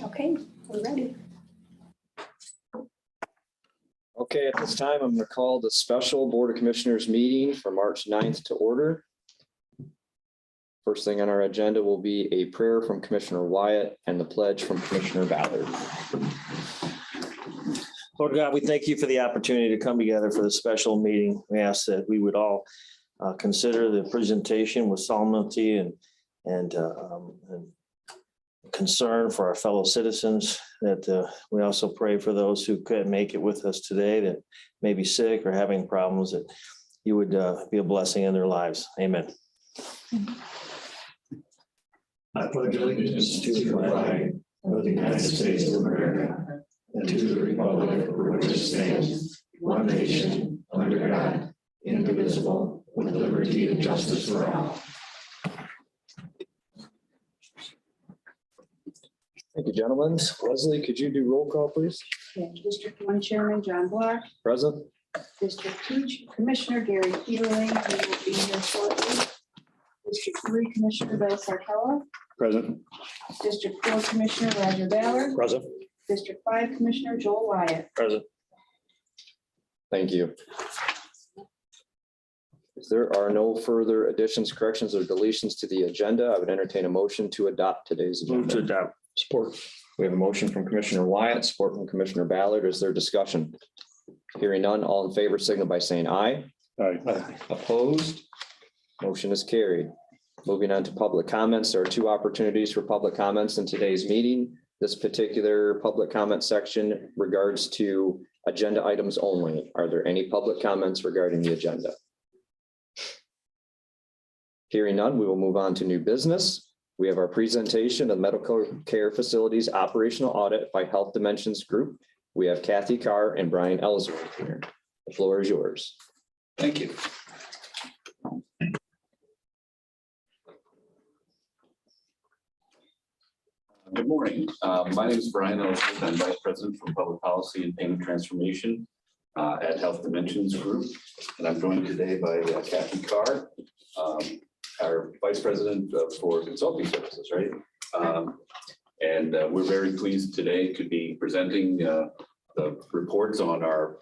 Okay, we're ready. Okay, at this time, I'm going to call the special Board of Commissioners meeting for March 9th to order. First thing on our agenda will be a prayer from Commissioner Wyatt and the pledge from Commissioner Ballard. Lord God, we thank you for the opportunity to come together for the special meeting. We ask that we would all consider the presentation with solemnity and concern for our fellow citizens, that we also pray for those who couldn't make it with us today, that may be sick or having problems, that you would be a blessing in their lives. Amen. I pledge allegiance to the flag of the United States of America and to the republic for which it stands, one nation, under God, indivisible, with liberty and justice for all. Thank you, gentlemen. Leslie, could you do roll call, please? Okay, District 1 Chairman John Black, Present. District 2 Commissioner Gary Peterling, who will be here shortly. District 3 Commissioner Bill Sarkella, Present. District 4 Commissioner Roger Ballard, Present. District 5 Commissioner Joel Wyatt. Present. Thank you. If there are no further additions, corrections, or deletions to the agenda, I would entertain a motion to adopt today's Move to agenda. adopt. Support. We have a motion from Commissioner Wyatt, support from Commissioner Ballard. Is there discussion? Hearing none, all in favor signal by saying aye. Aye. Opposed? Motion is carried. Moving on to public comments. There are two opportunities for public comments in today's meeting. This particular public comment section regards to agenda items only. Are there any public comments regarding the agenda? Hearing none, we will move on to new business. We have our presentation of medical care facilities operational audit by Health Dimensions Group. We have Kathy Carr and Brian Ellsworth here. The floor is yours. Thank you. Good morning. My name is Brian Ellsworth. I'm Vice President for Public Policy and Payment Transformation at Health Dimensions Group. And I'm joined today by Kathy Carr, our Vice President for Consulting Services, right? And we're very pleased today to be presenting the reports on our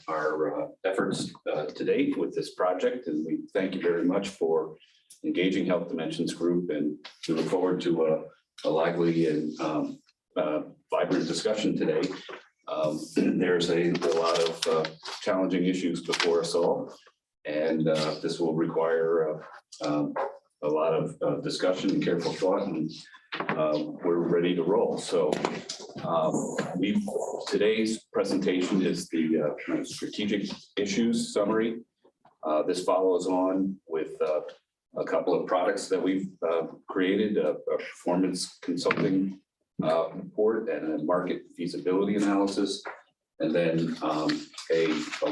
efforts to date with this project. And we thank you very much for engaging Health Dimensions Group, and we look forward to a lively and vibrant discussion today. There's a lot of challenging issues before us all, and this will require a lot of discussion and careful thought, and we're ready to roll. So today's presentation is the kind of strategic issues summary. This follows on with a couple of products that we've created, a performance consulting report and a market feasibility analysis, and then a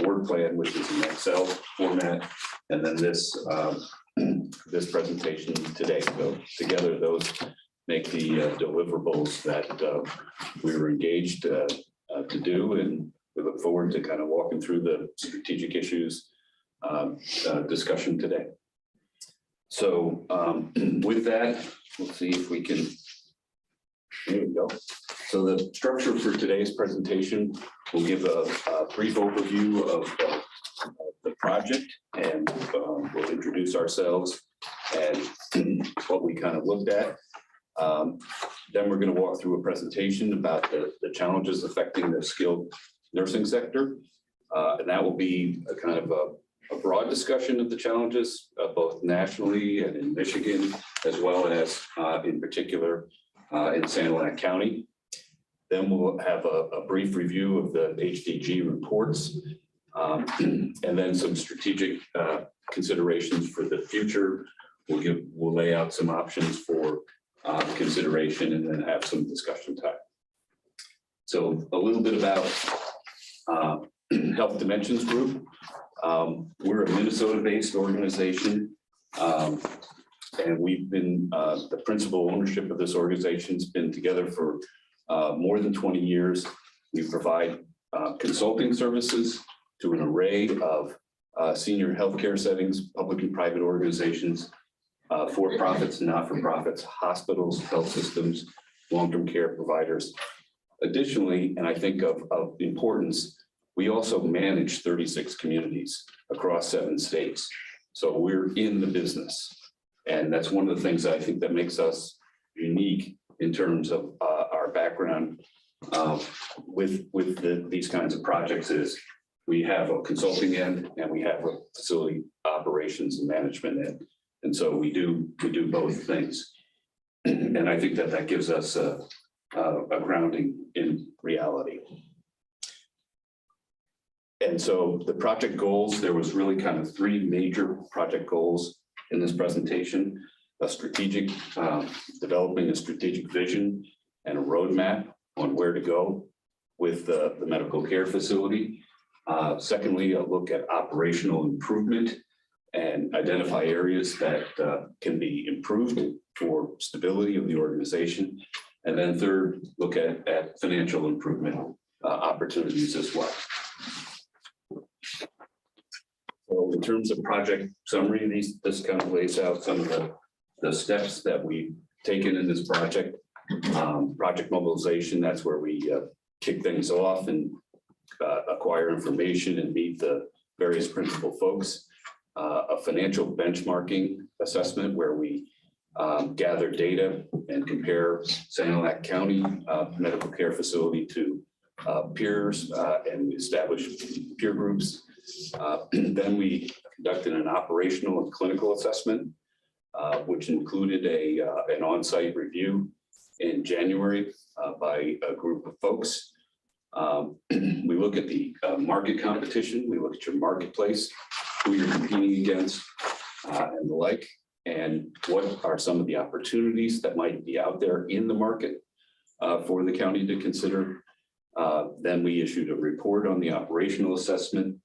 word plan, which is in Excel format, and then this presentation today. So together, those make the deliverables that we were engaged to do, and we look forward to kind of walking through the strategic issues discussion today. So with that, let's see if we can, here we go. So the structure for today's presentation will give a brief overview of the project, and we'll introduce ourselves and what we kind of looked at. Then we're going to walk through a presentation about the challenges affecting the skilled nursing sector. And that will be a kind of a broad discussion of the challenges, both nationally and in Michigan, as well as in particular in Sanilac County. Then we'll have a brief review of the HDG reports, and then some strategic considerations for the future. We'll lay out some options for consideration, and then have some discussion time. So a little bit about Health Dimensions Group. We're a Minnesota-based organization, and we've been the principal ownership of this organization has been together for more than 20 years. We provide consulting services to an array of senior healthcare settings, public and private organizations, for-profits and not-for-profits, hospitals, health systems, long-term care providers, Additionally, and I think of importance, we also manage 36 communities across 7 states. So we're in the business. And that's one of the things I think that makes us unique in terms of our background with these kinds of projects is we have a consulting end and we have a facility operations and management end. And so we do both things. And I think that gives us a grounding in reality. And so the project goals, there was really kind of 3 major project goals in this presentation: a strategic, developing a strategic vision and a roadmap on where to go with the medical care facility. Secondly, a look at operational improvement and identify areas that can be improved for stability of the organization. And then third, look at financial improvement opportunities as well. So in terms of project summary, this kind of lays out some of the steps that we've taken in this project. Project mobilization, that's where we kick things off and acquire information and meet the various principal folks. A financial benchmarking assessment where we gather data and compare Sanilac County medical care facility to peers and establish peer groups. Then we conducted an operational and clinical assessment, which included an on-site review in January by a group of folks. We look at the market competition, we look at your marketplace, who you're competing against, and the like, and what are some of the opportunities that might be out there in the market for the county to consider. Then we issued a report on the operational assessment.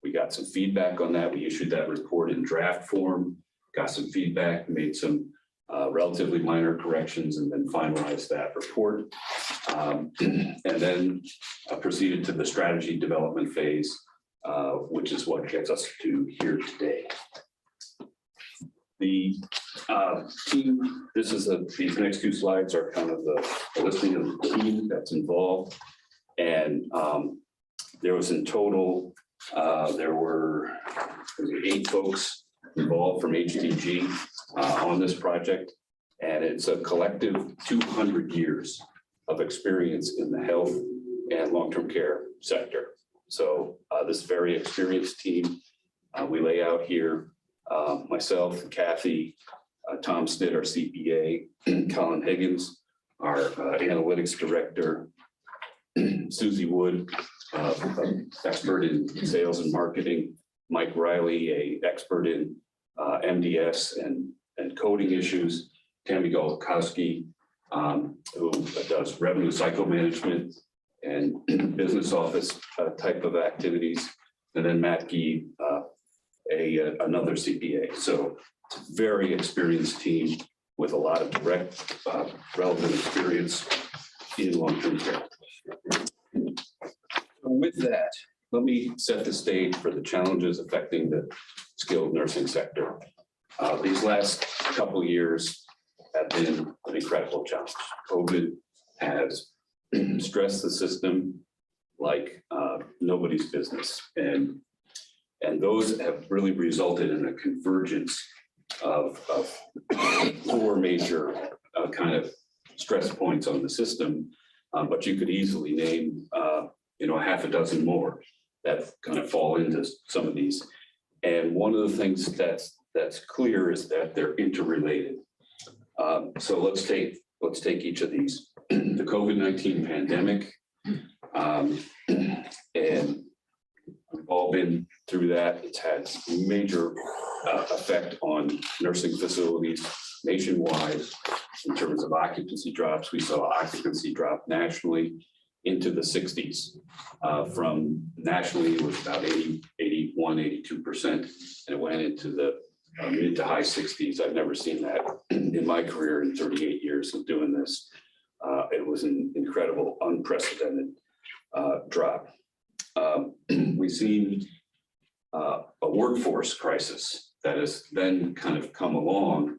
We got some feedback on that. We issued that report in draft form, got some feedback, made some relatively minor corrections, and then finalized that report. And then proceeded to the strategy development phase, which is what gets us to here today. The team, these next 2 slides are kind of the listing of the team that's involved. And there was in total, there were 8 folks involved from HTG on this project. And it's a collective 200 years of experience in the health and long-term care sector. So this very experienced team we lay out here, myself, Kathy, Tom Stitt, our CPA, Colin Higgins, our analytics director, Susie Wood, expert in sales and marketing, Mike Riley, an expert in MDS and coding issues, Tammy Golakowski, who does revenue cycle management and business office type of activities, and then Matt Gee, another CPA. So it's a very experienced team with a lot of direct relevant experience in long-term care. With that, let me set the stage for the challenges affecting the skilled nursing sector. These last couple of years have been an incredible challenge. COVID has stressed the system like nobody's business. And those have really resulted in a convergence of 4 major kind of stress points on the system. But you could easily name, a half a dozen more that kind of fall into some of these. And one of the things that's clear is that they're interrelated. So let's take each of these. The COVID-19 pandemic, and we've all been through that. It's had major effect on nursing facilities nationwide in terms of occupancy drops. We saw occupancy drop nationally into the 60s. From nationally, it was about 80, 81, 82%, and it went into the mid to high 60s. I've never seen that in my career in 38 years of doing this. It was an incredible, unprecedented drop. We've seen a workforce crisis that has then kind of come along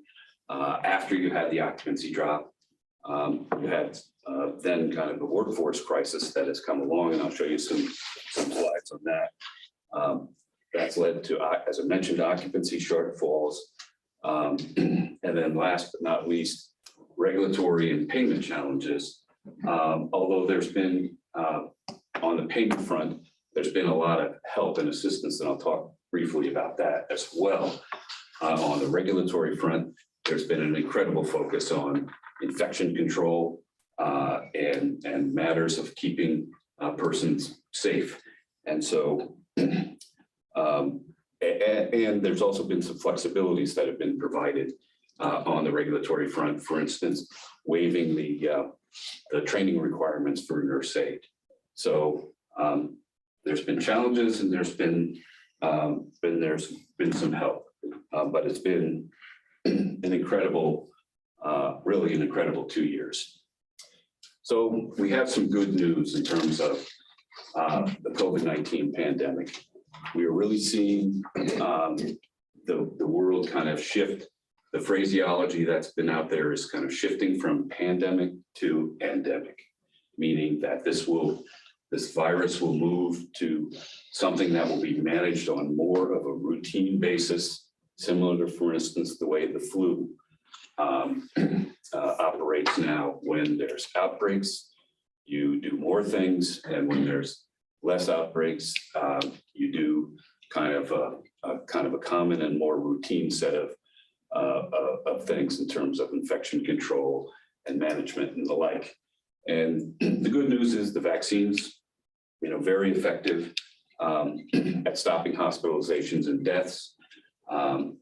after you had the occupancy drop. You had then kind of the workforce crisis that has come along, and I'll show you some slides on that. That's led to, as I mentioned, occupancy shortfalls. And then last but not least, regulatory and payment challenges. Although there's been, on the payment front, there's been a lot of help and assistance, and I'll talk briefly about that as well. On the regulatory front, there's been an incredible focus on infection control and matters of keeping persons safe. And so, and there's also been some flexibilities that have been provided on the regulatory front. For instance, waiving the training requirements for nurse aid. So there's been challenges, and there's been some help, but it's been an incredible, really an incredible 2 years. So we have some good news in terms of the COVID-19 pandemic. We are really seeing the world kind of shift. The phraseology that's been out there is kind of shifting from pandemic to endemic, meaning that this virus will move to something that will be managed on more of a routine basis, similar to, for instance, the way the flu operates now. When there's outbreaks, you do more things, and when there's less outbreaks, you do kind of a common and more routine set of things in terms of infection control and management and the like. And the good news is the vaccines, very effective at stopping hospitalizations and deaths.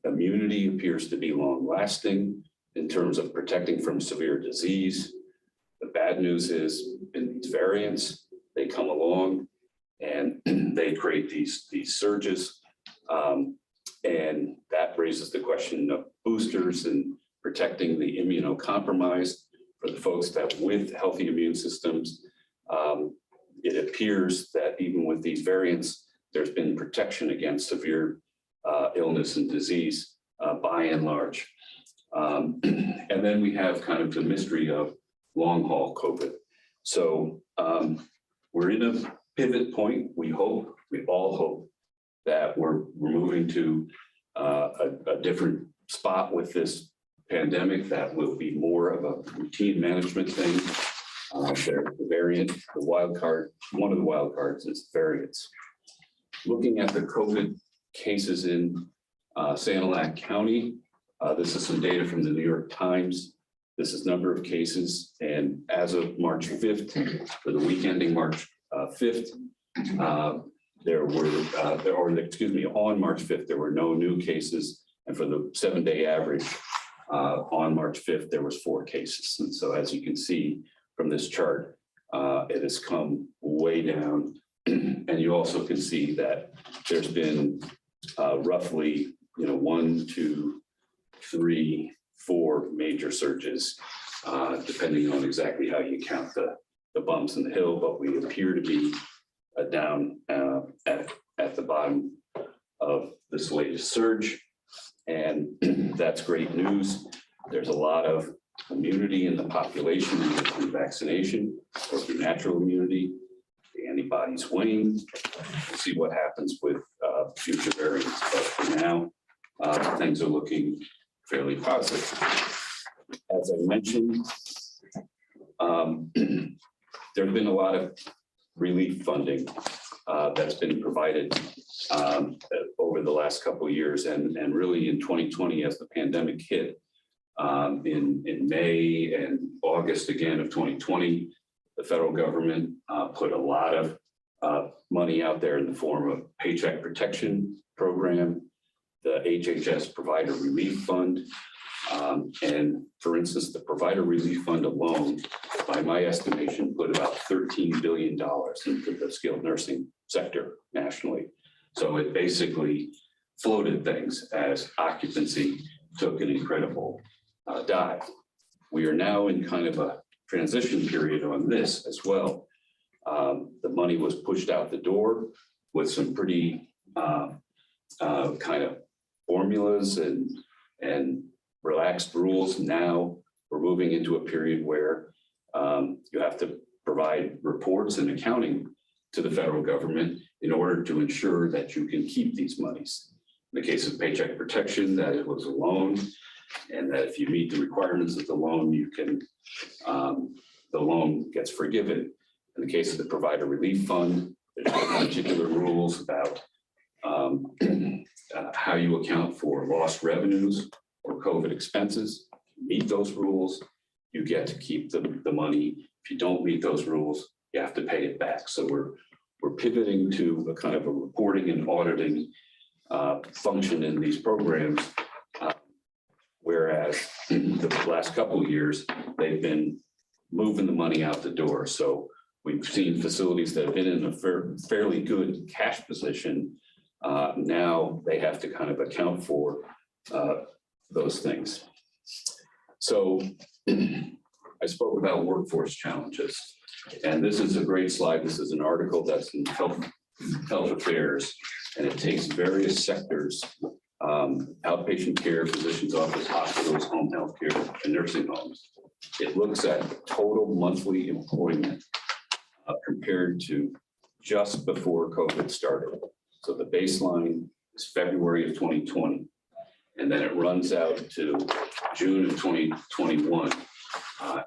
Immunity appears to be long lasting in terms of protecting from severe disease. The bad news is in these variants, they come along and they create these surges. And that raises the question of boosters and protecting the immunocompromised. For the folks that with healthy immune systems, it appears that even with these variants, there's been protection against severe illness and disease by and large. And then we have kind of the mystery of long haul COVID. So we're in a pivot point. We all hope that we're moving to a different spot with this pandemic that will be more of a routine management thing. The variant, the wild card, one of the wild cards is variants. Looking at the COVID cases in Sanilac County, this is some data from the New York Times. This is number of cases, and as of March 5th, for the week ending March 5th, on March 5th, there were no new cases, and for the 7-day average on March 5th, there was 4 cases. And so, as you can see from this chart, it has come way down, and you also can see that there's been roughly 1, 2, 3, 4 major surges, depending on exactly how you count the bumps in the hill, but we appear to be down at the bottom of this latest surge, and that's great news. There's a lot of immunity in the population either through vaccination or through natural immunity. The antibodies wane. We'll see what happens with future variants, but for now, things are looking fairly positive. As I mentioned, there's been a lot of relief funding that's been provided over the last couple of years, and really in 2020, as the pandemic hit in May and August again of 2020, the federal government put a lot of money out there in the form of Paycheck Protection Program, the HHS Provider Relief Fund. And for instance, the Provider Relief Fund alone, by my estimation, put about $13 billion into the skilled nursing sector nationally. So it basically floated things as occupancy took an incredible dive. We are now in kind of a transition period on this as well. The money was pushed out the door with some pretty kind of formulas and relaxed rules. Now we're moving into a period where you have to provide reports and accounting to the federal government in order to ensure that you can keep these monies. In the case of Paycheck Protection, that it was a loan, and that if you meet the requirements of the loan, you can, the loan gets forgiven. In the case of the Provider Relief Fund, there's particular rules about how you account for lost revenues or COVID expenses. Meet those rules, you get to keep the money. If you don't meet those rules, you have to pay it back. So we're pivoting to a kind of a reporting and auditing function in these programs, whereas the last couple of years, they've been moving the money out the door. So we've seen facilities that have been in a fairly good cash position. Now they have to kind of account for those things. So I spoke about workforce challenges, and this is a great slide. This is an article that's in Health Affairs, and it takes various sectors, outpatient care, physician's office, hospitals, home health care, and nursing homes. It looks at total monthly employment compared to just before COVID started. So the baseline is February of 2020, and then it runs out to June of 2021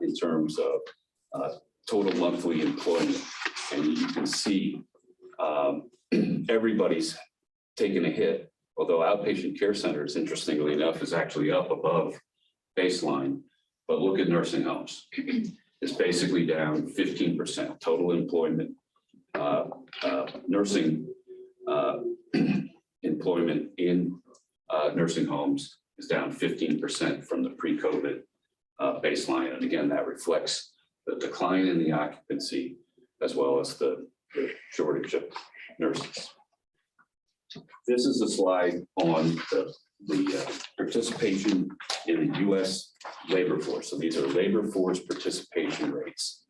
in terms of total monthly employment. And you can see everybody's taken a hit, although outpatient care centers, interestingly enough, is actually up above baseline. But look at nursing homes. It's basically down 15% total employment. Nursing employment in nursing homes is down 15% from the pre-COVID baseline. And again, that reflects the decline in the occupancy as well as the shortage of nurses. This is a slide on the participation in the U.S. labor force. So these are labor force participation rates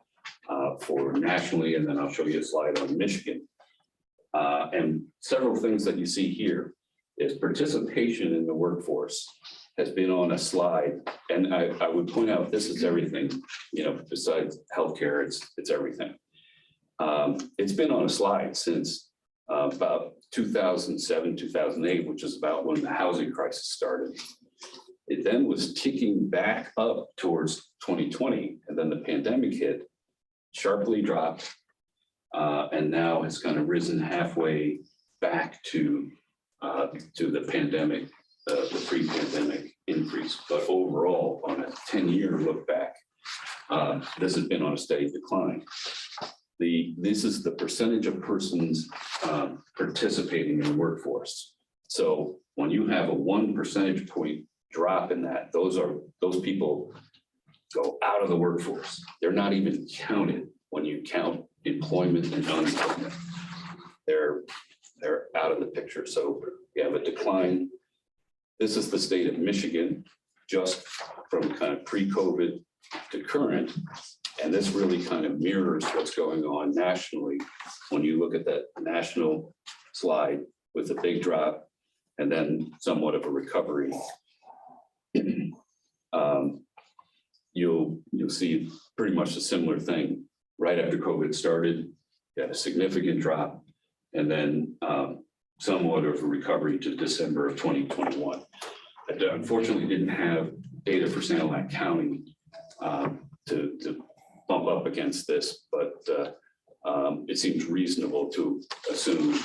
for nationally, and then I'll show you a slide on Michigan. And several things that you see here is participation in the workforce has been on a slide. And I would point out, this is everything, you know, besides healthcare, it's everything. It's been on a slide since about 2007, 2008, which is about when the housing crisis started. It then was ticking back up towards 2020, and then the pandemic hit, sharply dropped, and now has kind of risen halfway back to the pandemic, the pre-pandemic increase. But overall, on a 10-year look back, this has been on a steady decline. This is the percentage of persons participating in the workforce. So when you have a 1 percentage point drop in that, those people go out of the workforce. They're not even counted when you count employment and unemployment. They're out of the picture. So you have a decline. This is the state of Michigan, just from kind of pre-COVID to current. And this really kind of mirrors what's going on nationally when you look at that national slide with a big drop and then somewhat of a recovery. You'll see pretty much a similar thing. Right after COVID started, you had a significant drop, and then somewhat of a recovery to December of 2021. I unfortunately didn't have data for Sanilac County to bump up against this, but it seems reasonable to assume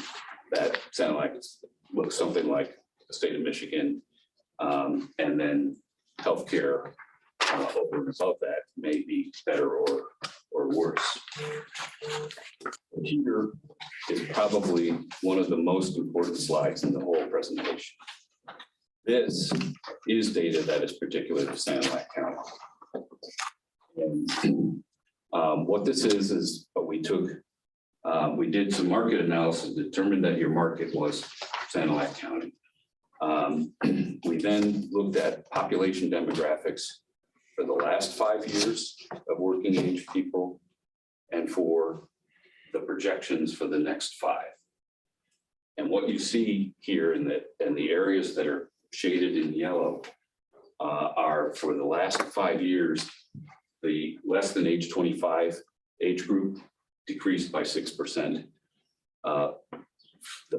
that Sanilac looks something like the state of Michigan, and then healthcare over and above that may be better or worse. Here is probably one of the most important slides in the whole presentation. This is data that is particular to Sanilac County. And what this is we took, we did some market analysis, determined that your market was Sanilac County. We then looked at population demographics for the last 5 years of working age people and for the projections for the next 5. And what you see here in the areas that are shaded in yellow are are for the last 5 years, the less than age 25 age group decreased by 6%. The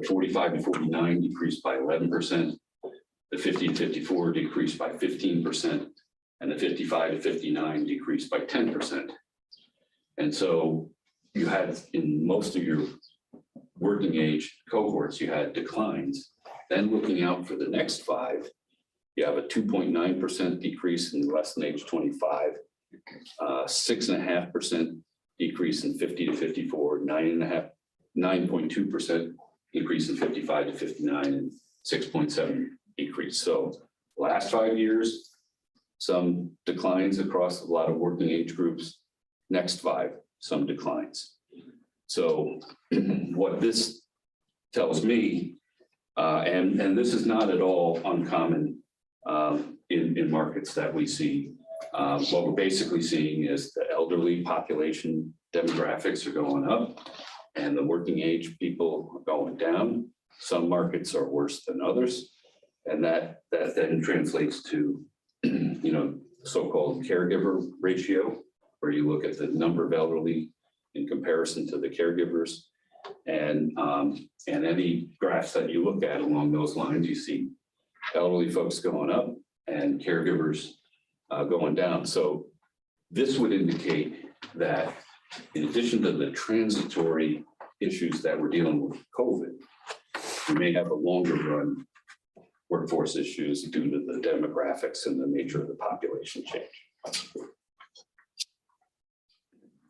45 to 49 decreased by 11%. The 50 to 54 decreased by 15%. And the 55 to 59 decreased by 10%. And so you had in most of your working age cohorts, you had declines. Then looking out for the next 5, you have a 2.9% decrease in less than age 25, 6.5% decrease in 50 to 54, 9.2% increase in 55 to 59, and 6.7 decrease. So last 5 years, some declines across a lot of working age groups. Next 5, some declines. So what this tells me, and this is not at all uncommon in markets that we see. What we're basically seeing is the elderly population demographics are going up and the working age people are going down. Some markets are worse than others. And that then translates to, so-called caregiver ratio, where you look at the number of elderly in comparison to the caregivers. And any graphs that you look at along those lines, you see elderly folks going up and caregivers going down. So this would indicate that in addition to the transitory issues that we're dealing with COVID, we may have a longer run workforce issues due to the demographics and the nature of the population change.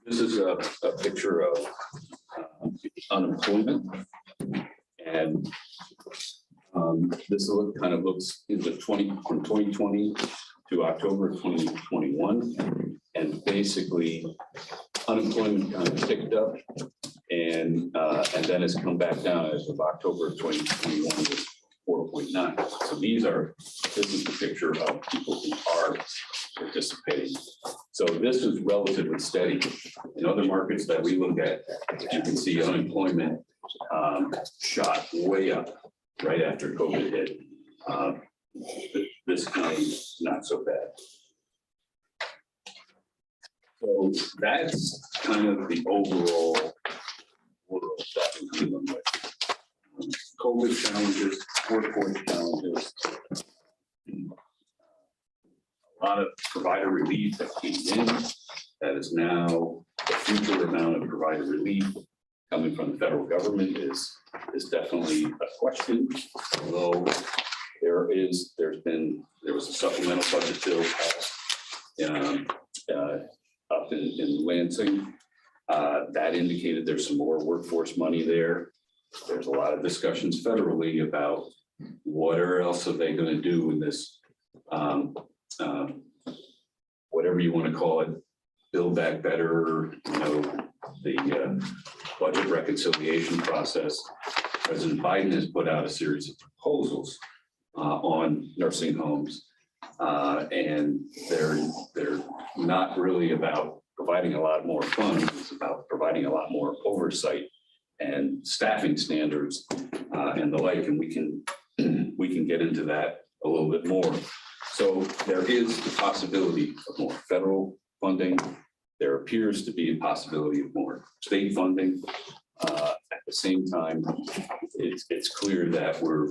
This is a picture of unemployment, and this kind of looks into from 2020 to October 2021, and basically unemployment kind of ticked up and then has come back down as of October 2021 with 4.9. So this is the picture of people who are participating. So this is relatively steady. In other markets that we look at, you can see unemployment shot way up right after COVID hit. This county, not so bad. So that's kind of the overall world that we're dealing with. COVID challenges, workforce challenges, a lot of provider relief that came in. That is now the future amount of provider relief coming from the federal government is definitely a question. Although there was a supplemental budget bill passed up in Lansing that indicated there's some more workforce money there. There's a lot of discussions federally about what else are they going to do in this, whatever you want to call it, Build Back Better, the budget reconciliation process. President Biden has put out a series of proposals on nursing homes, and they're not really about providing a lot more funds. It's about providing a lot more oversight and staffing standards and the like, and we can get into that a little bit more. So there is the possibility of more federal funding. There appears to be a possibility of more state funding. At the same time, it's clear that we're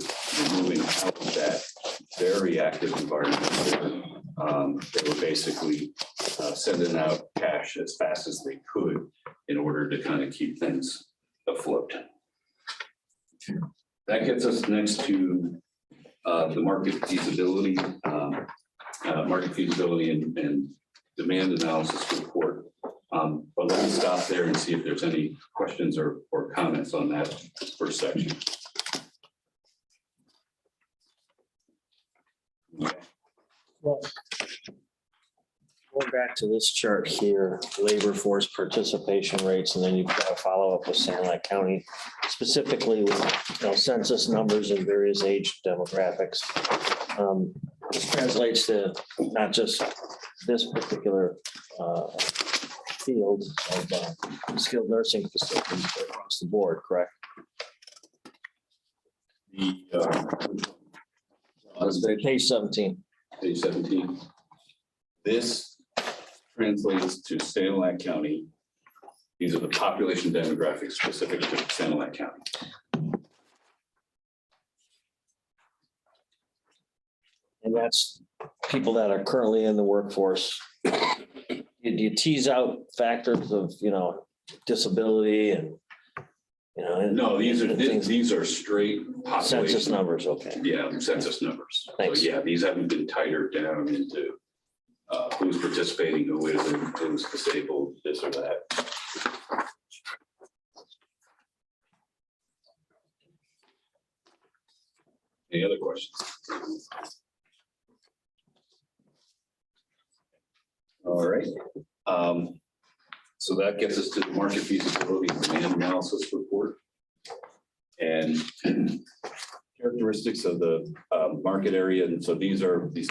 moving out of that very active environment. They were basically sending out cash as fast as they could in order to kind of keep things afloat. That gets us next to the market feasibility and demand analysis report. But let me stop there and see if there's any questions or comments on that first section. Well, going back to this chart here, labor force participation rates, and then you've got to follow up with Sand Lake County, specifically with census numbers and various age demographics. This translates to not just this particular field of skilled nursing facilities, but across the board, correct? The Page 17. Page 17. This translates to Sanilac County. These are the population demographics specific to Sanilac County. And that's people that are currently in the workforce. Do you tease out factors of, disability and, No, these are, things- these are straight census population. numbers, okay. Yeah, census numbers. So Thanks. yeah, these haven't been tighter down into who's participating, who isn't, who's disabled, this or that. Any other questions? All right. So that gets us to the market feasibility and demand analysis report. And characteristics of the market area. And so these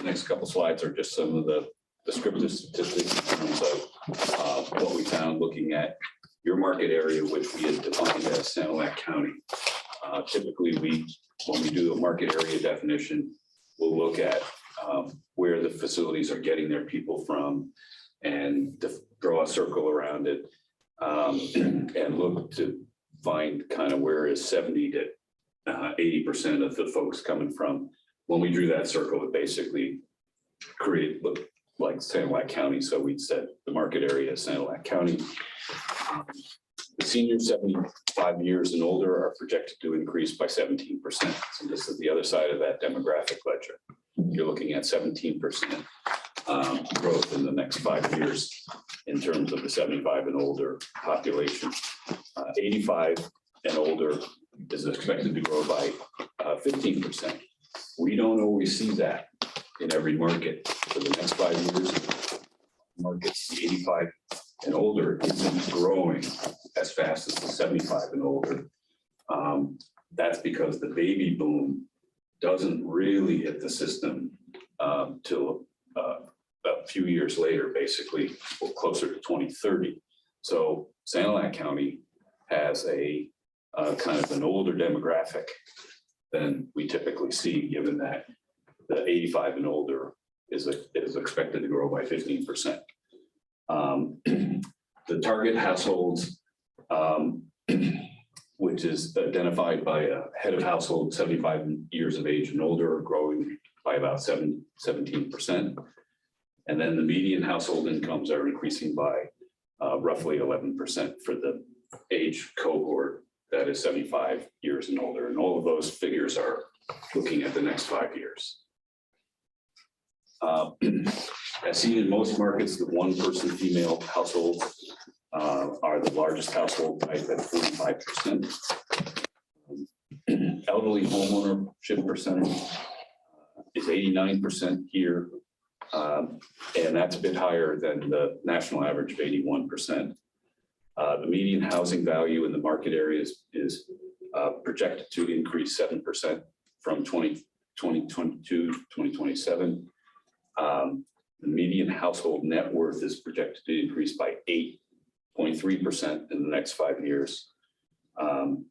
next couple slides are just some of the descriptive statistics in terms of what we found looking at your market area, which we had defined as Sanilac County. Typically, when we do a market area definition, we'll look at where the facilities are getting their people from and draw a circle around it and look to find kind of where is 70 to 80% of the folks coming from. When we drew that circle, it basically looked like Sanilac County. So we said the market area is Sanilac County. The seniors 75 years and older are projected to increase by 17%. So this is the other side of that demographic ledger. You're looking at 17% growth in the next 5 years in terms of the 75 and older population. 85 and older is expected to grow by 15%. We don't always see that in every market. For the next 5 years, markets 85 and older isn't growing as fast as the 75 and older. That's because the baby boom doesn't really hit the system till a few years later, basically closer to 2030. So Sanilac County has a kind of an older demographic than we typically see, given that the 85 and older is expected to grow by 15%. The target households, which is identified by a head of household 75 years of age and older, are growing by about 17%. And then the median household incomes are increasing by roughly 11% for the age cohort that is 75 years and older. And all of those figures are looking at the next 5 years. As seen in most markets, the one-person female households are the largest household type at 45%. Elderly homeownership percentage is 89% here. And that's a bit higher than the national average of 81%. The median housing value in the market areas is projected to increase 7% from 2022 to 2027. The median household net worth is projected to increase by 8.3% in the next 5 years. And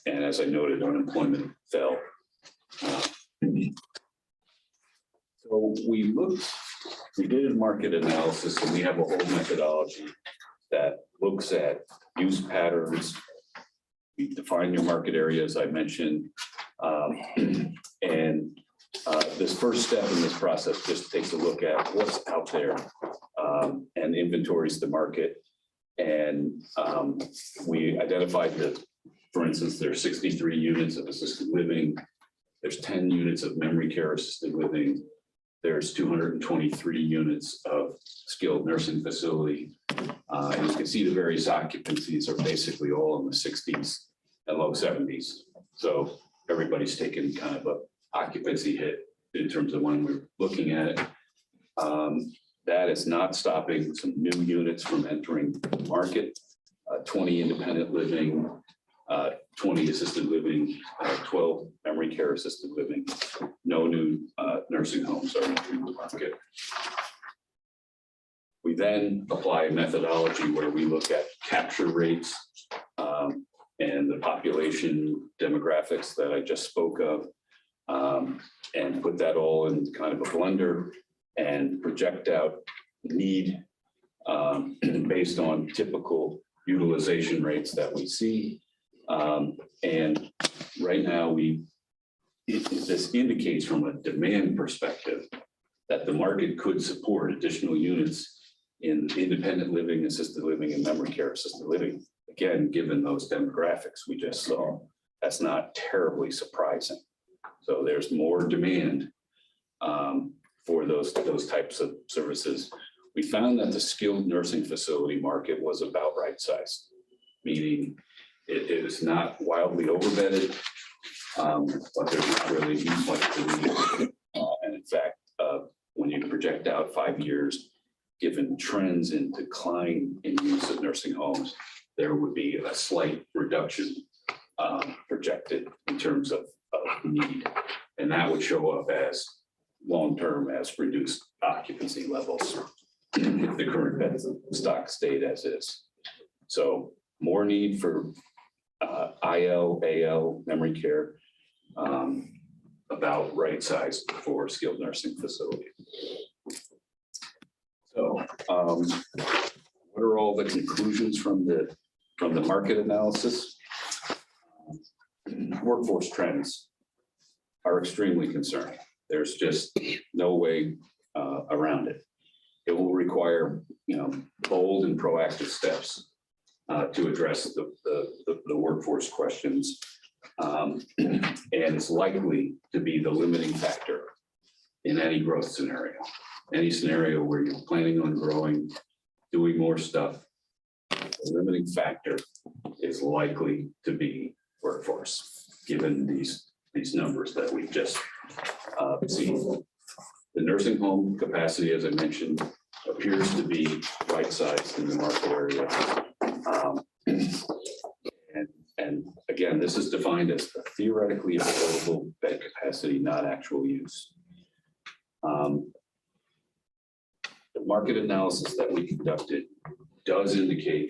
as I noted, unemployment fell. So we did a market analysis, and we have a whole methodology that looks at use patterns. We define your market area, as I mentioned. And this first step in this process just takes a look at what's out there and inventories the market. And we identified that, for instance, there's 63 units of assisted living. There's 10 units of memory care assisted living. There's 223 units of skilled nursing facility. And you can see the various occupancies are basically all in the 60s and low 70s. So everybody's taken kind of a occupancy hit in terms of when we're looking at it. That is not stopping some new units from entering the market. 20 independent living, 20 assisted living, 12 memory care assisted living. No new nursing homes are entering the market. We then apply a methodology where we look at capture rates and the population demographics that I just spoke of, and put that all in kind of a blender and project out need based on typical utilization rates that we see. And right now, this indicates from a demand perspective that the market could support additional units in independent living, assisted living, and memory care assisted living. Again, given those demographics we just saw, that's not terribly surprising. So there's more demand for those types of services. We found that the skilled nursing facility market was about right sized, meaning it is not wildly overbedded, but there's not really much to need. And in fact, when you project out 5 years, given trends in decline in use of nursing homes, there would be a slight reduction projected in terms of need. And that would show up as long-term as reduced occupancy levels if the current bed stock stayed as is. So more need for IL, AL, memory care, about right size for skilled nursing facilities. So what are all the conclusions from the market analysis? Workforce trends are extremely concerning. There's just no way around it. It will require, bold and proactive steps to address the workforce questions, and it's likely to be the limiting factor in any growth scenario. Any scenario where you're planning on growing, doing more stuff, the limiting factor is likely to be workforce, given these numbers that we've just seen. The nursing home capacity, as I mentioned, appears to be right-sized in the market area. And again, this is defined as the theoretically available bed capacity, not actual use. The market analysis that we conducted does indicate,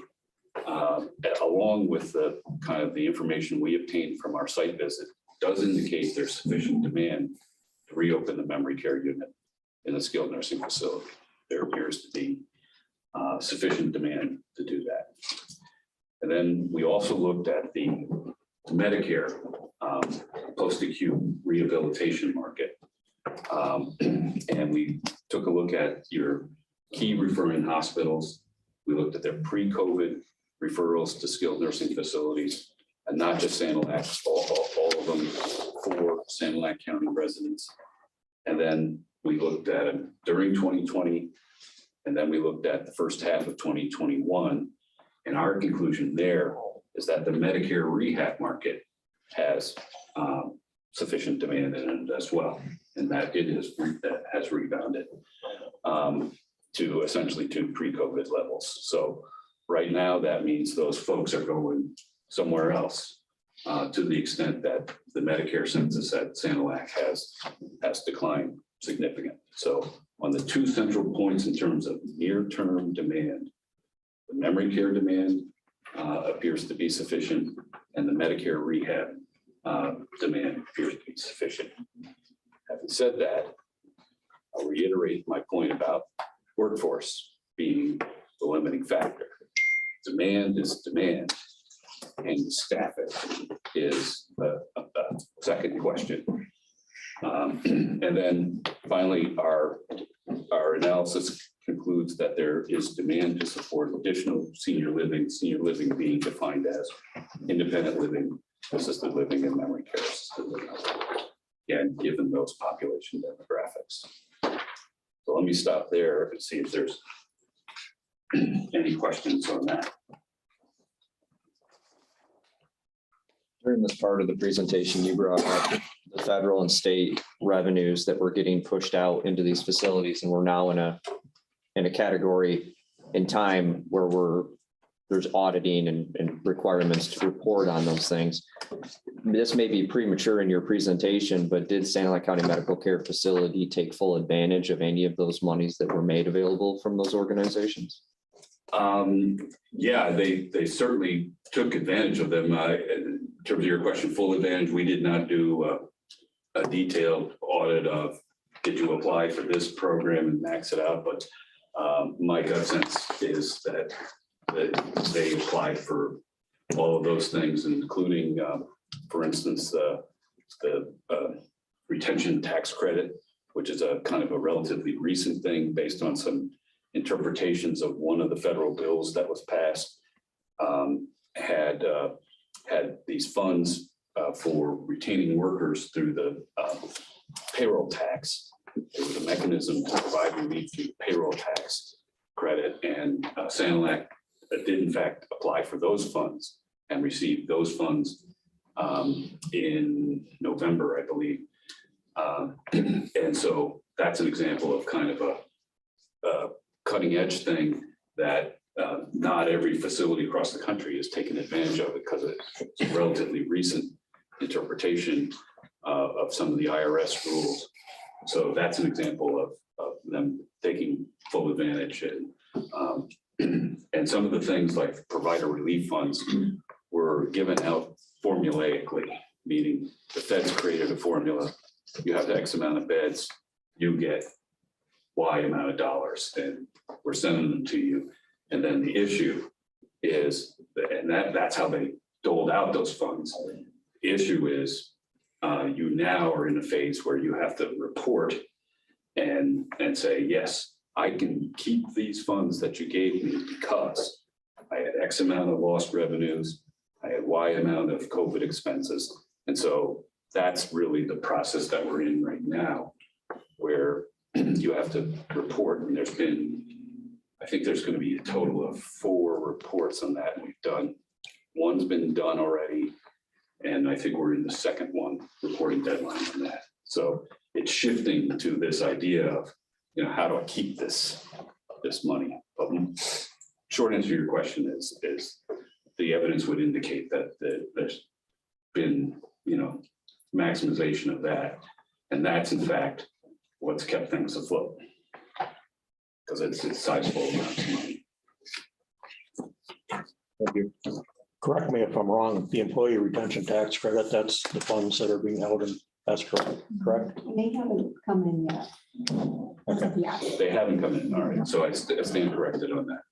along with the kind of the information we obtained from our site visit, does indicate there's sufficient demand to reopen the memory care unit in a skilled nursing facility. There appears to be sufficient demand to do that. And then we also looked at the Medicare post-acute rehabilitation market. And we took a look at your key referring hospitals. We looked at their pre-COVID referrals to skilled nursing facilities, and not just Sanilac, all of them for Sanilac County residents. And then we looked at it during 2020, and then we looked at the first half of 2021. And our conclusion there is that the Medicare rehab market has sufficient demand in it as well, and that that has rebounded to essentially to pre-COVID levels. So right now, that means those folks are going somewhere else to the extent that the Medicare census at Sanilac has declined significantly. So on the two central points in terms of near-term demand, the memory care demand appears to be sufficient, and the Medicare rehab demand appears to be sufficient. Having said that, I'll reiterate my point about workforce being the limiting factor. Demand is demand, and staffing is a second question. And then finally, our analysis concludes that there is demand to support additional senior living being defined as independent living, assisted living, and memory care assisted living. Again, given those population demographics. So let me stop there and see if there's any questions on that. During this part of the presentation, you brought up the federal and state revenues that were getting pushed out into these facilities, and we're now in a category in time where there's auditing and requirements to report on those things. This may be premature in your presentation, but did Sanilac County Medical Care Facility take full advantage of any of those monies that were made available from those organizations? Yeah, they certainly took advantage of them. In terms of your question, full advantage, we did not do a detailed audit of, did you apply for this program and max it out? But My gut sense is that they applied for all of those things, including, for instance, the retention tax credit, which is a kind of a relatively recent thing based on some interpretations of one of the federal bills that was passed, had these funds for retaining workers through the payroll tax. There was a mechanism to provide relief through payroll tax credit, and Sanilac did in fact apply for those funds and received those funds in November, I believe. And so that's an example of kind of a cutting edge thing that not every facility across the country is taking advantage of, because it's a relatively recent interpretation of some of the IRS rules. So that's an example of them taking full advantage. And some of the things like provider relief funds were given out formulaically, meaning the feds created a formula. You have X amount of beds, you get Y amount of dollars, and we're sending them to you. And then the issue is, and that's how they doled out those funds. The issue is you now are in a phase where you have to report and say, yes, I can keep these funds that you gave me because I had X amount of lost revenues, I had Y amount of COVID expenses. And so that's really the process that we're in right now, where you have to report. And there's been, I think there's going to be a total of 4 reports on that we've done. One's been done already, and I think we're in the second one, reporting deadline on that. So it's shifting to this idea of, you know, how do I keep this money? But short answer to your question is the evidence would indicate that there's been, you know, maximization of that, and that's in fact what's kept things afloat, because it's sizable amounts of money. Thank you. Correct me if I'm wrong, the employee retention tax credit, that's the funds that are being held in escrow, correct? They haven't come in yet. Okay. Yeah. They haven't come in, all right, so I stand corrected on that.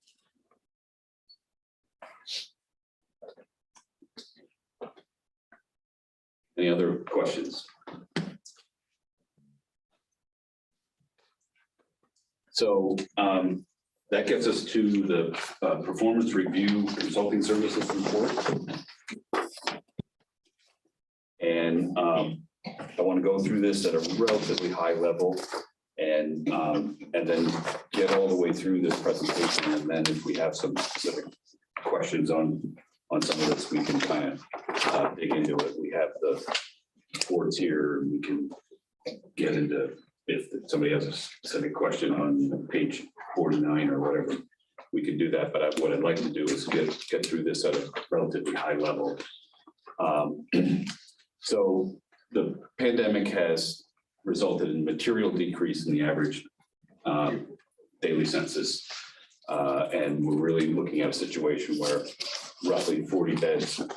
Any other questions? So that gets us to the performance review consulting services report. And I want to go through this at a relatively high level and then get all the way through this presentation. And then if we have some specific questions on some of this, we can kind of dig into it. We have the boards here, and we can get into, if somebody has a specific question on page 49 or whatever, we can do that. But what I'd like to do is get through this at a relatively high level. So the pandemic has resulted in material decrease in the average daily census. And we're really looking at a situation where roughly 40 beds of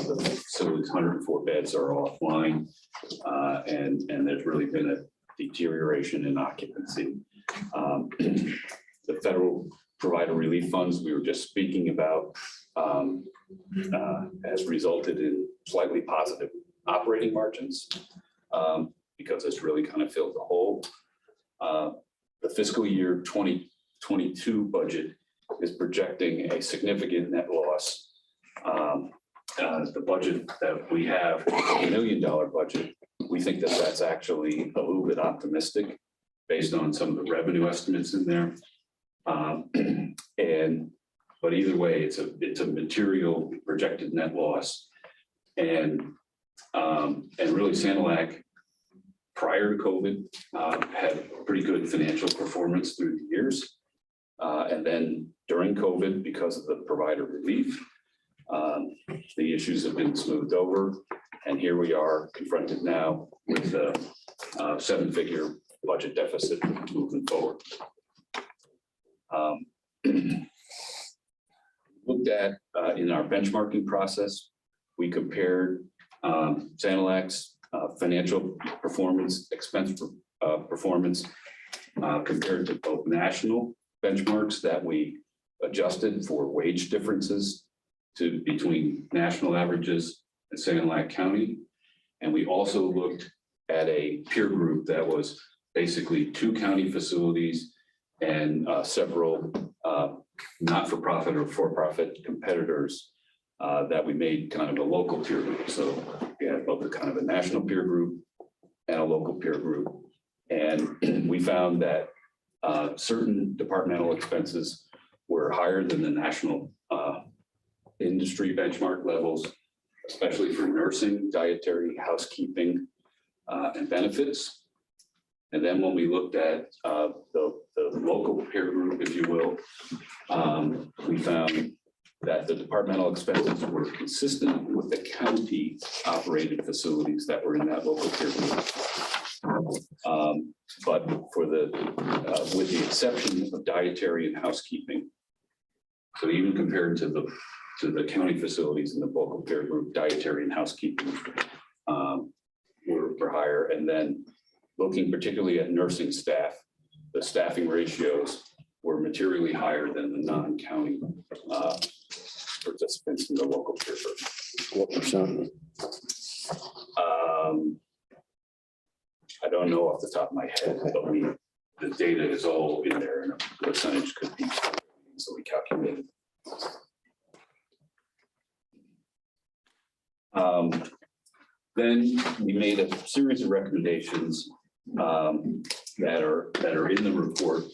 the facility's 104 beds are offline. And there's really been a deterioration in occupancy. The federal provider relief funds we were just speaking about has resulted in slightly positive operating margins because it's really kind of filled the hole. The fiscal year 2022 budget is projecting a significant net loss. The budget that we have, $1 million budget, we think that that's actually a little bit optimistic based on some of the revenue estimates in there. But either way, it's a material projected net loss. And really Sanilac, prior to COVID, had pretty good financial performance through the years. And then during COVID, because of the provider relief, the issues have been smoothed over. And here we are confronted now with a 7-figure budget deficit moving forward. Looked at in our benchmarking process, we compared Sanilac's financial performance, expense performance compared to both national benchmarks that we adjusted for wage differences to between national averages and Sanilac County. And we also looked at a peer group that was basically 2 county facilities and several not-for-profit or for-profit competitors that we made kind of a local peer group. So we had both a kind of a national peer group and a local peer group. And we found that certain departmental expenses were higher than the national industry benchmark levels, especially for nursing, dietary, housekeeping, and benefits. And then when we looked at the local peer group, if you will, we found that the departmental expenses were consistent with the county operated facilities that were in that local peer group. But for with the exception of dietary and housekeeping. So even compared to the county facilities in the local peer group, dietary and housekeeping were higher. And then looking particularly at nursing staff, the staffing ratios were materially higher than the non-county participants in the local peer group. What percent? I don't know off the top of my head, but the data is all in there and a percentage could be, so we calculated. Then we made a series of recommendations that are in the report,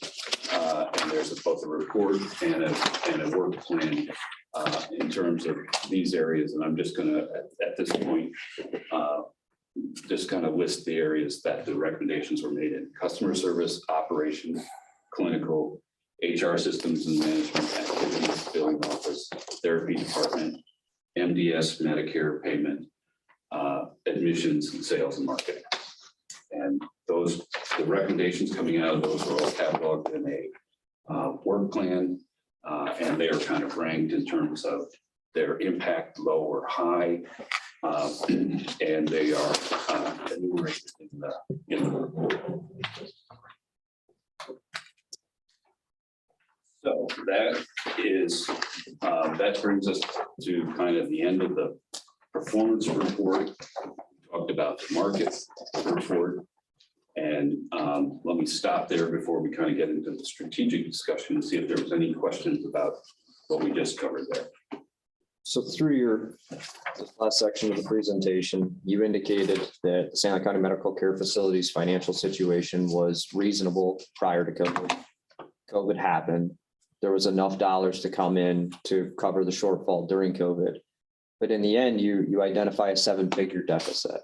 and there's both a report and a work plan in terms of these areas. And I'm just going to, at this point, just kind of list the areas that the recommendations were made in: customer service, operations, clinical, HR systems and management activities, billing office, therapy department, MDS, Medicare payment, admissions, and sales and marketing. And the recommendations coming out of those are all cataloged in a work plan, and they are kind of ranked in terms of their impact, low or high, and they are enumerated in the report. So that brings us to kind of the end of the performance report. We talked about the market report, and let me stop there before we kind of get into the strategic discussion and see if there was any questions about what we just covered there. So through this last section of the presentation, you indicated that the Sanilac County Medical Care Facility's financial situation was reasonable prior to COVID. COVID happened. There was enough dollars to come in to cover the shortfall during COVID. But in the end, you identify a 7-figure deficit.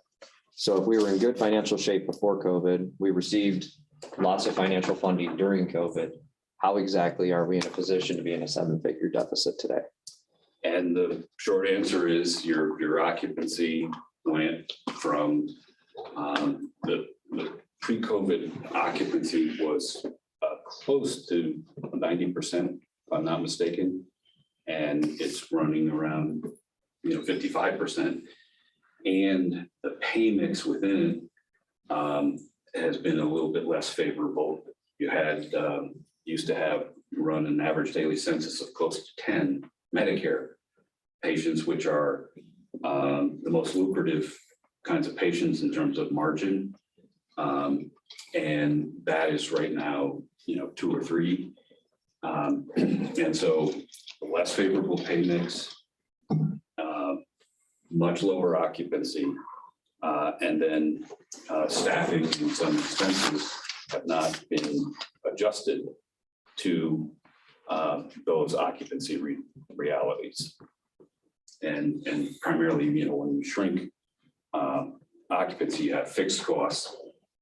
So if we were in good financial shape before COVID, we received lots of financial funding during COVID, how exactly are we in a position to be in a 7-figure deficit today? And the short answer is your occupancy went from the pre-COVID occupancy was close to 90%, if I'm not mistaken, and it's running around 55%. And the pay mix within it has been a little bit less favorable. You had used to run an average daily census of close to 10 Medicare patients, which are the most lucrative kinds of patients in terms of margin. And that is right now, 2 or 3. And so less favorable pay mix, much lower occupancy, and then staffing and some expenses have not been adjusted to those occupancy realities. And primarily, when you shrink occupancy, you have fixed costs.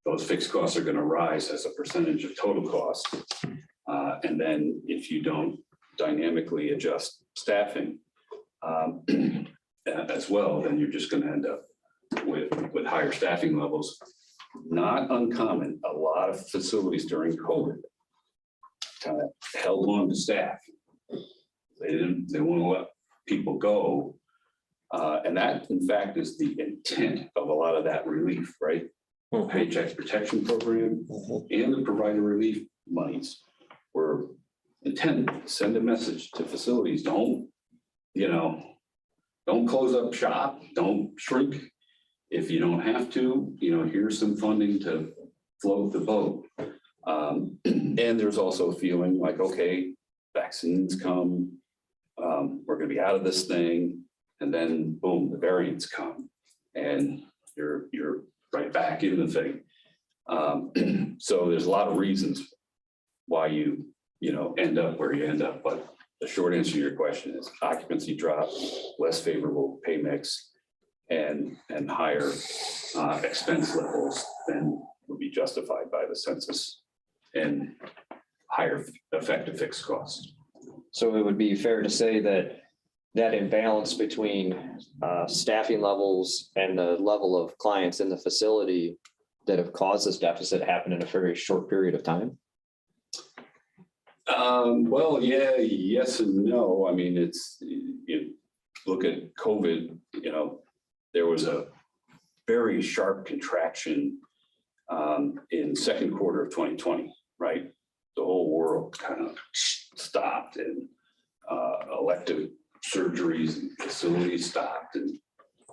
Those fixed costs are going to rise as a percentage of total costs. And then if you don't dynamically adjust staffing as well, then you're just going to end up with higher staffing levels. Not uncommon. A lot of facilities during COVID kind of held on to staff. They didn't want to let people go. And that, in fact, is the intent of a lot of that relief, right? Paycheck protection program and the provider relief monies were intent, send a message to facilities, don't close up shop, don't shrink. If you don't have to, here's some funding to float the boat. And there's also a feeling like, okay, vaccines come, we're gonna be out of this thing, and then boom, the variants come, and you're right back in the thing. So there's a lot of reasons why you end up where you end up, but the short answer to your question is occupancy drop, less favorable pay mix, and higher expense levels than would be justified by the census, and higher effective fixed costs. So it would be fair to say that that imbalance between staffing levels and the level of clients in the facility that have caused this deficit happen in a very short period of time? Well, yeah, yes and no. I mean, you look at COVID, there was a very sharp contraction in second quarter of 2020, right? The whole world kind of stopped, and elective surgeries and facilities stopped,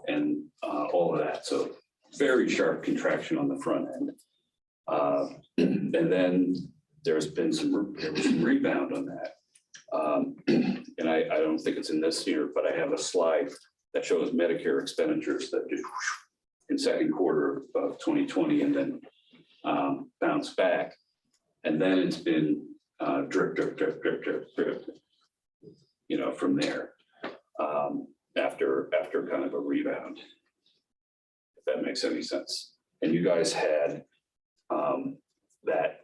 and all of that. So very sharp contraction on the front end. And then there was some rebound on that. And I don't think it's in this year, but I have a slide that shows Medicare expenditures that did in second quarter of 2020 and then bounced back. And then it's been drip, from there after kind of a rebound, if that makes any sense. And you guys had that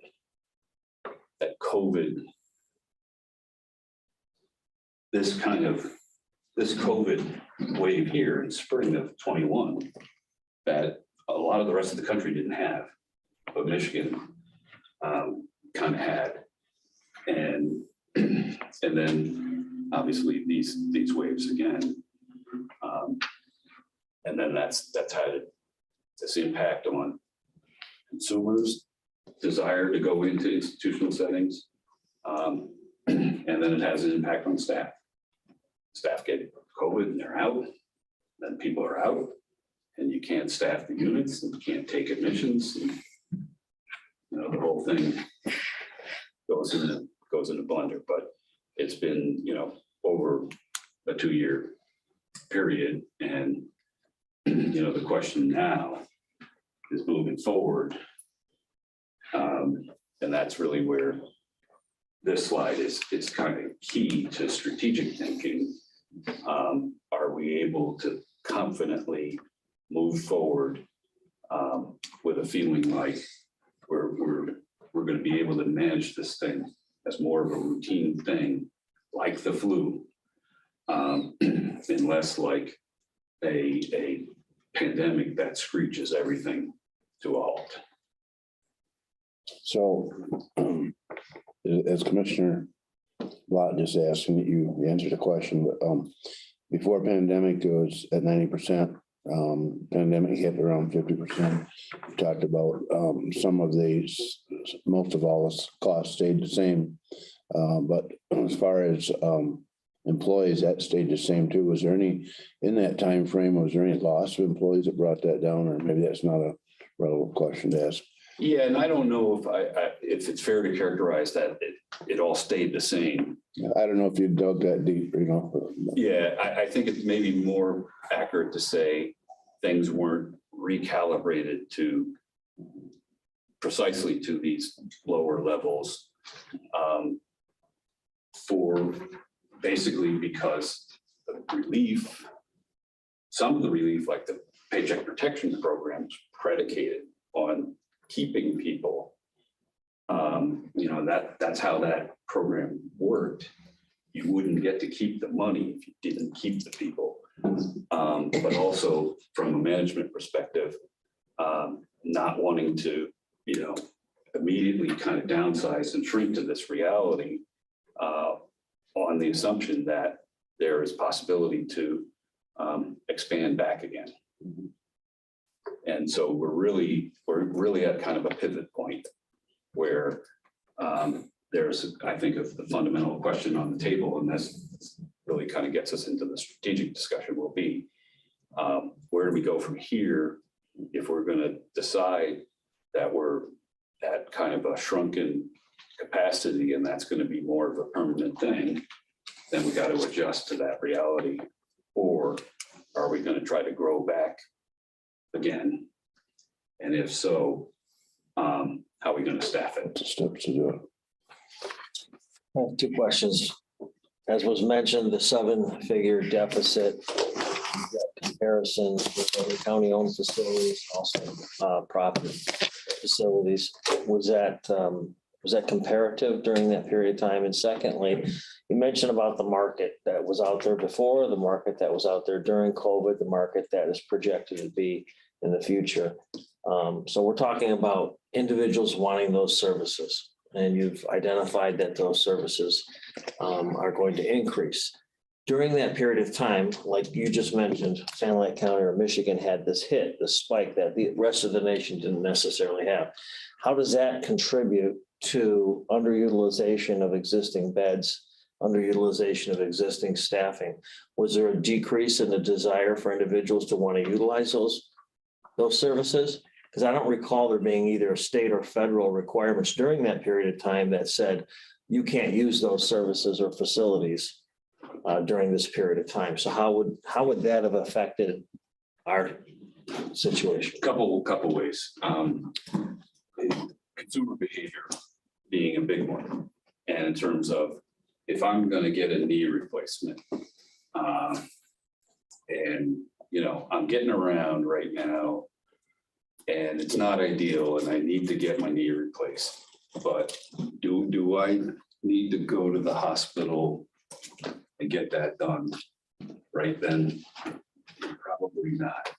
COVID, this COVID wave here in spring of 21 that a lot of the rest of the country didn't have, but Michigan kind of had, and then obviously these waves again, and then that's had this impact on consumers' desire to go into institutional settings, and then it has an impact on staff. Staff get COVID and they're out, then people are out, and you can't staff the units, and you can't take admissions, and, the whole thing goes in a blender. But it's been over a 2-year period, and the question now is moving forward, and that's really where this slide is kind of key to strategic thinking. Are we able to confidently move forward with a feeling like we're going to be able to manage this thing as more of a routine thing, like the flu, and less like a pandemic that screeches everything to a halt. So, as Commissioner Lott just asked, and you answered the question, but before pandemic, it was at 90%. Pandemic hit around 50%. We talked about some of these, most of all, the costs stayed the same. But as far as employees, that stayed the same too. Was there any, in that time frame, was there any loss of employees that brought that down? Or maybe that's not a relevant question to ask. Yeah, and I don't know if it's fair to characterize that it all stayed the same. I don't know if you dug that deep, Yeah, I think it's maybe more accurate to say things weren't recalibrated to precisely to these lower levels, for basically because the relief, some of the relief, like the Paycheck Protection Program, is predicated on keeping people. That's how that program worked. You wouldn't get to keep the money if you didn't keep the people. But also from a management perspective, not wanting to, immediately kind of downsize and shrink to this reality, on the assumption that there is possibility to expand back again. And so we're really at kind of a pivot point where there's, I think, a fundamental question on the table, and that's really kind of gets us into the strategic discussion will be, where do we go from here if we're going to decide that we're at kind of a shrunken capacity and that's going to be more of a permanent thing, then we got to adjust to that reality. Or are we going to try to grow back again? And if so, how are we going to staff it? Steps to do it. I have two questions. As was mentioned, the 7-figure deficit, you've got comparison with other county-owned facilities, also profit facilities. Was that comparative during that period of time? And secondly, you mentioned about the market that was out there before, the market that was out there during COVID, the market that is projected to be in the future. So we're talking about individuals wanting those services, and you've identified that those services are going to increase. During that period of time, like you just mentioned, Sanilac County or Michigan had this hit, the spike that the rest of the nation didn't necessarily have. How does that contribute to underutilization of existing beds, underutilization of existing staffing? Was there a decrease in the desire for individuals to want to utilize those services? Because I don't recall there being either a state or federal requirements during that period of time that said you can't use those services or facilities during this period of time. So how would that have affected our situation? Couple ways. Consumer behavior being a big one. And in terms of if I'm going to get a knee replacement, and I'm getting around right now and it's not ideal and I need to get my knee replaced, but do I need to go to the hospital and get that done right then? Probably not.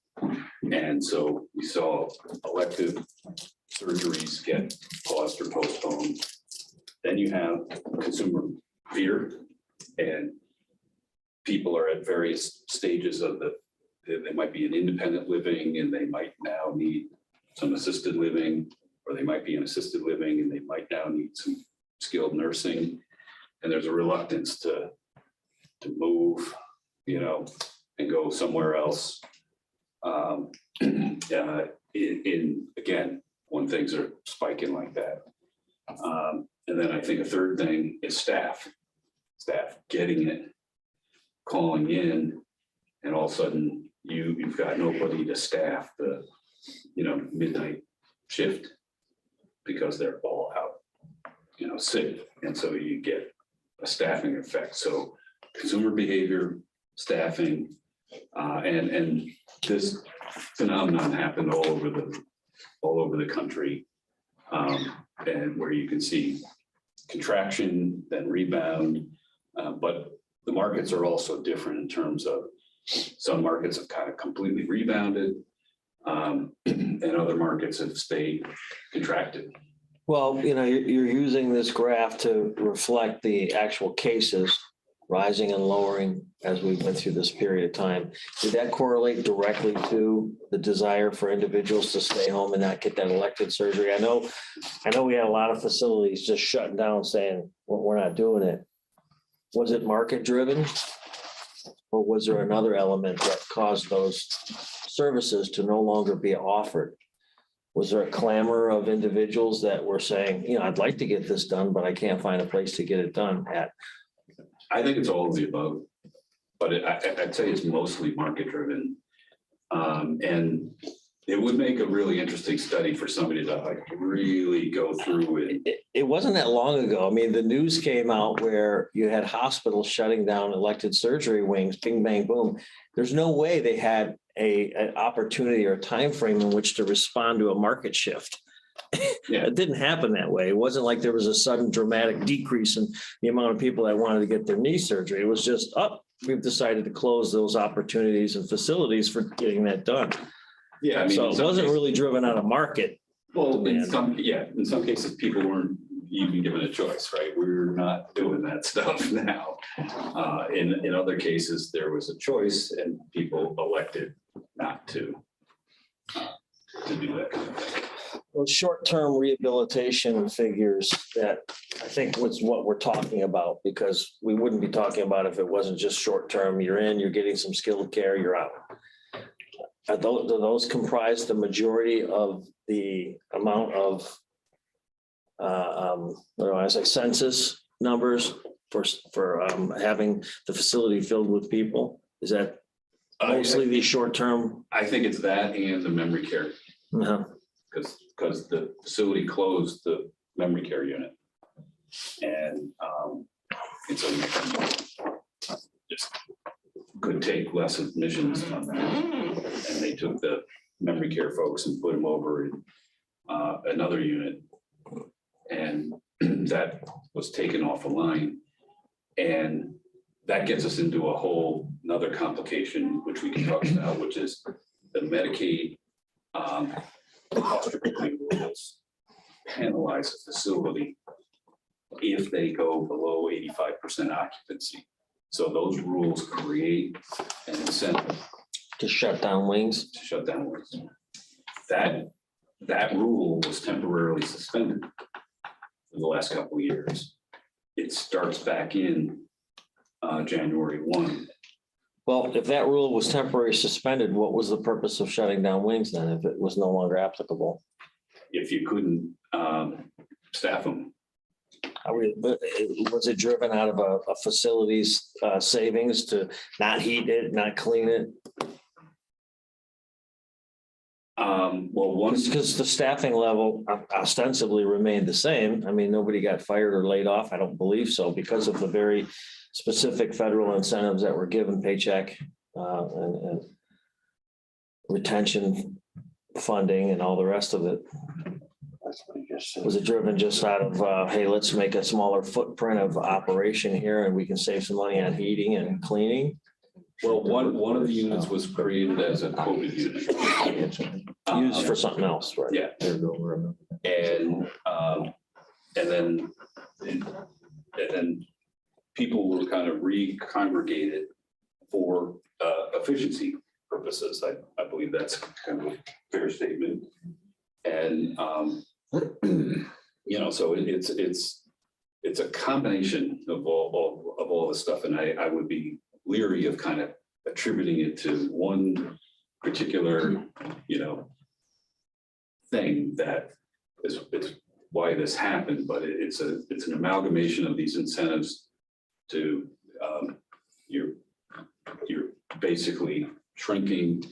And so we saw elective surgeries get paused or postponed. Then you have consumer fear, and people are at various stages of they might be in independent living and they might now need some assisted living, or they might be in assisted living and they might now need some skilled nursing. And there's a reluctance to move, and go somewhere else. Again, when things are spiking like that. And then I think a third thing is staff getting it, calling in, and all of a sudden you've got nobody to staff the midnight shift because they're all out, sick. And so you get a staffing effect. So consumer behavior, staffing, and this phenomenon happened all over the country, and where you can see contraction, then rebound, but the markets are also different in terms of some markets have kind of completely rebounded, and other markets have stayed contracted. Well, you're using this graph to reflect the actual cases rising and lowering as we went through this period of time. Did that correlate directly to the desire for individuals to stay home and not get that elective surgery? I know we had a lot of facilities just shutting down saying, well, we're not doing it. Was it market driven? Or was there another element that caused those services to no longer be offered? Was there a clamor of individuals that were saying, I'd like to get this done, but I can't find a place to get it done at? I think it's all of the above, but I'd say it's mostly market driven. And it would make a really interesting study for somebody to really go through it. It wasn't that long ago. I mean, the news came out where you had hospitals shutting down elective surgery wings, bing, bang, boom. There's no way they had an opportunity or a time frame in which to respond to a market shift. Yeah. It didn't happen that way. It wasn't like there was a sudden dramatic decrease in the amount of people that wanted to get their knee surgery. It was just, we've decided to close those opportunities and facilities for getting that done. Yeah, I mean, so it wasn't really driven out of market. Well, in some cases, people weren't even given a choice, right? We're not doing that stuff now. In other cases, there was a choice and people elected not to do that kind of thing. those short-term rehabilitation figures that I think was what we're talking about, because we wouldn't be talking about if it wasn't just short-term. You're in, you're getting some skilled care, you're out. Do those comprise the majority of the amount of what do I say, census numbers for having the facility filled with people? Is that mostly the short-term? I think it's that and the memory care, No. because the facility closed the memory care unit. And it's just could take less admissions. And they took the memory care folks and put them over in another unit. And that was taken off a line. And that gets us into a whole another complication, which we can talk about, which is the Medicaid cost of living rules penalize a facility if they go below 85% occupancy. So those rules create an incentive To shut down wings? to shut down wings. That rule was temporarily suspended for the last couple of years. It starts back in January 1. Well, if that rule was temporarily suspended, what was the purpose of shutting down wings then if it was no longer applicable? If you couldn't staff them. Was it driven out of a facility's savings to not heat it, not clean it? Well, once Because the staffing level ostensibly remained the same. I mean, nobody got fired or laid off. I don't believe so, because of the very specific federal incentives that were given, paycheck and retention funding and all the rest of it. That's what he just said. Was it driven just out of, hey, let's make a smaller footprint of operation here and we can save some money on heating and cleaning? well, one of the units was created as a COVID unit. Used for something else, right? Yeah. And then people were kind of re-congregated for efficiency purposes. I believe that's kind of a fair statement. And so it's a combination of all this stuff, and I would be leery of kind of attributing it to one particular thing that is why this happened, but it's an amalgamation of these incentives to you're basically shrinking.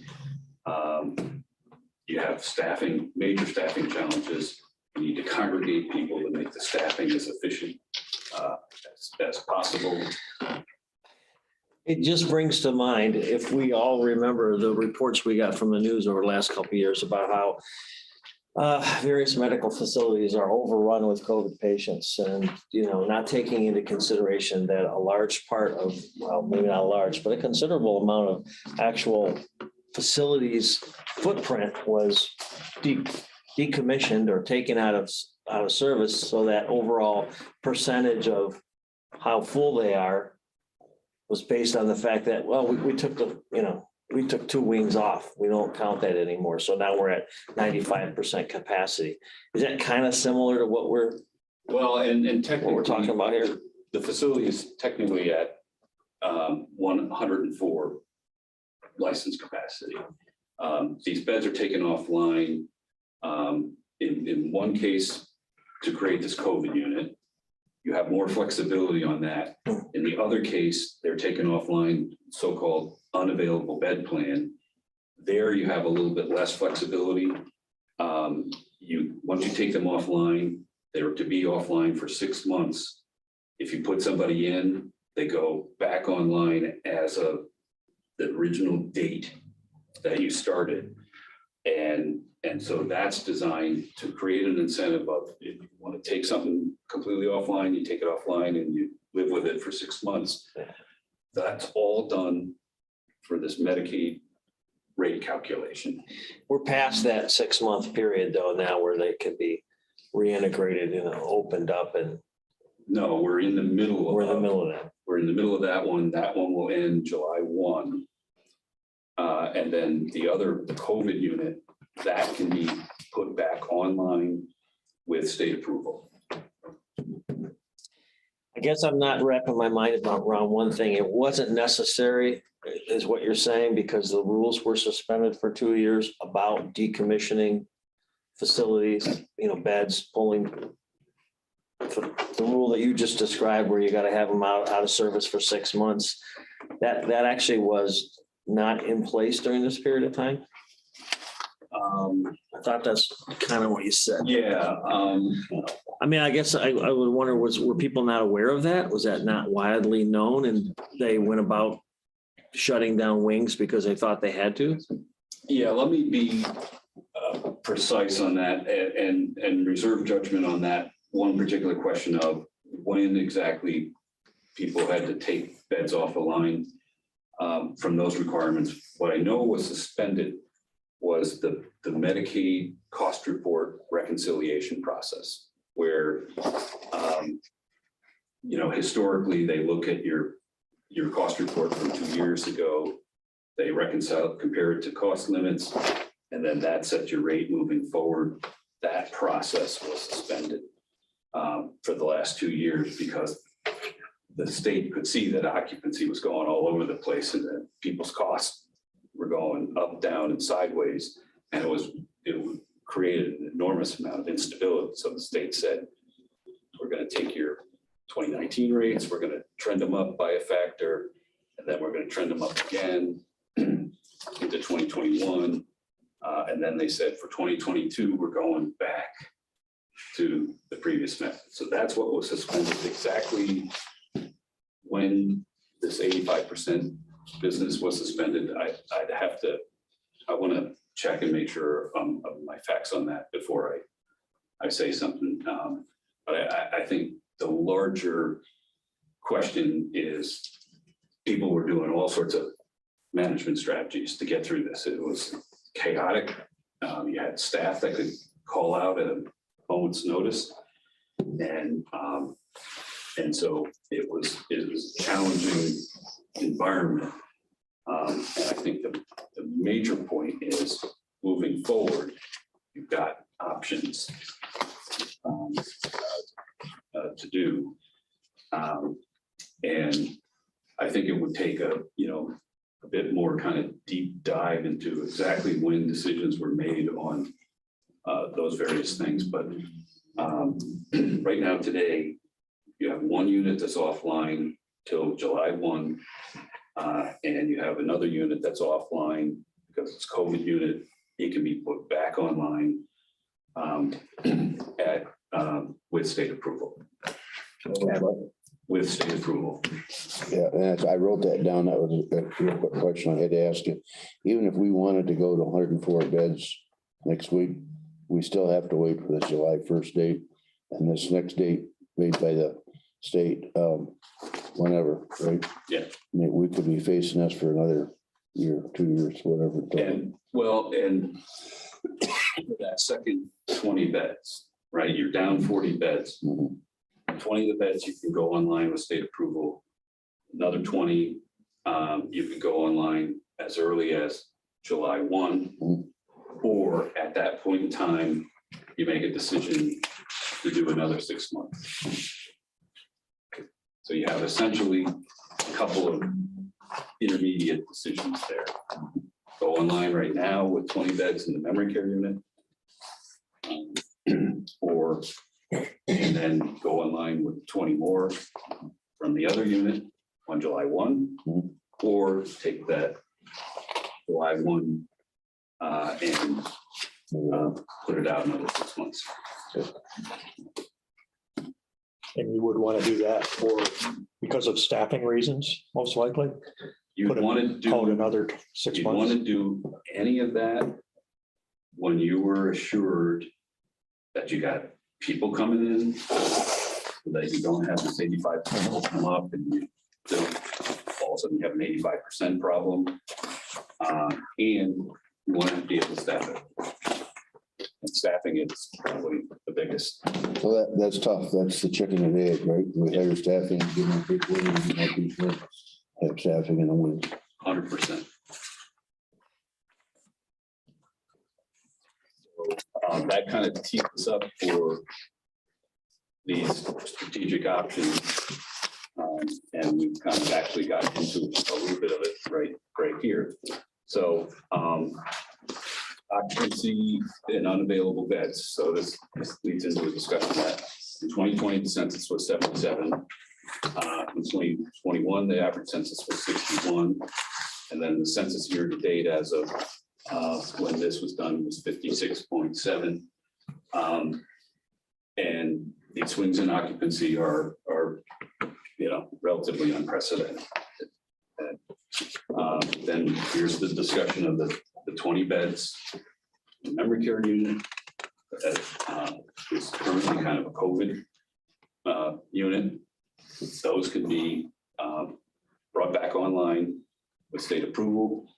You have major staffing challenges. You need to congregate people to make the staffing as efficient as possible. It just brings to mind, if we all remember the reports we got from the news over the last couple of years about how various medical facilities are overrun with COVID patients, and not taking into consideration that a large part of, well, maybe not large, but a considerable amount of actual facilities footprint was decommissioned or taken out of service, so that overall percentage of how full they are was based on the fact that, well, we took we took 2 wings off. We don't count that anymore. So now we're at 95% capacity. Is that kind of similar to what we're Technically, we're talking about here? The facility is technically at 104 license capacity. These beds are taken offline in one case to create this COVID unit. You have more flexibility on that. In the other case, they're taken offline, so-called unavailable bed plan. There you have a little bit less flexibility. Once you take them offline, they're to be offline for 6 months. If you put somebody in, they go back online as of the original date that you started. And so that's designed to create an incentive of, if you want to take something completely offline, you take it offline and you live with it for 6 months. That's all done for this Medicaid rate calculation. We're past that 6-month period though now, where they can be reintegrated and opened up, and No, we're in the middle of we're in the middle of that. We're in the middle of that one. That one will end July 1. And then the COVID unit, that can be put back online with state approval. I guess I'm not wrapping my mind around one thing. It wasn't necessary, is what you're saying, because the rules were suspended for 2 years about decommissioning facilities, beds, pulling. The rule that you just described where you got to have them out of service for 6 months, that actually was not in place during this period of time. I thought that's kind of what you said. Yeah, I mean, I guess I would wonder, were people not aware of that? Was that not widely known and they went about shutting down wings because they thought they had to? yeah, let me be precise on that and reserve judgment on that one particular question of when exactly people had to take beds off the line from those requirements. What I know was suspended was the Medicaid cost report reconciliation process, where historically they look at your cost report from 2 years ago, they reconcile, compare it to cost limits, and then that sets your rate moving forward. That process was suspended for the last 2 years because the state could see that occupancy was going all over the place and that people's costs were going up, down, and sideways, and it created an enormous amount of instability. So the state said, we're going to take your 2019 rates, we're going to trend them up by a factor, and then we're going to trend them up again into 2021. And then they said for 2022, we're going back to the previous method. So that's what was suspended. Exactly when this 85% business was suspended, I want to check and make sure of my facts on that before I say something. But I think the larger question is people were doing all sorts of management strategies to get through this. It was chaotic. You had staff that could call out at a moment's notice. And so it was a challenging environment. And I think the major point is moving forward, you've got options to do. And I think it would take a bit more kind of deep dive into exactly when decisions were made on those various things. But right now, today, you have one unit that's offline till July 1, and you have another unit that's offline because it's COVID unit. It can be put back online with state approval. With state approval. Yeah, and I wrote that down. That was a real quick question I had to ask you. Even if we wanted to go to 104 beds next week, we still have to wait for the July 1st date. And this next date made by the state, whenever, right? Yeah. I mean, we could be facing this for another year, 2 years, whatever. And that second 20 beds, right? You're down 40 beds. Mhm. 20 of the beds, you can go online with state approval. Another 20, you can go online as early as July 1. Mhm. Or at that point in time, you make a decision to do another 6 months. So you have essentially a couple of intermediate decisions there. Go online right now with 20 beds in the memory care unit. And then go online with 20 more from the other unit on July 1, or take that July 1 and put it out another 6 months. And you would want to do that because of staffing reasons, most likely. You'd Put it want to out do another 6 You'd want months. to do any of that when you were assured that you got people coming in, that you don't have this 85% come up and you don't, all of a sudden you have an 85% problem. And you want to be able to staff it. And staffing is probably the biggest. So that's tough. That's the chicken and egg, right? We hire staffing, give them people, have staffing in the winter. 100%. That kind of tees us up for these strategic options. And we've kind of actually got into a little bit of it right here. So occupancy and unavailable beds. So this leads into a discussion that in 2020, the census was 77. In 2021, the average census was 61. And then the census year to date as of when this was done was 56.7. And the swings in occupancy are relatively unprecedented. Then here's the discussion of the 20 beds in memory care unit. That is currently kind of a COVID unit. Those can be brought back online with state approval.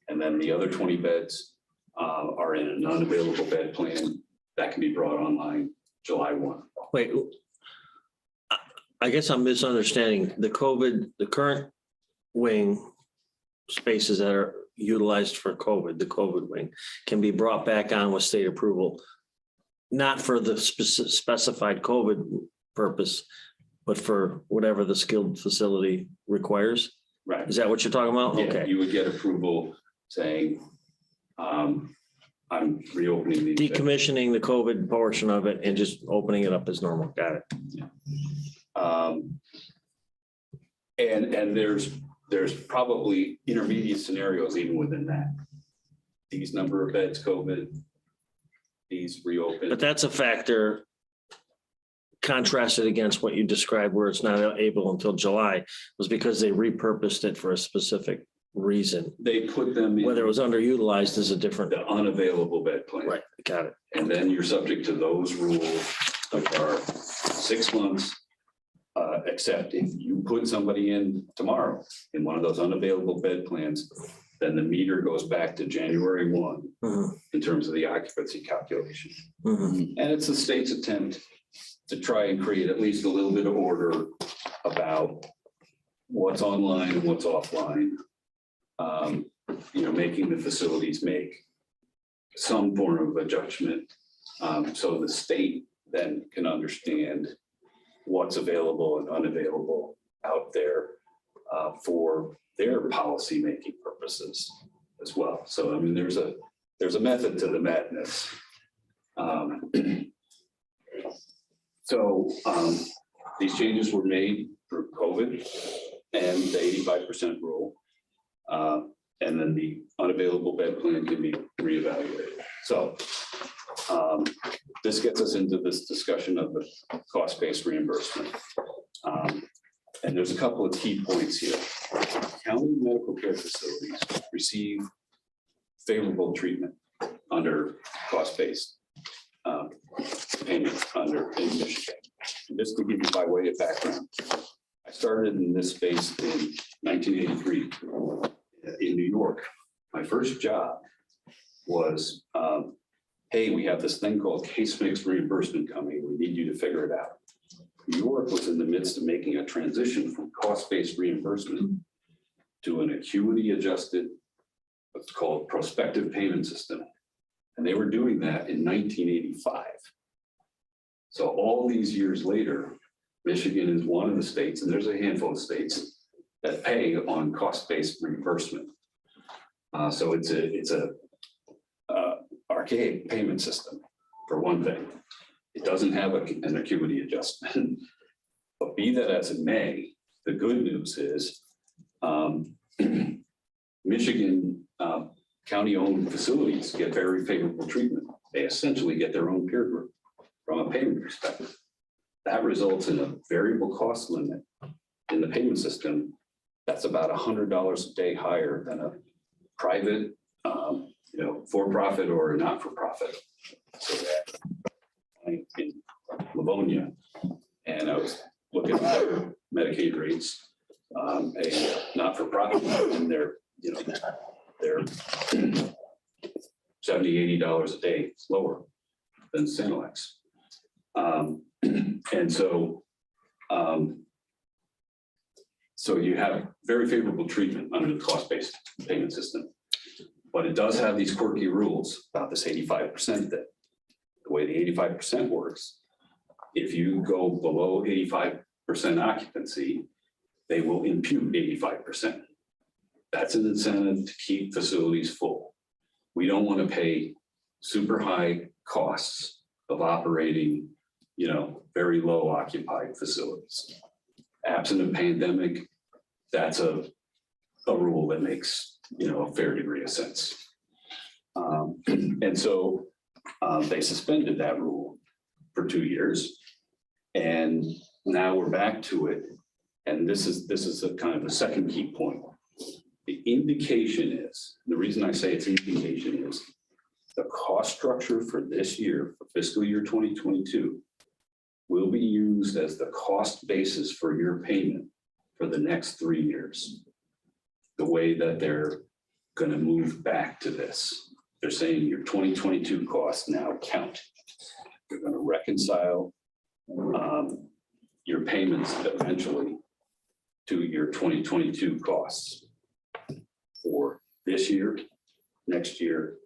And then the other 20 beds are in an unavailable bed plan that can be brought online July 1. Wait, I guess I'm misunderstanding. The current wing spaces that are utilized for COVID, the COVID wing, can be brought back on with state approval, not for the specified COVID purpose, but for whatever the skilled facility requires. Right. Is that what you're talking about? Yeah, Okay. you would get approval saying, I'm reopening these. beds. Decommissioning the COVID portion of it and just opening it up as normal. Got it. And there's probably intermediate scenarios even within that. These number of beds, COVID, these reopen. But that's a factor contrasted against what you described where it's not able until July was because they repurposed it for a specific reason. They put them in Whether it was underutilized is a different. the unavailable bed plan. Right, got it. And then you're subject to those rules, which are 6 months, except if you put somebody in tomorrow in one of those unavailable bed plans, then the meter goes back to January 1 Mhm, in terms of the occupancy calculation. mhm. And it's the state's attempt to try and create at least a little bit of order about what's online and what's offline. Making the facilities make some form of adjustment. So the state then can understand what's available and unavailable out there for their policymaking purposes as well. So, I mean, there's a method to the madness. These changes were made through COVID and the 85% rule. And then the unavailable bed plan can be reevaluated. So this gets us into this discussion of the cost-based reimbursement. And there's a couple of key points here. County medical care facilities receive favorable treatment under cost-based payment in Michigan. And just to give you by way of background, I started in this space in 1983 in New York. My first job was, hey, we have this thing called case mix reimbursement coming. We need you to figure it out. New York was in the midst of making a transition from cost-based reimbursement to an acuity adjusted, what's called prospective payment system. And they were doing that in 1985. So all these years later, Michigan is one of the states, and there's a handful of states that pay on cost-based reimbursement. So it's a archaic payment system, for one thing. It doesn't have an acuity adjustment. But be that as it may, the good news is Michigan county-owned facilities get very favorable treatment. They essentially get their own peer group from a payment perspective. That results in a variable cost limit in the payment system that's about $100 a day higher than a private, for-profit or not-for-profit. So that in Livonia, and I was looking at their Medicaid rates, a not-for-profit, and they're $70, $80 a day lower than Sanilex. And so you have very favorable treatment under the cost-based payment system, but it does have these quirky rules about this 85% that the way the 85% works, if you go below 85% occupancy, they will impute 85%. That's an incentive to keep facilities full. We don't want to pay super high costs of operating, very low occupied facilities. Absent a pandemic, that's a rule that makes, a fair degree of sense. And so they suspended that rule for 2 years. And now we're back to it. And this is a kind of a second key point. The indication is, the reason I say it's indication is the cost structure for this year, for fiscal year 2022, will be used as the cost basis for your payment for the next 3 years. The way that they're going to move back to this. They're saying your 2022 costs now count. You're going to reconcile your payments eventually to your 2022 costs for this year, next year,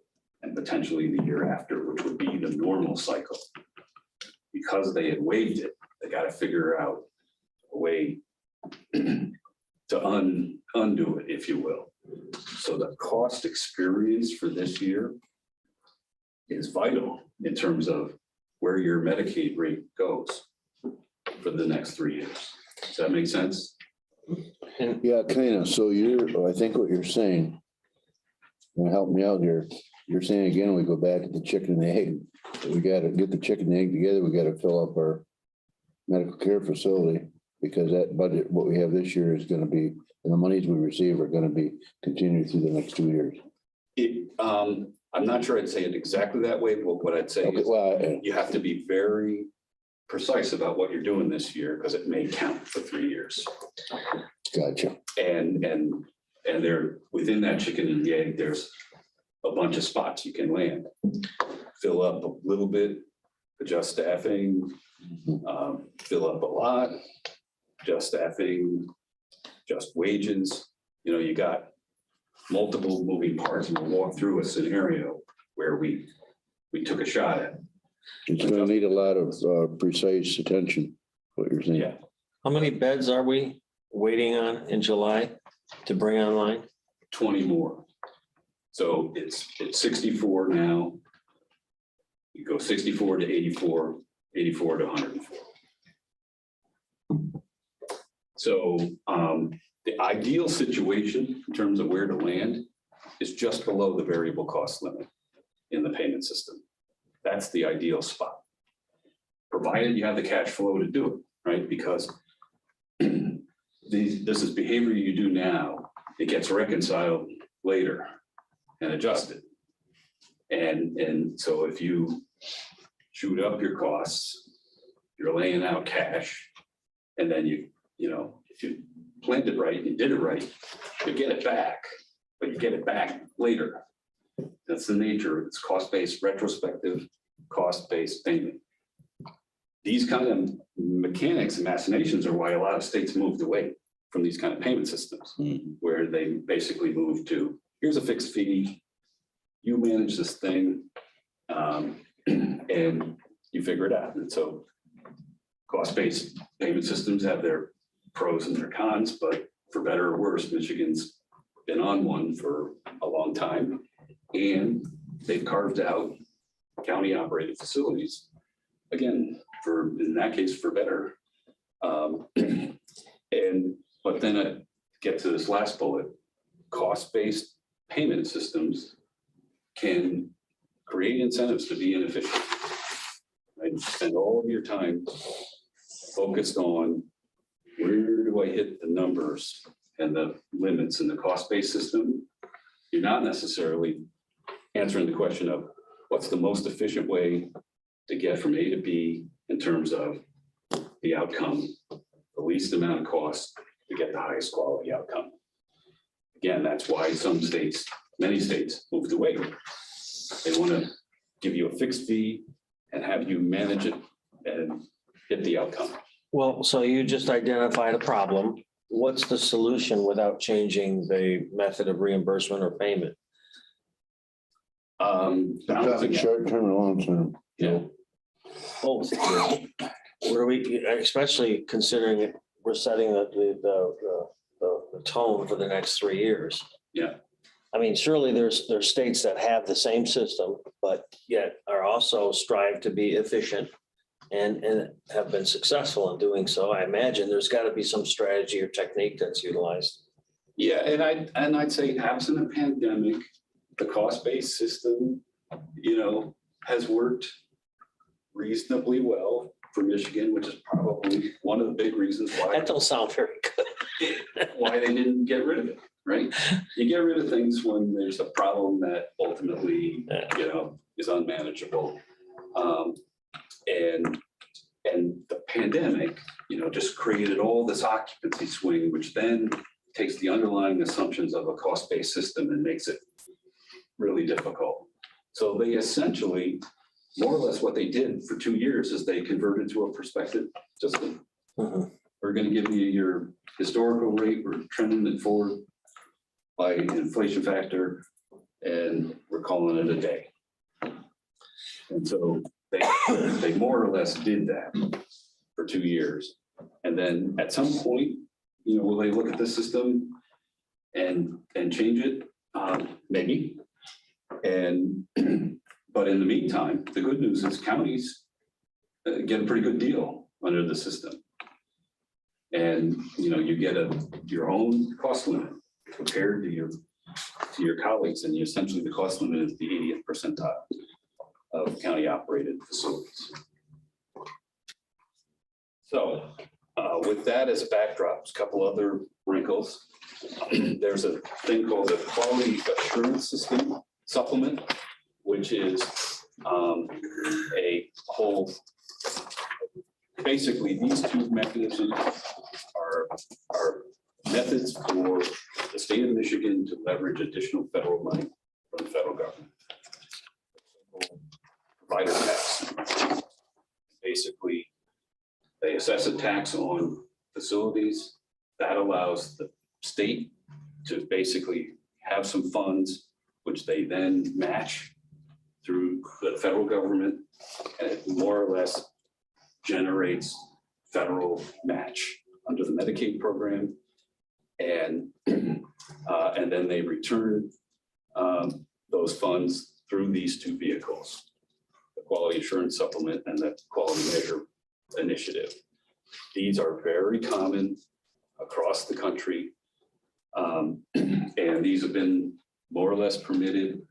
and potentially the year after, which would be the normal cycle. Because they had waived it, they got to figure out a way to undo it, if you will. So the cost experience for this year is vital in terms of where your Medicaid rate goes for the next 3 years. Does that make sense? Yeah, kind of. So I think what you're saying, and help me out here, you're saying again, we go back to the chicken and the egg. We got to get the chicken and egg together. We got to fill up our medical care facility because that budget, what we have this year is going to be, and the monies we receive are going to be continued through the next 2 years. I'm not sure I'd say it exactly that way, but what I'd say Okay, is well, you have to be very precise about what you're doing this year because it may count for 3 years. gotcha. And there, within that chicken and the egg, there's a bunch of spots you can land. Fill up a little bit, adjust staffing, fill up a lot, adjust staffing, adjust wages. You got multiple moving parts, and we'll walk through a scenario where we took a shot at. It's going to need a lot of precise attention, what you're saying. Yeah, How many beds are we waiting on in July to bring online? 20 more. So it's 64 now. You go 64 to 84, 84 to 104. So the ideal situation in terms of where to land is just below the variable cost limit in the payment system. That's the ideal spot, provided you have the cash flow to do it, right? Because this is behavior you do now. It gets reconciled later and adjusted. And so if you shoot up your costs, you're laying out cash, and then if you planned it right, you did it right, you get it back, but you get it back later. That's the nature. It's cost-based, retrospective, cost-based payment. These kind of mechanics and machinations are why a lot of states moved away from these kind of payment systems, where they basically moved to, here's a fixed fee, you manage this thing, and you figure it out. And so cost-based payment systems have their pros and their cons, but for better or worse, Michigan's been on one for a long time, and they've carved out county-operated facilities, again, in that case, for better. But then I get to this last bullet, cost-based payment systems can create incentives to be inefficient. Right? Spend all of your time focused on where do I hit the numbers and the limits in the cost-based system. You're not necessarily answering the question of what's the most efficient way to get from A to B in terms of the outcome, the least amount of cost to get the highest quality outcome. Again, that's why some states, many states moved away. They want to give you a fixed fee and have you manage it and get the outcome. Well, so you just identified a problem. What's the solution without changing the method of reimbursement or payment? Balancing it. Short term and long term. Yeah. both. Where are we, especially considering it, we're setting the tone for the next 3 years. Yeah. I mean, surely there's states that have the same system, but yet are also strive to be efficient and have been successful in doing so. I imagine there's got to be some strategy or technique that's utilized. Yeah, and I'd say absent a pandemic, the cost-based system, has worked reasonably well for Michigan, which is probably one of the big reasons That don't sound very good. why they didn't get rid of it, right? You get rid of things when there's a problem that ultimately, is unmanageable. And the pandemic, just created all this occupancy swing, which then takes the underlying assumptions of a cost-based system and makes it really difficult. So they essentially, more or less what they did for 2 years is they converted to a prospective system. We're going to give you your historical rate, we're trending it forward by inflation factor, and we're calling it a day. And so they more or less did that for 2 years. And then at some point, will they look at the system and change it? Maybe. But in the meantime, the good news is counties get a pretty good deal under the system. And, you get your own cost limit compared to your colleagues, and essentially the cost limit is the 80th percentile of county operated facilities. So with that as a backdrop, a couple other wrinkles. There's a thing called the Quality Assurance System Supplement, which is a whole, basically these two mechanisms are methods for the state of Michigan to leverage additional federal money from the federal government. Provider tax. Basically, they assess a tax on facilities that allows the state to basically have some funds, which they then match through the federal government, and it more or less generates federal match under the Medicaid program, and then they return those funds through these two vehicles, the Quality Assurance Supplement and the Quality Measure Initiative. These are very common across the country, and these have been more or less permitted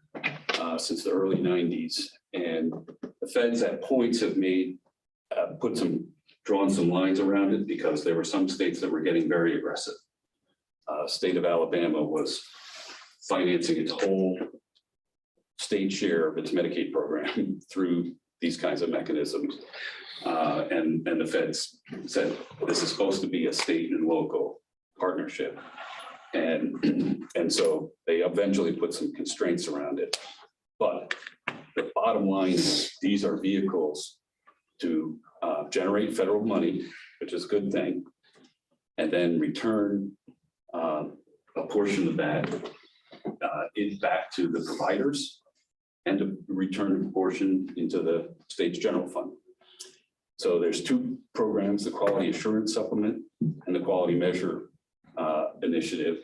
since the early 90s. And the feds at points have drawn some lines around it because there were some states that were getting very aggressive. State of Alabama was financing its whole state share of its Medicaid program through these kinds of mechanisms. And the feds said, this is supposed to be a state and local partnership. And so they eventually put some constraints around it. But the bottom line is these are vehicles to generate federal money, which is a good thing, and then return a portion of that back to the providers, and to return a portion into the state's general fund. So there's two programs, the Quality Assurance Supplement and the Quality Measure Initiative.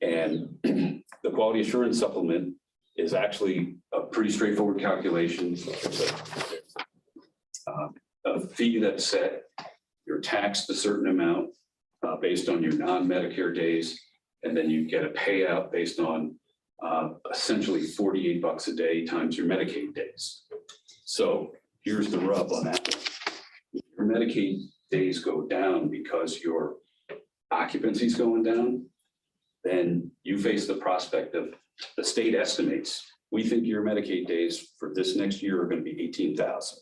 And the Quality Assurance Supplement is actually a pretty straightforward calculation. There's a fee that's set, you're taxed a certain amount based on your non-Medicare days, and then you get a payout based on essentially $48 a day times your Medicaid days. So here's the rub on that. Your Medicaid days go down because your occupancy is going down, then you face the prospect of the state estimates. We think your Medicaid days for this next year are going to be 18,000.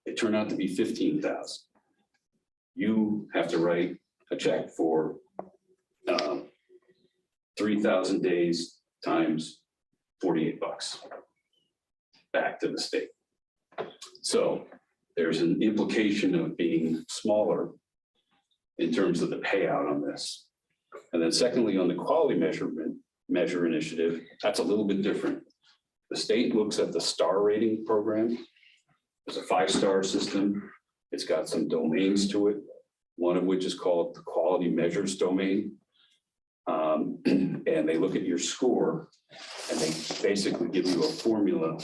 They turn out to be 15,000. You have to write a check for 3,000 days times $48 back to the state. So there's an implication of being smaller in terms of the payout on this. And then secondly, on the Quality Measure Initiative, that's a little bit different. The state looks at the star rating program, There's a 5-star system. It's got some domains to it, one of which is called the quality measures domain. And they look at your score and they basically give you a formula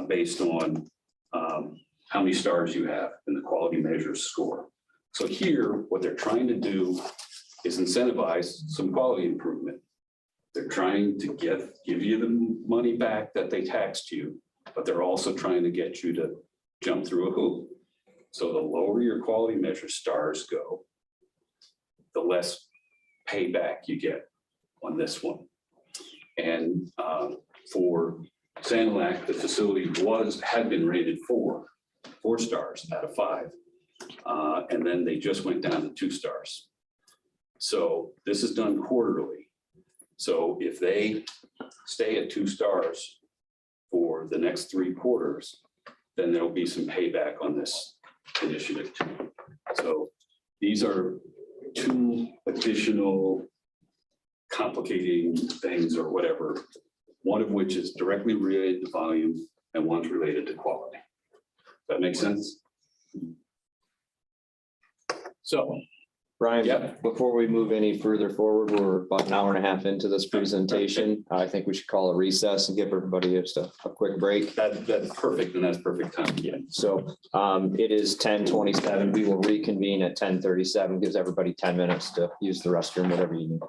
based on how many stars you have in the quality measures score. So here, what they're trying to do is incentivize some quality improvement. They're trying to give you the money back that they taxed you, but they're also trying to get you to jump through a hoop. So the lower your quality measure stars go, the less payback you get on this one. And for Sanilac, the facility had been rated 4 stars out of 5. And then they just went down to 2 stars. So this is done quarterly. So if they stay at 2 stars for the next 3 quarters, then there'll be some payback on this initiative too. So these are 2 additional complicating things or whatever, one of which is directly related to volume and one's related to quality. Does that make sense? So, Brian, Yep. before we move any further forward, we're about an hour and a half into this presentation. I think we should call a recess and give everybody just a quick break. that's perfect, and that's perfect time again. So it is 10:27. We will reconvene at 10:37. Gives everybody 10 minutes to use the restroom, whatever you need.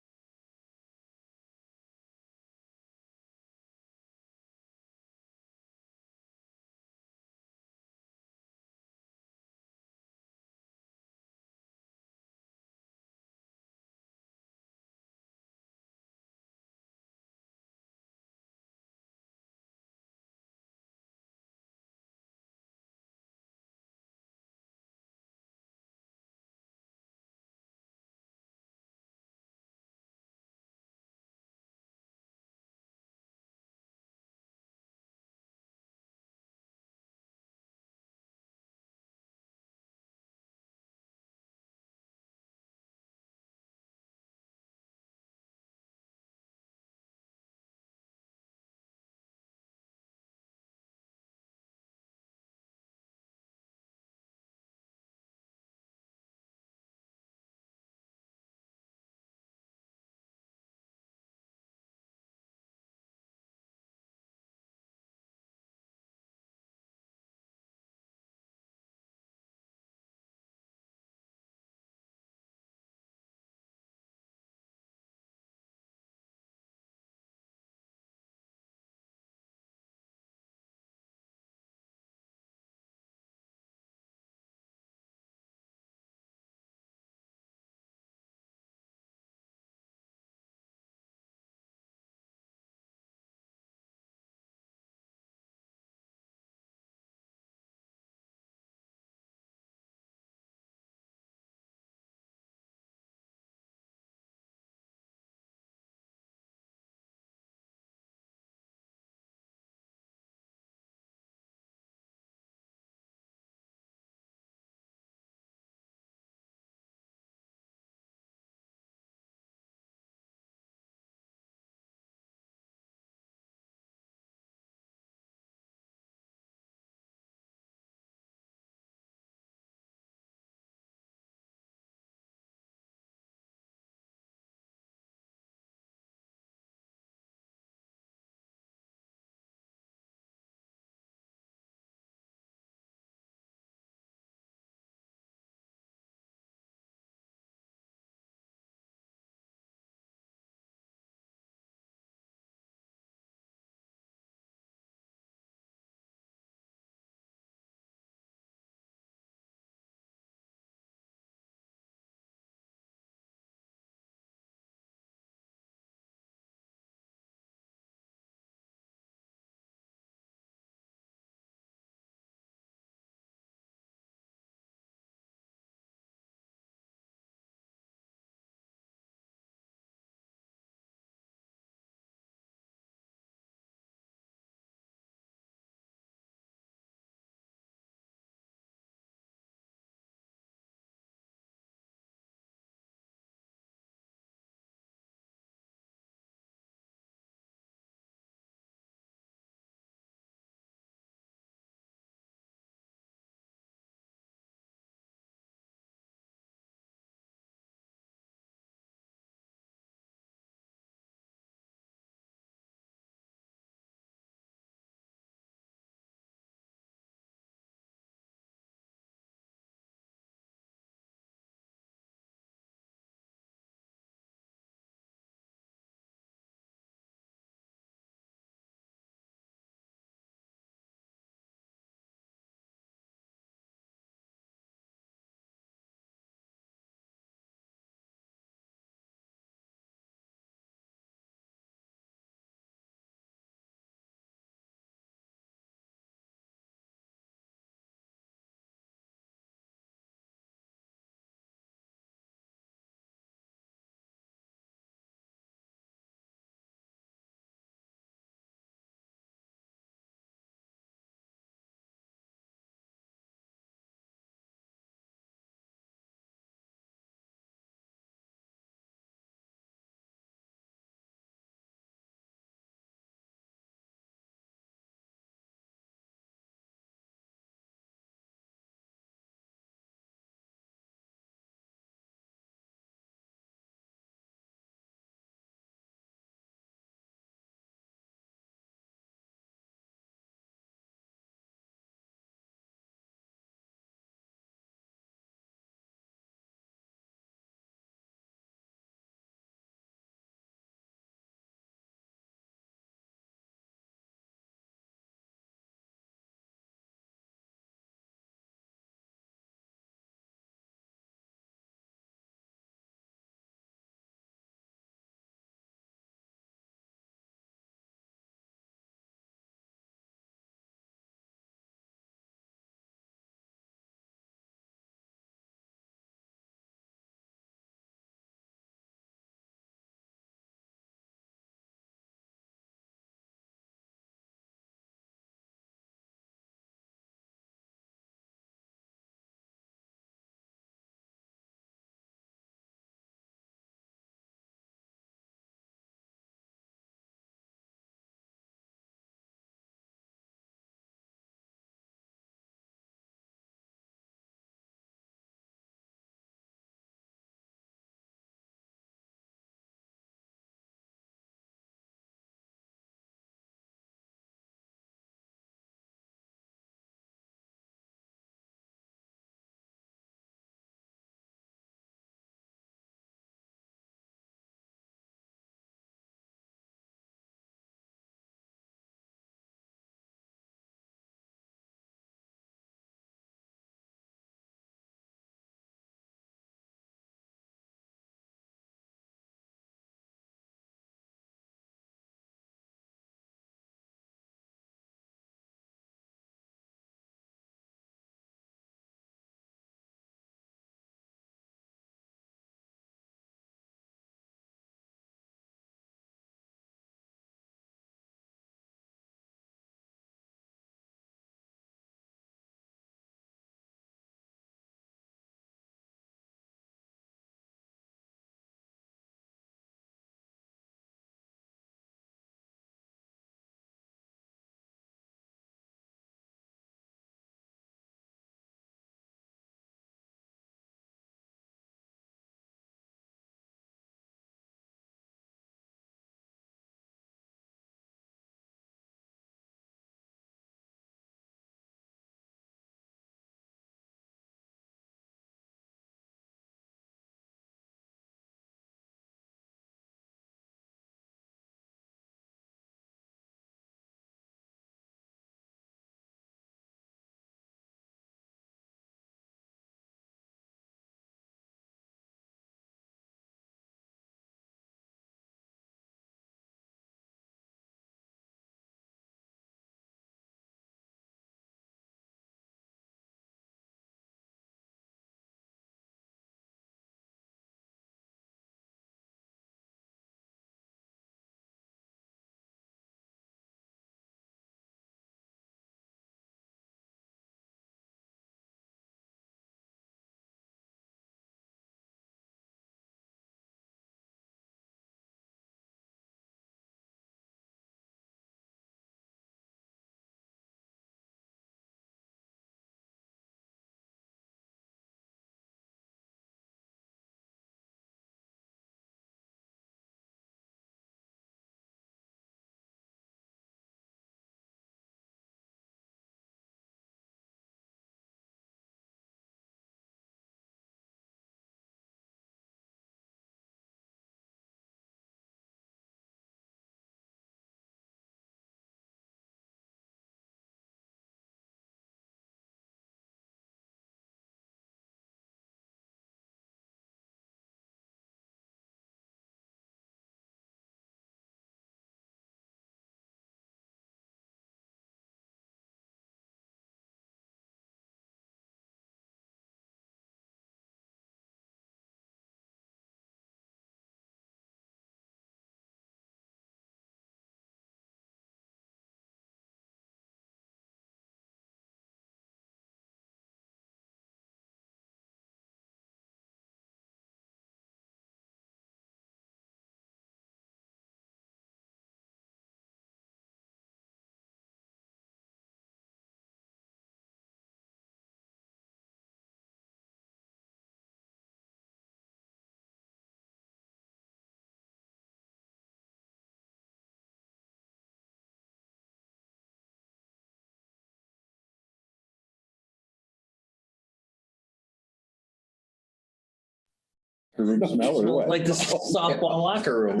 Like this softball locker room.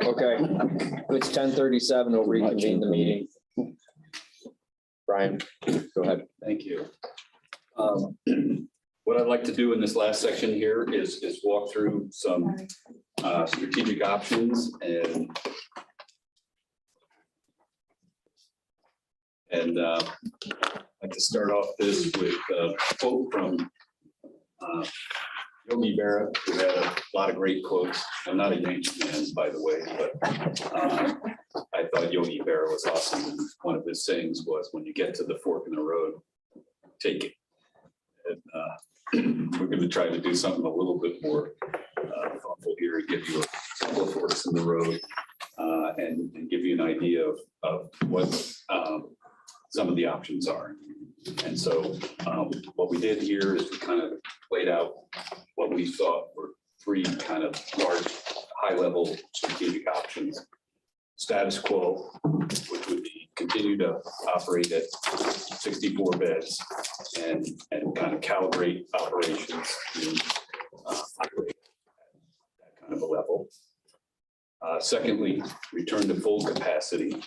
Okay, it's 10:37. We'll reconvene the meeting. Brian, go ahead. Thank you. What I'd like to do in this last section here is walk through some strategic options and I'd like to start off this with a quote from Yogi Berra, who had a lot of great quotes. I'm not a Yankee fan, by the way, but I thought Yogi Berra was awesome. And one of his sayings was, when you get to the fork in the road, take it. And we're going to try to do something a little bit more thoughtful here, give you a couple of forks in the road and give you an idea of what some of the options are. And so what we did here is we kind of laid out what we thought were three kind of large, high-level strategic options. Status quo, which would be continue to operate at 64 beds and kind of calibrate operations to operate at that kind of a level. Secondly, return to full capacity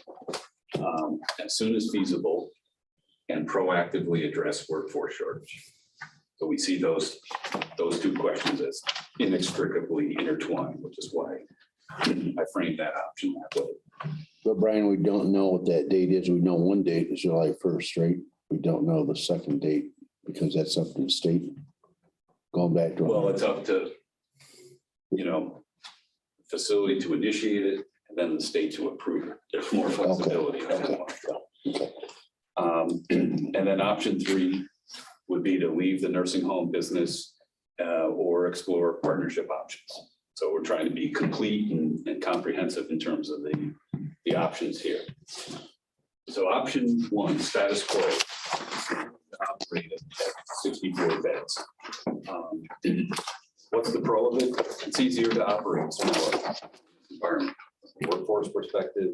as soon as feasible and proactively address workforce shortage. So we see those two questions as inextricably intertwined, which is why I framed that option that way. But Brian, we don't know what that date is. We know one date is July 1st, right? We don't know the second date because that's up to the state. Going back to. Well, it's up to, facility to initiate it and then the state to approve it. There's more flexibility. Okay. And then option 3 would be to leave the nursing home business or explore partnership options. So we're trying to be complete and comprehensive in terms of the options here. So option 1, status quo, operate at 64 beds. What's the pro of it? It's easier to operate smaller environment. Workforce perspective,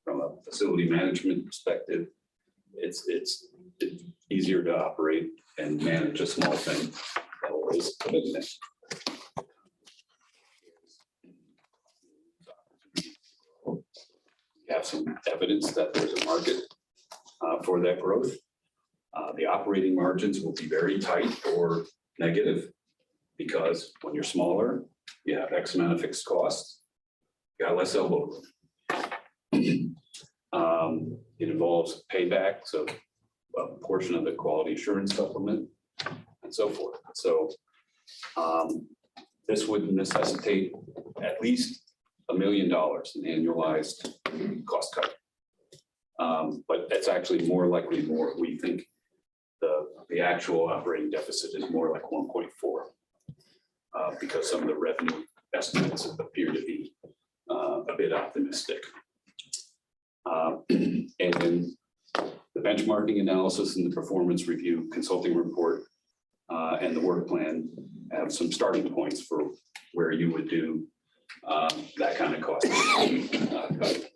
from a facility management perspective, it's easier to operate and manage a small thing. Always commitment. We have some evidence that there's a market for that growth. The operating margins will be very tight or negative because when you're smaller, you have X amount of fixed costs, you got less elbow room. It involves paybacks of a portion of the quality assurance supplement and so forth. So this would necessitate at least $1 million in annualized cost cut. But that's actually more likely more. We think the actual operating deficit is more like 1.4 because some of the revenue estimates appear to be a bit optimistic. And then the benchmarking analysis and the performance review consulting report and the work plan have some starting points for where you would do that kind of cost cut.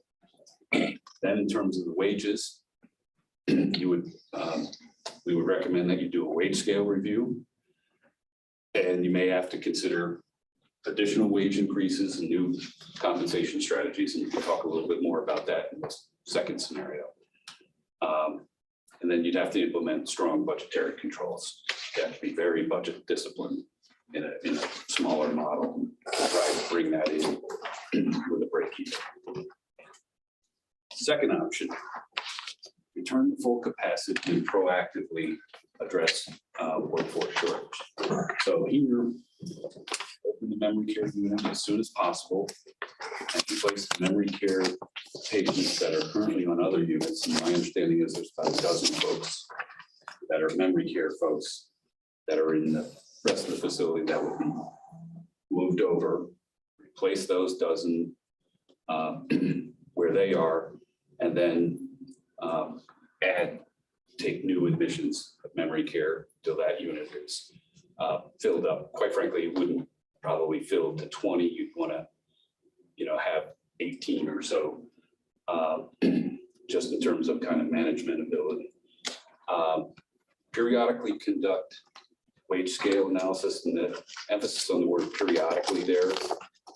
Then in terms of the wages, you would we would recommend that you do a wage scale review, and you may have to consider additional wage increases and new compensation strategies, and we'll talk a little bit more about that in the second scenario. And then you'd have to implement strong budgetary controls. You have to be very budget disciplined in a smaller model. Try to bring that in with a break even. Second option, return to full capacity and proactively address workforce shortage. So here, open the memory care unit as soon as possible and replace the memory care patients that are currently on other units. And my understanding is there's about a dozen folks that are memory care folks that are in the rest of the facility that would be moved over, replace those dozen where they are, and then take new admissions of memory care till that unit is filled up. Quite frankly, it wouldn't probably fill to 20. You'd want to, have 18 or so, just in terms of kind of management ability. Periodically conduct wage scale analysis and the emphasis on the word periodically there.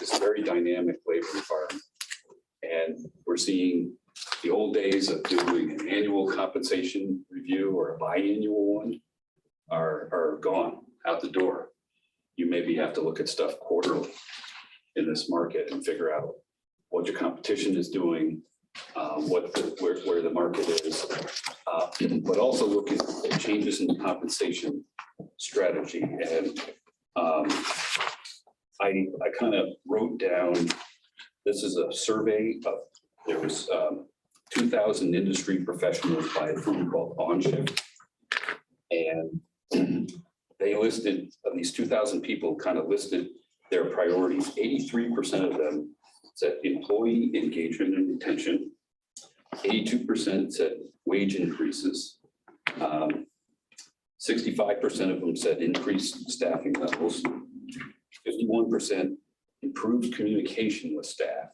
It's a very dynamic labor environment. And we're seeing the old days of doing an annual compensation review or a biannual one are gone, out the door. You maybe have to look at stuff quarterly in this market and figure out what your competition is doing, where the market is, but also look at changes in compensation strategy. And I kind of wrote down, this is a survey of, there was 2,000 industry professionals by a firm called OnShift. And they listed, of these 2,000 people, kind of listed their priorities. 83% of them said employee engagement and retention. 82% said wage increases. 65% of them said increased staffing levels. 51% improved communication with staff.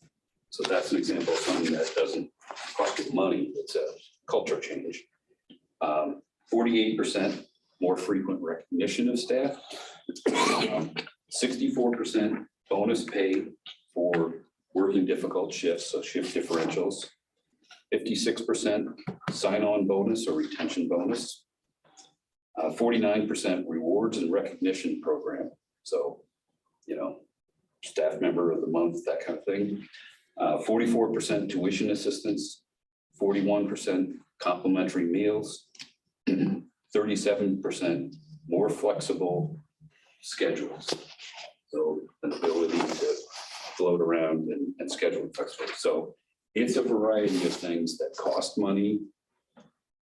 So that's an example of something that doesn't cost you money. It's a culture change. 48% more frequent recognition of staff. 64% bonus pay for working difficult shifts, so shift differentials. 56% sign-on bonus or retention bonus. 49% rewards and recognition program. So, staff member of the month, that kind of thing. 44% tuition assistance. 41% complimentary meals. 37% more flexible schedules. So an ability to float around and schedule flexibly. So it's a variety of things that cost money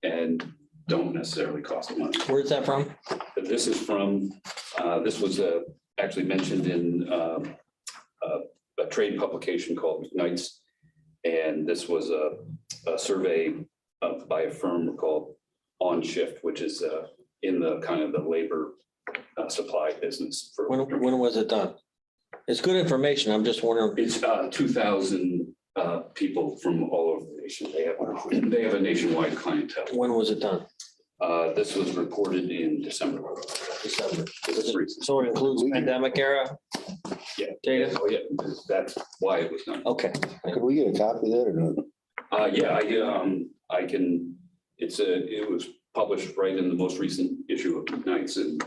and don't necessarily cost money. Where's that from? This is from, this was actually mentioned in a trade publication called Ignites. And this was a survey by a firm called OnShift, which is in the kind of the labor supply business. When was it done? It's good information. I'm just wondering. It's 2,000 people from all over the nation. They have a nationwide clientele. When was it done? This was reported in December. This is recent. So it includes pandemic era Yeah. data? Oh, yeah, that's why it was done. Okay. Could we get a copy of that or not? Yeah, I can, it was published right in the most recent issue of Ignites, and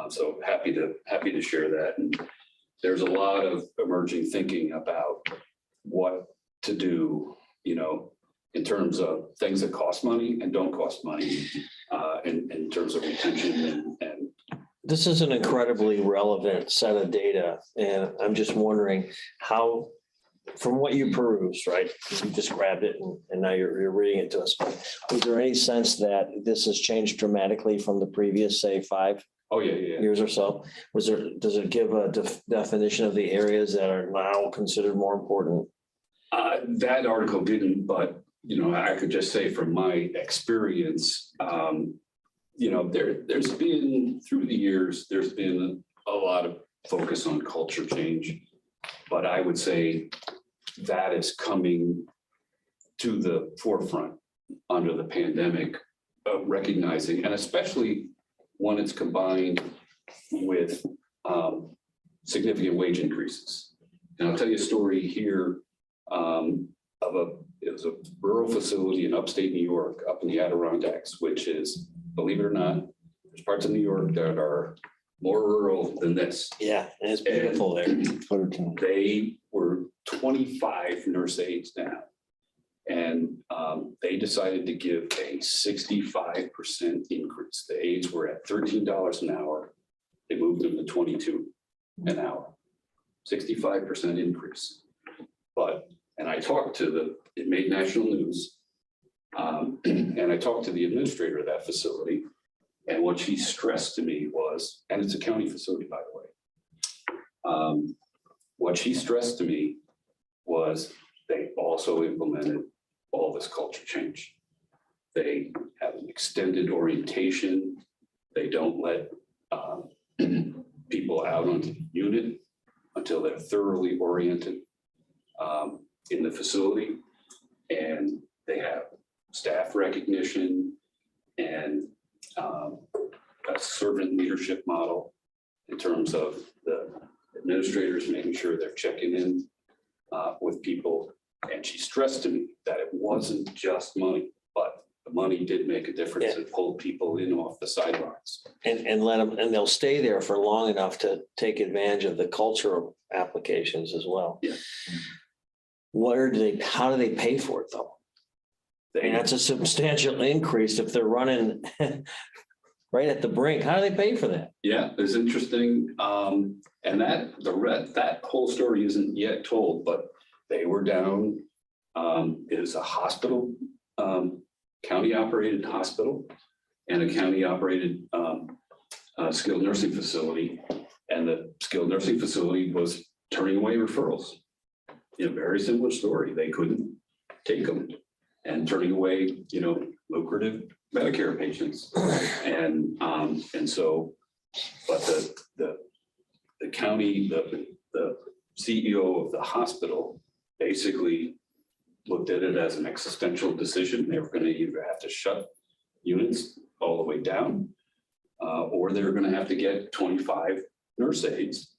so happy to share that. And there's a lot of emerging thinking about what to do, in terms of things that cost money and don't cost money, in terms of retention and. This is an incredibly relevant set of data, and I'm just wondering how, from what you perused, right? You just grabbed it and now you're reading it to us. Was there any sense that this has changed dramatically from the previous, say, 5 Oh, yeah. years or so? Does it give a definition of the areas that are now considered more important? That article didn't, but, I could just say from my experience, there's been, through the years, there's been a lot of focus on culture change, but I would say that is coming to the forefront under the pandemic of recognizing, and especially when it's combined with significant wage increases. And I'll tell you a story here it was a rural facility in upstate New York, up in the Adirondacks, which is, believe it or not, there's parts of New York that are more rural than this. Yeah, and it's beautiful there. They were 25 nurse aides now. And they decided to give a 65% increase. The aides were at $13 an hour. They moved them to 22 an hour, 65% increase. And I talked to it made national news. And I talked to the administrator of that facility. And what she stressed to me was, and it's a county facility, by the way. What she stressed to me was they also implemented all this culture change. They have an extended orientation. They don't let people out onto the unit until they're thoroughly oriented in the facility. And they have staff recognition and a servant leadership model in terms of the administrators making sure they're checking in with people. And she stressed to me that it wasn't just money, but the money did make a difference and pulled people in off the sidelines. And let them, and they'll stay there for long enough to take advantage of the cultural applications as well. Yeah. How do they pay for it though? And that's a substantial increase if they're running right at the brink. How do they pay for that? Yeah, it's interesting. And that whole story isn't yet told, but they were down. It is a hospital, county operated hospital and a county operated skilled nursing facility. And the skilled nursing facility was turning away referrals. Very similar story. They couldn't take them and turning away, lucrative Medicare patients. And so, but the county, the CEO of the hospital basically looked at it as an existential decision. They were going to either have to shut units all the way down, or they were going to have to get 25 nurse aides,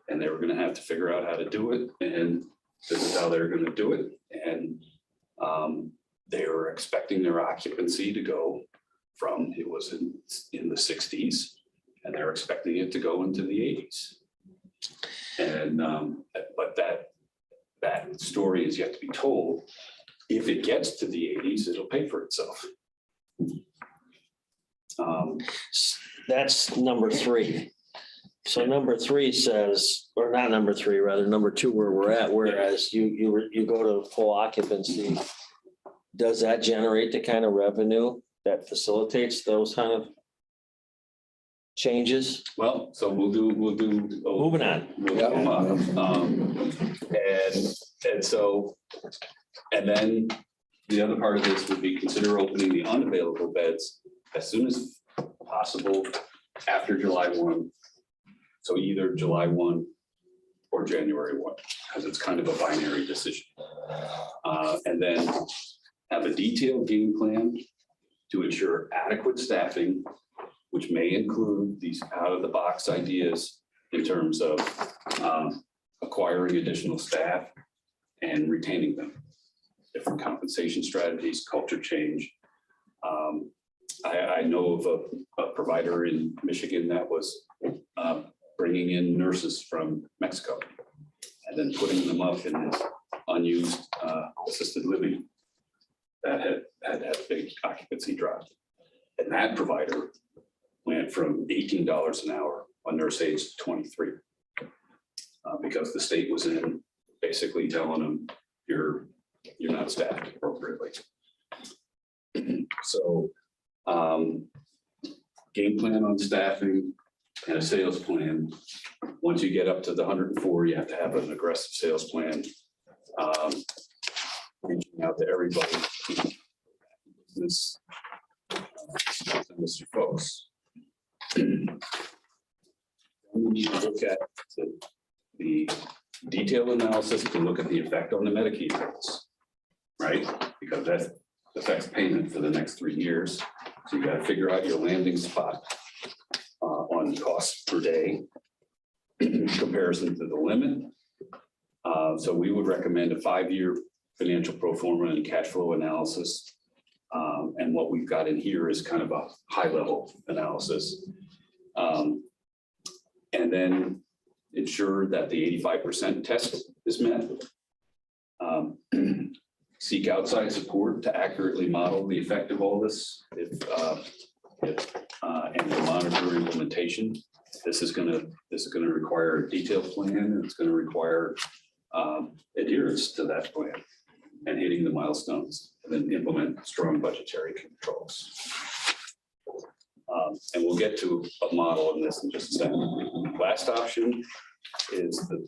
and they were going to have to figure out how to do it. And this is how they're going to do it. And they were expecting their occupancy to go from, it was in the 60s, and they're expecting it to go into the 80s. And but that story is yet to be told. If it gets to the 80s, it'll pay for itself. That's number 3. So number 3 says, or not number 3, rather number 2, where we're at, whereas you go to full occupancy. Does that generate the kind of revenue that facilitates those kind of changes? Well, so we'll do. Moving on. We'll do them up. And then the other part of this would be consider opening the unavailable beds as soon as possible after July 1. So either July 1 or January 1, because it's kind of a binary decision. And then have a detailed game plan to ensure adequate staffing, which may include these out-of-the-box ideas in terms of acquiring additional staff and retaining them. Different compensation strategies, culture change. I know of a provider in Michigan that was bringing in nurses from Mexico and then putting them up in this unused assisted living that had a big occupancy drop. And that provider went from $18 an hour on nurse aides to 23 because the state was in basically telling them you're not staffed appropriately. So game plan on staffing and a sales plan. Once you get up to the 104, you have to have an aggressive sales plan. Reaching out to everybody. This to folks. We need to look at the detailed analysis to look at the effect on the Medicaid rates, right? Because that affects payment for the next 3 years. So you got to figure out your landing spot on costs per day in comparison to the limit. So we would recommend a 5-year financial pro forma and cash flow analysis. And what we've got in here is kind of a high level analysis. And then ensure that the 85% test is met. Seek outside support to accurately model the effect of all this. And to monitor implementation. This is going to require a detailed plan, and it's going to require adherence to that plan and hitting the milestones, and then implement strong budgetary controls. And we'll get to a model in this in just a second. Last option is the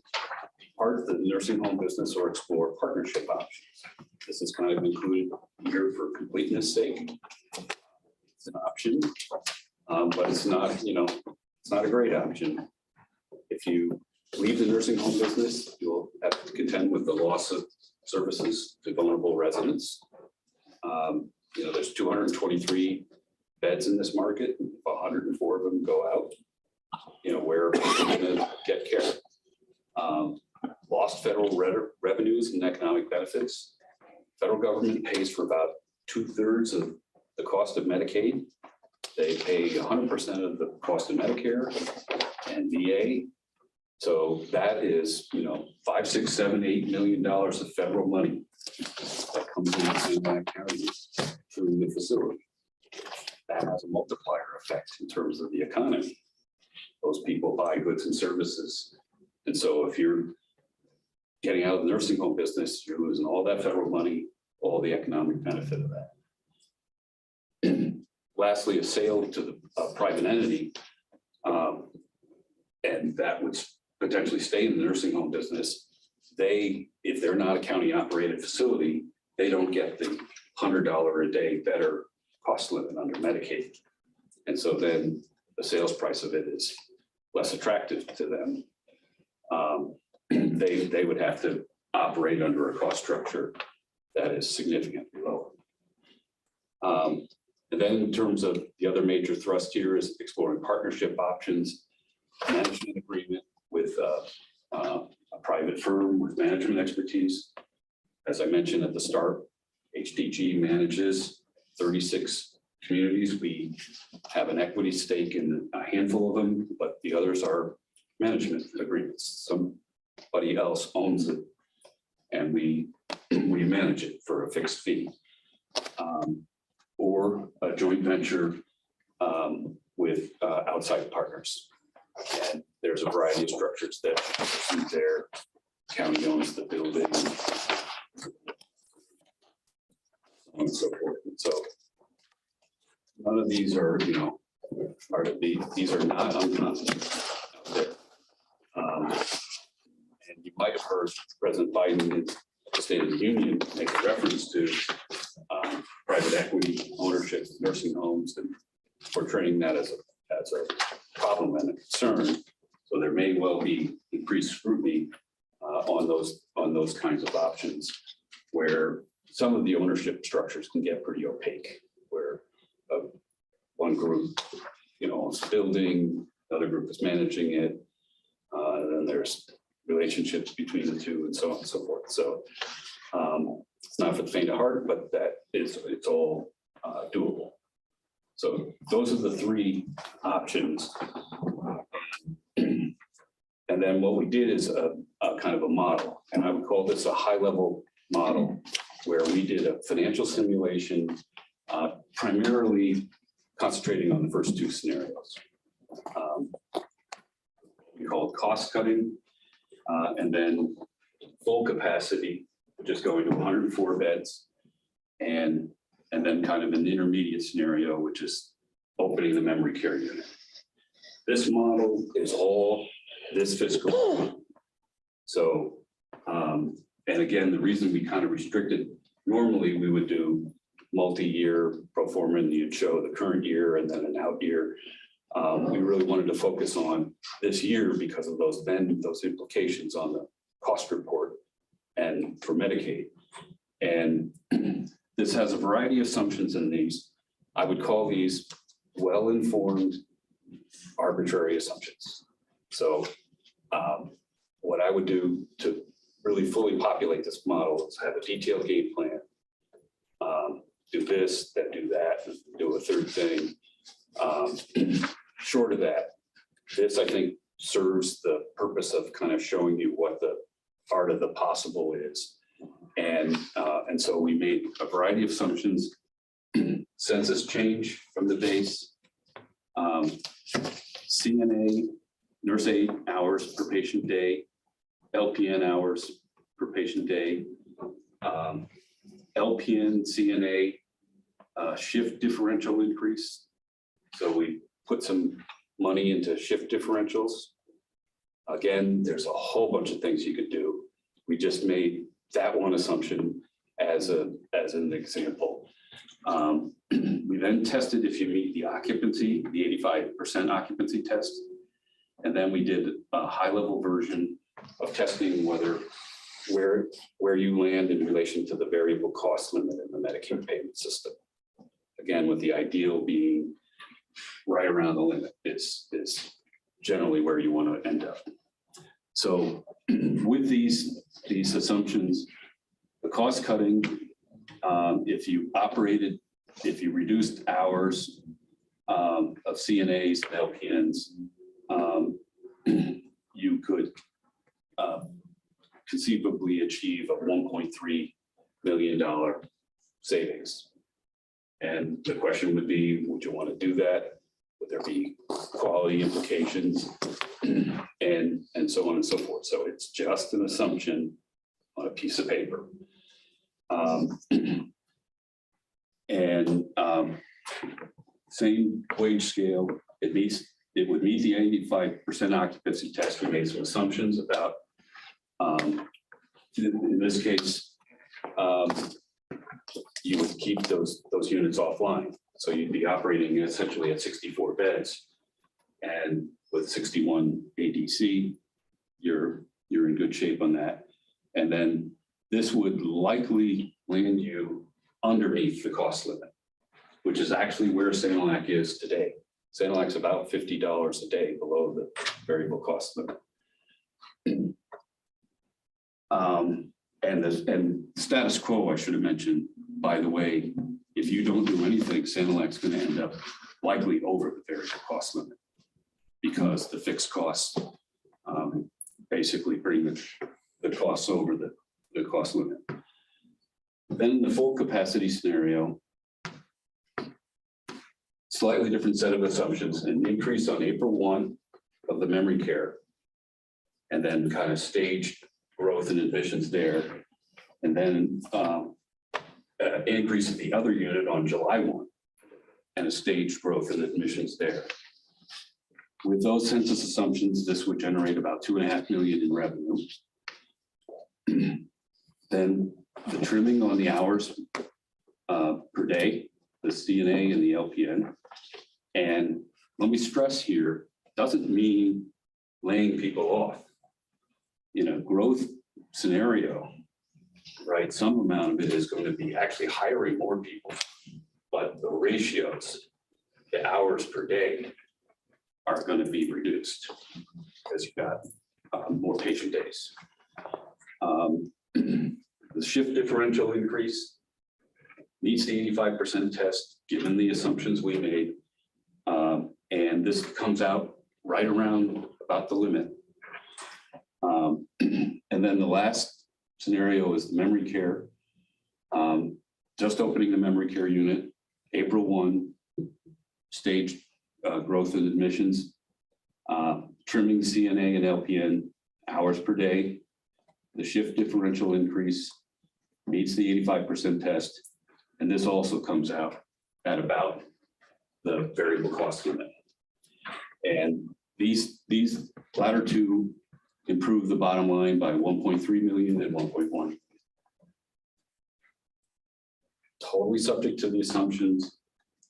part the nursing home business or explore partnership options. This is kind of included here for completeness sake. It's an option, but it's not, it's not a great option. If you leave the nursing home business, you'll have to contend with the loss of services to vulnerable residents. There's 223 beds in this market. If 104 of them go out, where are people going to get care? Lost federal revenues and economic benefits. Federal government pays for about 2/3 of the cost of Medicaid. They pay 100% of the cost of Medicare and VA. So that is, $5, $6, $7, $8 million of federal money that comes into my county through the facility. That has a multiplier effect in terms of the economy. Those people buy goods and services. And so if you're getting out of the nursing home business, you're losing all that federal money, all the economic benefit of that. Lastly, a sale to the private entity, and that would potentially stay in the nursing home business. If they're not a county operated facility, they don't get the $100 a day better cost limit under Medicaid. And so then the sales price of it is less attractive to them. They would have to operate under a cost structure that is significantly lower. And then in terms of the other major thrust here is exploring partnership options, management agreement with a private firm with management expertise. As I mentioned at the start, HDG manages 36 communities. We have an equity stake in a handful of them, but the others are management agreements. Somebody else owns it, and we manage it for a fixed fee. Or a joint venture with outside partners. And there's a variety of structures that suit there. County owns the building, so on and so forth. And so none of these are, part of these are not uncommon out there. And you might have heard President Biden in the State of the Union make a reference to private equity ownership of nursing homes and portraying that as a problem and a concern. So there may well be increased scrutiny on those kinds of options, where some of the ownership structures can get pretty opaque, where one group, owns the building, another group is managing it, and then there's relationships between the two, and so on and so forth. So it's not for the faint of heart, but it's all doable. So those are the three options. And then what we did is a kind of a model, and I would call this a high-level model, where we did a financial simulation, primarily concentrating on the first two scenarios. We call it cost cutting, and then full capacity, just going to 104 beds, and then kind of an intermediate scenario, which is opening the memory care unit. This model is all this fiscal year. So, and again, the reason we kind of restricted, normally we would do multi-year pro forma, and you'd show the current year and then an out year. We really wanted to focus on this year because of those implications on the cost report and for Medicaid. And this has a variety of assumptions in these. I would call these well-informed arbitrary assumptions. So what I would do to really fully populate this model is have a detailed game plan, do this, then do that, and do a third thing. Short of that, this, I think, serves the purpose of kind of showing you what the art of the possible is. And so we made a variety of assumptions. Census change from the base, CNA, nurse aide hours per patient day, LPN hours per patient day, LPN, CNA shift differential increase. So we put some money into shift differentials. Again, there's a whole bunch of things you could do. We just made that one assumption as an example. We then tested if you meet the occupancy, the 85% occupancy test. And then we did a high-level version of testing where you land in relation to the variable cost limit in the Medicaid payment system. Again, with the ideal being right around the limit is generally where you want to end up. So with these assumptions, the cost cutting, if you reduced hours of CNAs and LPNs, you could conceivably achieve a $1.3 million savings. And the question would be, would you want to do that? Would there be quality implications and so on and so forth? So it's just an assumption on a piece of paper. Same wage scale, it would meet the 85% occupancy test. We made some assumptions about, in this case, you would keep those units offline. So you'd be operating essentially at 64 beds. And with 61 ADC, you're in good shape on that. And then this would likely land you underneath the cost limit, which is actually where Sanilac is today. Sanilac's about $50 a day below the variable cost limit. And status quo, I should have mentioned, by the way, if you don't do anything, Sanilac's going to end up likely over the variable cost limit because the fixed costs basically bring the costs over the cost limit. Then in the full capacity scenario, slightly different set of assumptions, an increase on April 1 of the memory care, and then kind of staged growth in admissions there, and then increase of the other unit on July 1, and a staged growth in admissions there. With those census assumptions, this would generate about $2.5 million in revenue. Then the trimming on the hours per day, the CNA and the LPN. And let me stress here, doesn't mean laying people off. In a growth scenario, right, some amount of it is going to be actually hiring more people, but the ratios, the hours per day are going to be reduced because you've got more patient days. The shift differential increase meets the 85% test, given the assumptions we made. And this comes out right around about the limit. And then the last scenario is the memory care. Just opening the memory care unit, April 1, staged growth in admissions, trimming CNA and LPN hours per day, the shift differential increase meets the 85% test. And this also comes out at about the variable cost limit. And these latter two improve the bottom line by 1.3 million and 1.1. Totally subject to the assumptions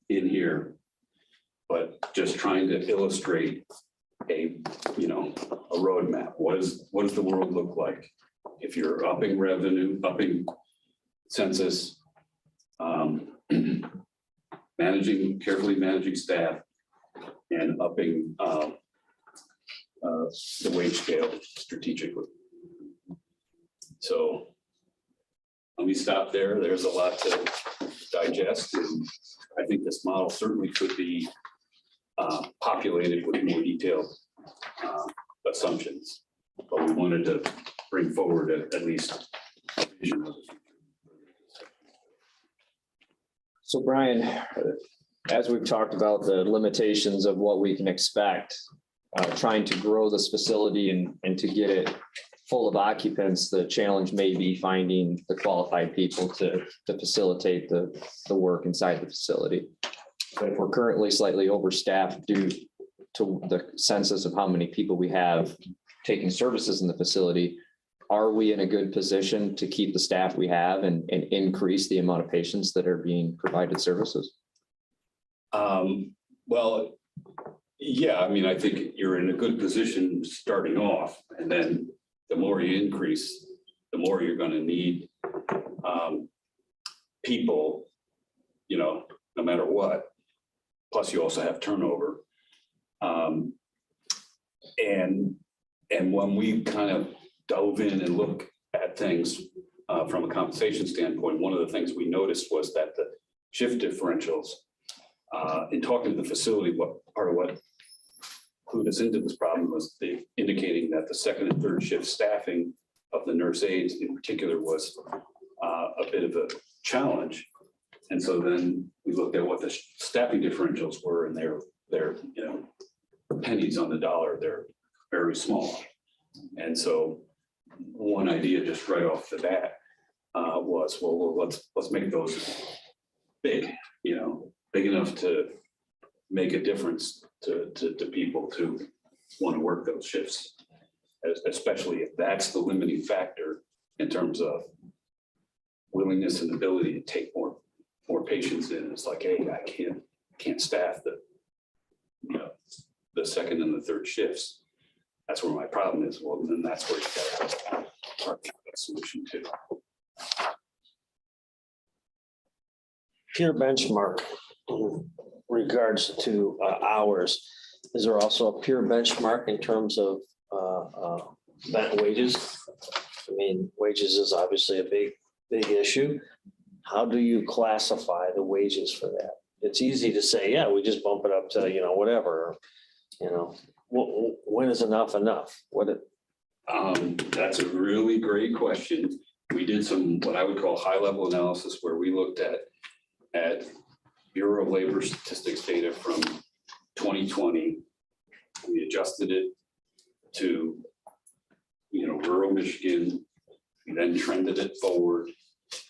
in here, but just trying to illustrate a roadmap. What does the world look like if you're upping revenue, upping census, carefully managing staff, and upping the wage scale strategically. So let me stop there. There's a lot to digest, and I think this model certainly could be populated with more detailed assumptions, but we wanted to bring forward at least a vision of the future. So Brian, as we've talked about the limitations of what we can expect, trying to grow this facility and to get it full of occupants, the challenge may be finding the qualified people to facilitate the work inside the facility. But if we're currently slightly overstaffed due to the census of how many people we have taking services in the facility, are we in a good position to keep the staff we have and increase the amount of patients that are being provided services? Well, yeah, I mean, I think you're in a good position starting off, and then the more you increase, the more you're going to need people, no matter what. Plus you also have turnover. And when we kind of dove in and look at things from a compensation standpoint, one of the things we noticed was that the shift differentials, in talking to the facility, what part of what clued us into this problem was they indicating that the second and third shift staffing of the nurse aides in particular was a bit of a challenge. And so then we looked at what the staffing differentials were, and they're pennies on the dollar. They're very small. And so one idea just right off the bat was, well, let's make those big, big enough to make a difference to people to want to work those shifts, especially if that's the limiting factor in terms of willingness and ability to take more patients in. It's like, hey, I can't staff the second and the third shifts. That's where my problem is. Well, then that's where you got to have a solution to. Peer benchmark in regards to hours. Is there also a peer benchmark in terms of wages? I mean, wages is obviously a big issue. How do you classify the wages for that? It's easy to say, yeah, we just bump it up to, whatever, when is enough? That's a really great question. We did some, what I would call high level analysis, where we looked at Bureau of Labor Statistics data from 2020. We adjusted it to, rural Michigan. We then trended it forward,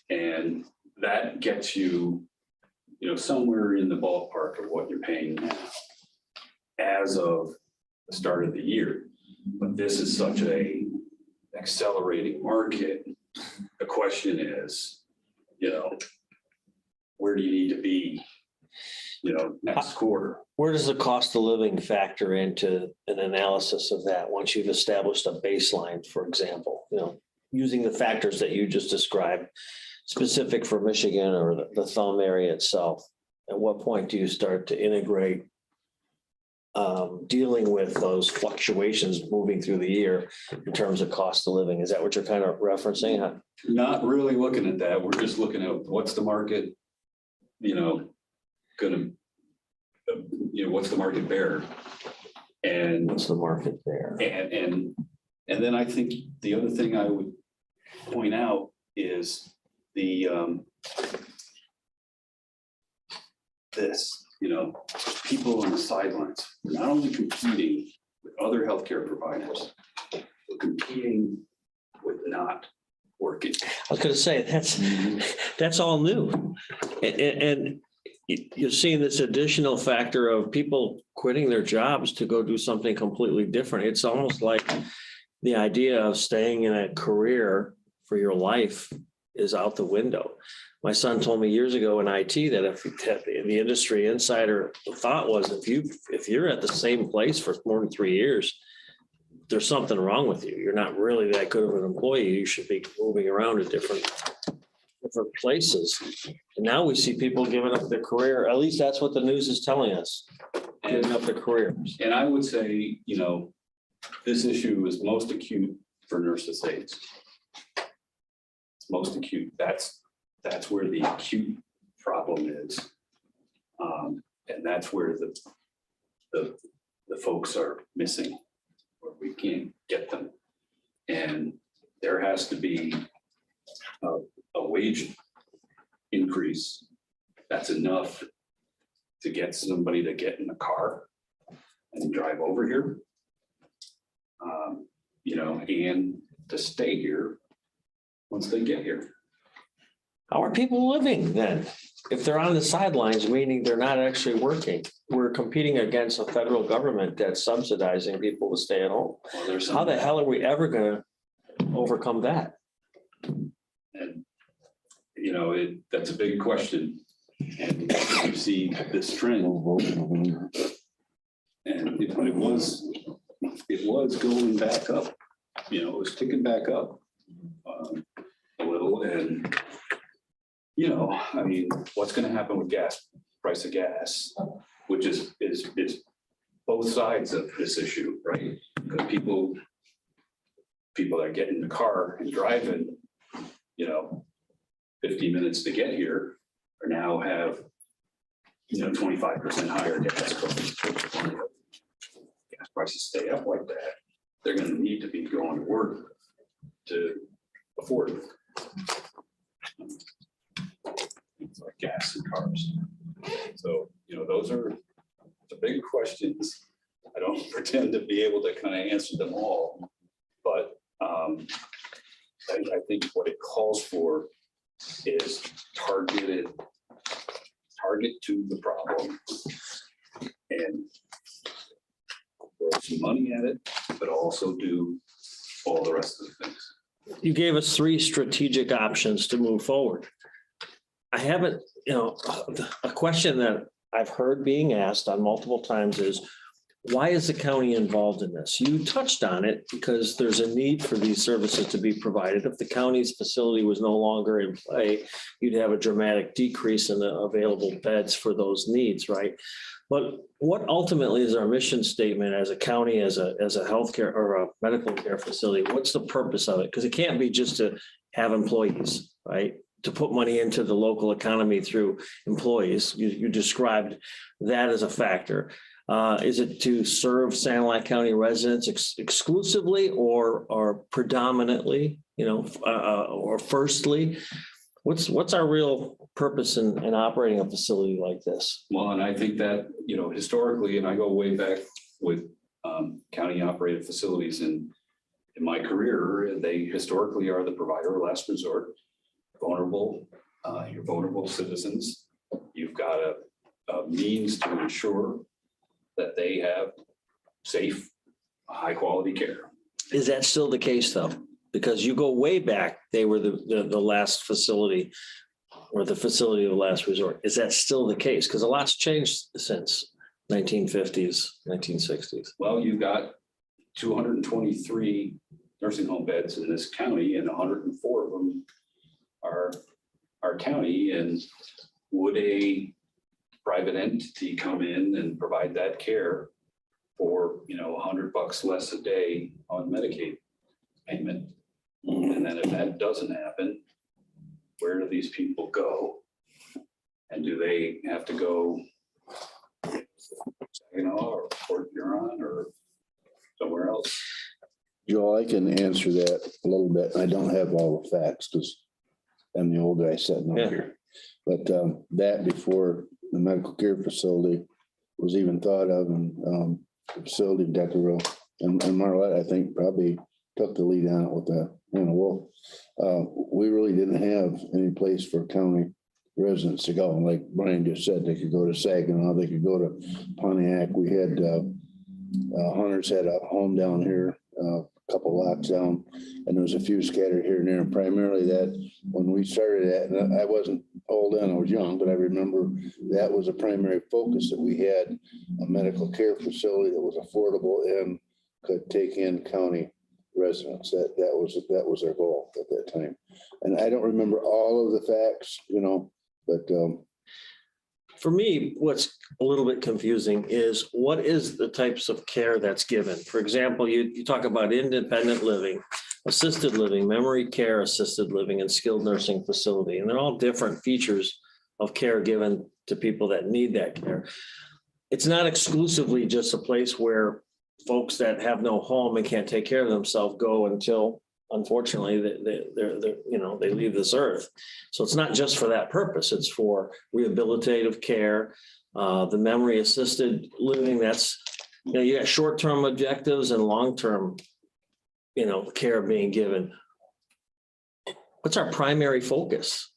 and that gets you, somewhere in the ballpark of what you're paying now as of the start of the year. But this is such a accelerating market. The question is, where do you need to be, next quarter? Where does the cost of living factor into an analysis of that once you've established a baseline, for example, using the factors that you just described, specific for Michigan or the thumb area itself? At what point do you start to integrate dealing with those fluctuations moving through the year in terms of cost of living? Is that what you're kind of referencing? Huh? Not really looking at that. We're just looking at what's the market, what's the market bear? And What's the market there? And then I think the other thing I would point out is people on the sidelines, not only competing with other healthcare providers, but competing with not working. I was going to say that's all new, and you're seeing this additional factor of people quitting their jobs to go do something completely different. It's almost like the idea of staying in a career for your life is out the window. My son told me years ago in IT that if the industry insider thought was if you're at the same place for more than 3 years, there's something wrong with you. You're not really that good of an employee. You should be moving around to different places. And now we see people giving up their career. At least that's what the news is telling us. Giving up their careers. And I would say, this issue is most acute for nurses' aides. It's most acute. That's where the acute problem is. And that's where the folks are missing, where we can't get them. And there has to be a wage increase that's enough to get somebody to get in a car and drive over here, and to stay here once they get here. How are people living then? If they're on the sidelines, meaning they're not actually working, we're competing against a federal government that's subsidizing people to stay at home. Well, How the hell are we ever going to overcome that? And, that's a big question. And you see this trend. And it was going back up, it was ticking back up a little. And, what's going to happen with gas price of gas, which is both sides of this issue, right? Because people that get in the car and driving, 50 minutes to get here are now have, 25% higher gas costs. Gas prices stay up like that, they're gonna need to be going to work to afford it. Things like gas and cars. So, those are the big questions. I don't pretend to be able to kind of answer them all, but I think what it calls for is target to the problem and throw some money at it, but also do all the rest of the things. You gave us 3 strategic options to move forward. I haven't, a question that I've heard being asked on multiple times is, why is the county involved in this? You touched on it because there's a need for these services to be provided. If the county's facility was no longer in play, you'd have a dramatic decrease in the available beds for those needs, right? But what ultimately is our mission statement as a county, as a healthcare or a medical care facility? What's the purpose of it? Because it can't be just to have employees, right? To put money into the local economy through employees. You described that as a factor. Is it to serve Sanilac County residents exclusively or predominantly, or firstly? What's our real purpose in operating a facility like this? Well, and I think that, historically, and I go way back with county operated facilities in my career, they historically are the provider of last resort. Your vulnerable citizens. You've got a means to ensure that they have safe, high quality care. Is that still the case though? Because you go way back, they were the last facility or the facility of the last resort. Is that still the case? Because a lot's changed since 1950s, 1960s. Well, you've got 223 nursing home beds in this county and 104 of them are county. And would a private entity come in and provide that care for, $100 less a day on Medicaid payment? And then if that doesn't happen, where do these people go? And do they have to go, or Port Huron or somewhere else? Joel, I can answer that a little bit. I don't have all the facts because I'm the old guy sitting over here. But that before the medical care facility was even thought of, and the facility in Deckerville and Marlette, I think, probably took the lead on it with that. We really didn't have any place for county residents to go. Like Brian just said, they could go to Saginaw, they could go to Pontiac. We had Hunters had a home down here, a couple lots down, and there was a few scattered here and there. And primarily that when we started that, and I wasn't old then, I was young, but I remember that was a primary focus, that we had a medical care facility that was affordable and could take in county residents. That was our goal at that time. And I don't remember all of the facts, but For me, what's a little bit confusing is what is the types of care that's given? For example, you talk about independent living, assisted living, memory care, assisted living, and skilled nursing facility. And they're all different features of care given to people that need that care. It's not exclusively just a place where folks that have no home and can't take care of themselves go until, unfortunately, they leave this earth. So it's not just for that purpose. It's for rehabilitative care, the memory assisted living. That's, you got short-term objectives and long-term, care being given. What's our primary focus?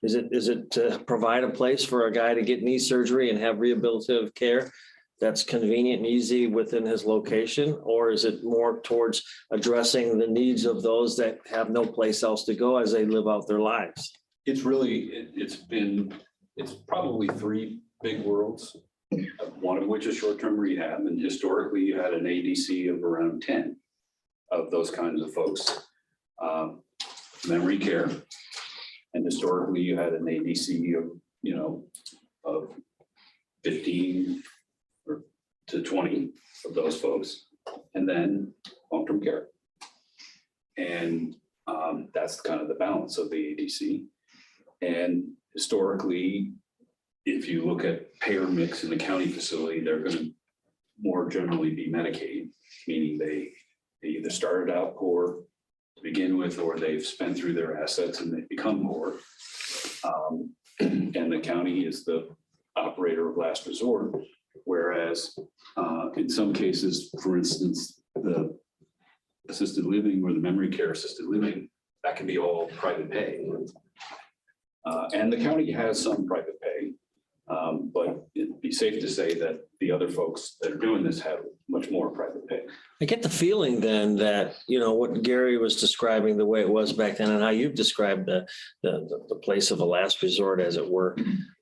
Is it to provide a place for a guy to get knee surgery and have rehabilitative care that's convenient and easy within his location? Or is it more towards addressing the needs of those that have no place else to go as they live out their lives? It's probably 3 big worlds, one of which is short-term rehab. And historically you had an ADC of around 10 of those kinds of folks. Memory care. And historically you had an ADC of, of 15 or to 20 of those folks, and then long-term care. And that's kind of the balance of the ADC. And historically, if you look at payer mix in the county facility, they're going to more generally be Medicaid, meaning they either started out poor to begin with, or they've spent through their assets and they become poor. And the county is the operator of last resort, whereas in some cases, for instance, the assisted living or the memory care assisted living, that can be all private pay. And the county has some private pay, but it'd be safe to say that the other folks that are doing this have much more private pay. I get the feeling then that, you know, what Gary was describing, the way it was back then and how you've described the place of a last resort, as it were,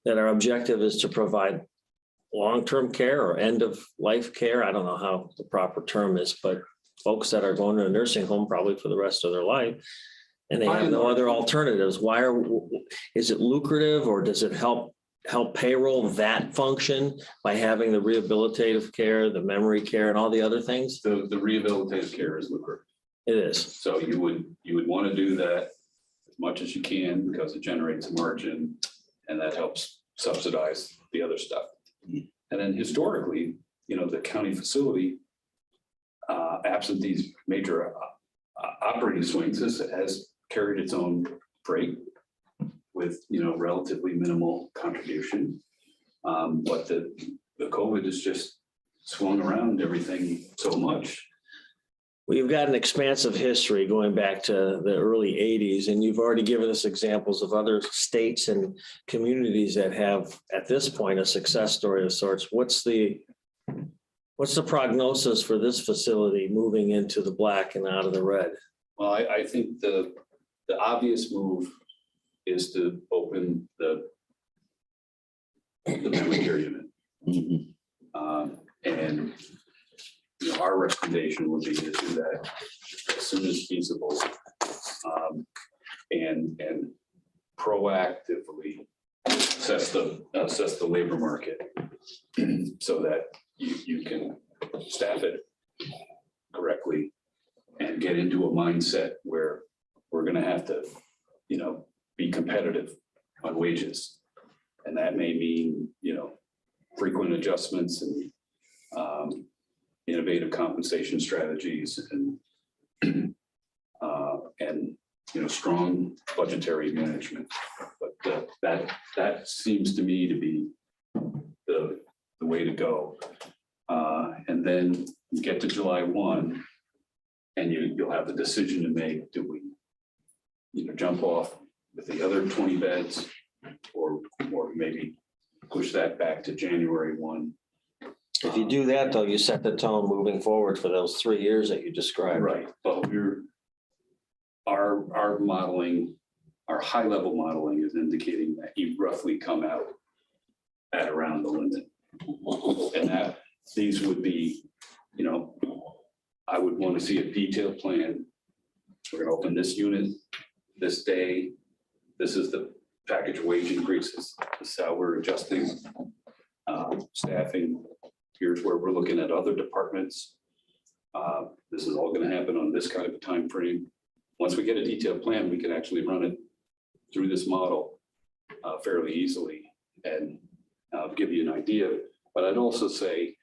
that our objective is to provide long-term care or end-of-life care. I don't know how the proper term is, but folks that are going to a nursing home probably for the rest of their life, and they have no other alternatives. Is it lucrative, or does it help payroll that function by having the rehabilitative care, the memory care, and all the other things? The rehabilitative care is lucrative. It is. So you would want to do that as much as you can, because it generates a margin and that helps subsidize the other stuff. And then historically, you know, the county facility, absent these major operating swings, has carried its own freight with, you know, relatively minimal contribution. But the COVID has just swung around everything so much. Well, you've got an expansive history going back to the early 80s, and you've already given us examples of other states and communities that have, at this point, a success story of sorts. What's the prognosis for this facility moving into the black and out of the red? Well, I think the obvious move is to open the memory care unit. And you know, our recommendation would be to do that as soon as feasible, and proactively assess the labor market so that you can staff it correctly and get into a mindset where we're going to have to, you know, be competitive on wages. And that may mean, you know, frequent adjustments and innovative compensation strategies and you know, strong budgetary management. But that seems to me to be the way to go. And then you get to July 1 and you'll have the decision to make. Do we, you know, jump off with the other 20 beds or maybe push that back to January 1? If you do that, though, you set the tone moving forward for those 3 years that you described. Right, but our modeling, our high level modeling is indicating that you roughly come out at around the limit. And that these would be, you know, I would want to see a detailed plan. We're going to open this unit this day. This is the package wage increases. This is how we're adjusting staffing. Here's where we're looking at other departments. This is all going to happen on this kind of a time frame. Once we get a detailed plan, we can actually run it through this model fairly easily and give you an idea. But I'd also say,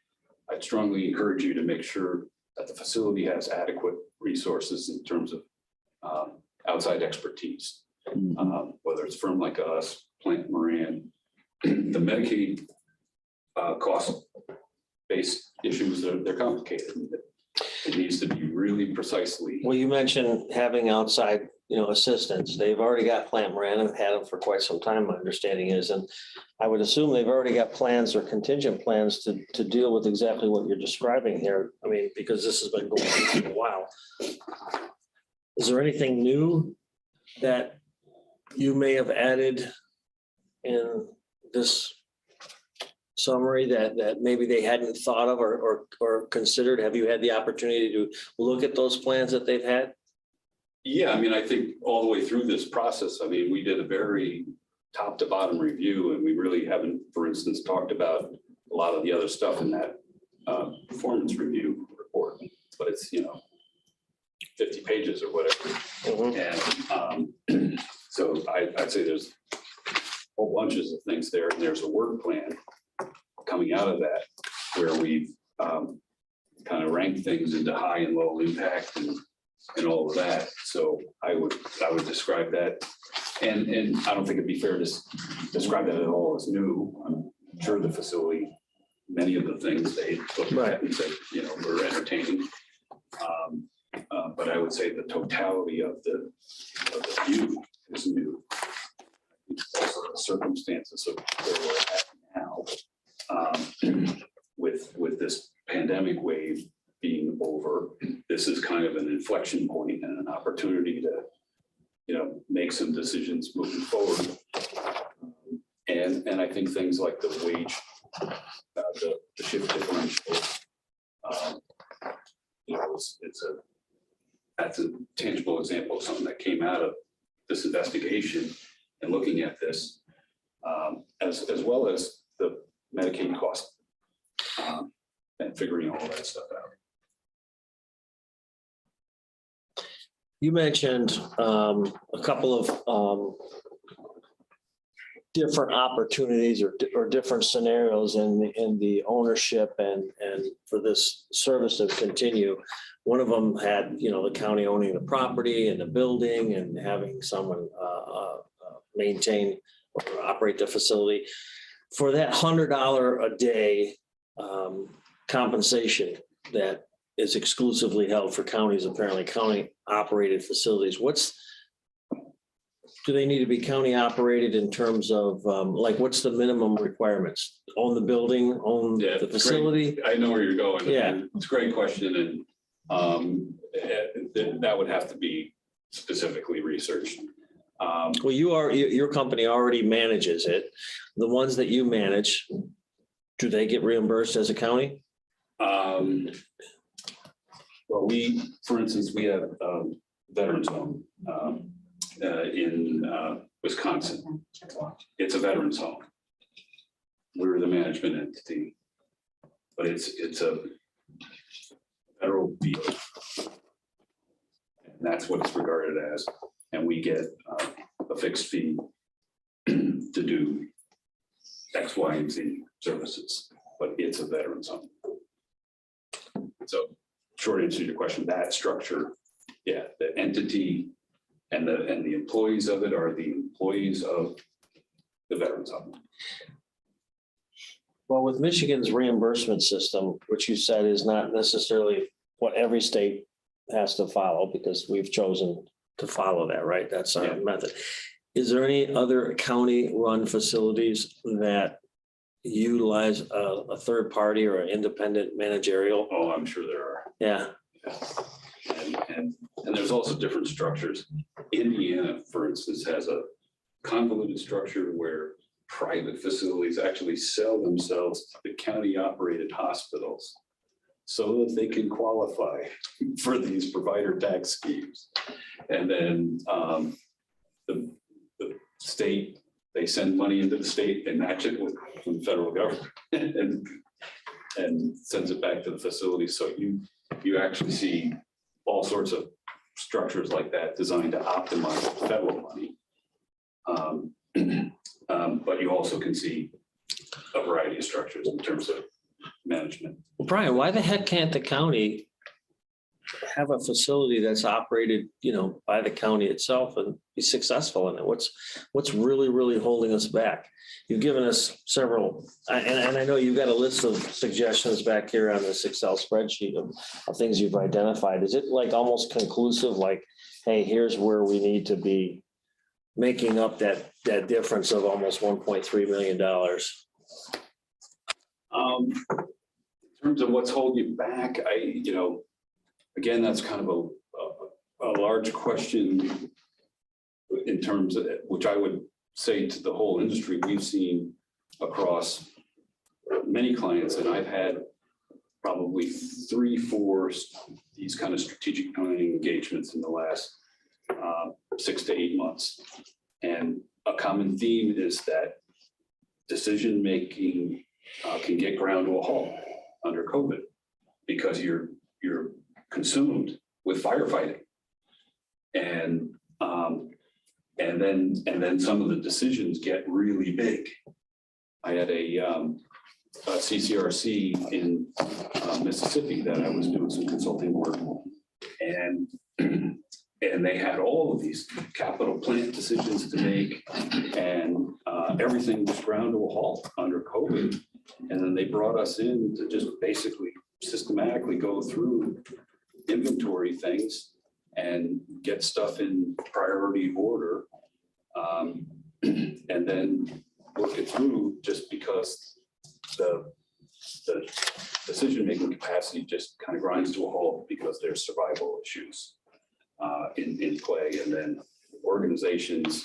I'd strongly encourage you to make sure that the facility has adequate resources in terms of outside expertise, whether it's a firm like us, Plant Moran, the Medicaid cost-based issues, they're complicated. It needs to be really precisely. Well, you mentioned having outside, you know, assistance. They've already got Plant Moran and had them for quite some time, my understanding is, and I would assume they've already got plans or contingent plans to deal with exactly what you're describing here. I mean, because this has been going on for a while. Is there anything new that you may have added in this summary that maybe they hadn't thought of or considered? Have you had the opportunity to look at those plans that they've had? Yeah, I mean, I think all the way through this process, I mean, we did a very top to bottom review, and we really haven't, for instance, talked about a lot of the other stuff in that performance review report, but it's, 50 pages or whatever. And so I'd say there's whole bunches of things there, and there's a work plan coming out of that where we've kind of ranked things into high and low impact and all of that. So I would describe that, and I don't think it'd be fair to describe that at all as new. I'm sure the facility, many of the things they looked at and said, we're entertaining. But I would say the totality of the view is new. Also the circumstances of where we're at now, with this pandemic wave being over, this is kind of an inflection point and an opportunity to, make some decisions moving forward. And I think things like the wage, the shift differential, that's a tangible example of something that came out of this investigation and looking at this, as well as the Medicaid cost, and figuring all that stuff out. You mentioned a couple of different opportunities or different scenarios in the ownership and for this service to continue. One of them had, the county owning the property and the building and having someone maintain or operate the facility. For that $100 a day compensation that is exclusively held for counties, apparently county operated facilities, do they need to be county operated in terms of what's the minimum requirements? Own the building, own the facility? Great. I know where you're going. Yeah. It's a great question, and that would have to be specifically researched. Well, your company already manages it. The ones that you manage, do they get reimbursed as a county? Well, for instance, we have Veterans Home in Wisconsin. It's a veterans home. We're the management entity, but it's a federal deal. And that's what it's regarded as. And we get a fixed fee to do X, Y, and Z services, but it's a veterans home. So short answer to your question, that structure, the entity and the employees of it are the employees of the veterans home. Well, with Michigan's reimbursement system, which you said is not necessarily what every state has to follow, because we've chosen to follow that, right? That's our method. Is there any other county-run facilities that utilize a third party or an independent managerial? Oh, I'm sure there are. Yeah. And there's also different structures. Indiana, for instance, has a convoluted structure where private facilities actually sell themselves to the county operated hospitals so that they can qualify for these provider tax schemes. And then the state, they send money into the state and match it with the federal government and sends it back to the facility. So you actually see all sorts of structures like that designed to optimize federal money. But you also can see a variety of structures in terms of management. Well, Brian, why the heck can't the county have a facility that's operated, by the county itself and be successful in it? What's really, really holding us back? You've given us several, and I know you've got a list of suggestions back here on this Excel spreadsheet of things you've identified. Is it like almost conclusive, like, hey, here's where we need to be making up that difference of almost $1.3 million? In terms of what's holding you back, again, that's kind of a large question in terms of, which I would say to the whole industry. We've seen across many clients, and I've had probably 3-4 these kind of strategic planning engagements in the last 6 to 8 months. And a common theme is that decision-making can get ground to a halt under COVID because you're consumed with firefighting. And then some of the decisions get really big. I had a CCRC in Mississippi that I was doing some consulting work, and they had all of these capital plant decisions to make, and everything was ground to a halt under COVID. And then they brought us in to just basically systematically go through inventory things and get stuff in priority order, and then work it through, just because the decision-making capacity just kind of grinds to a halt because there's survival issues in play. And then organizations,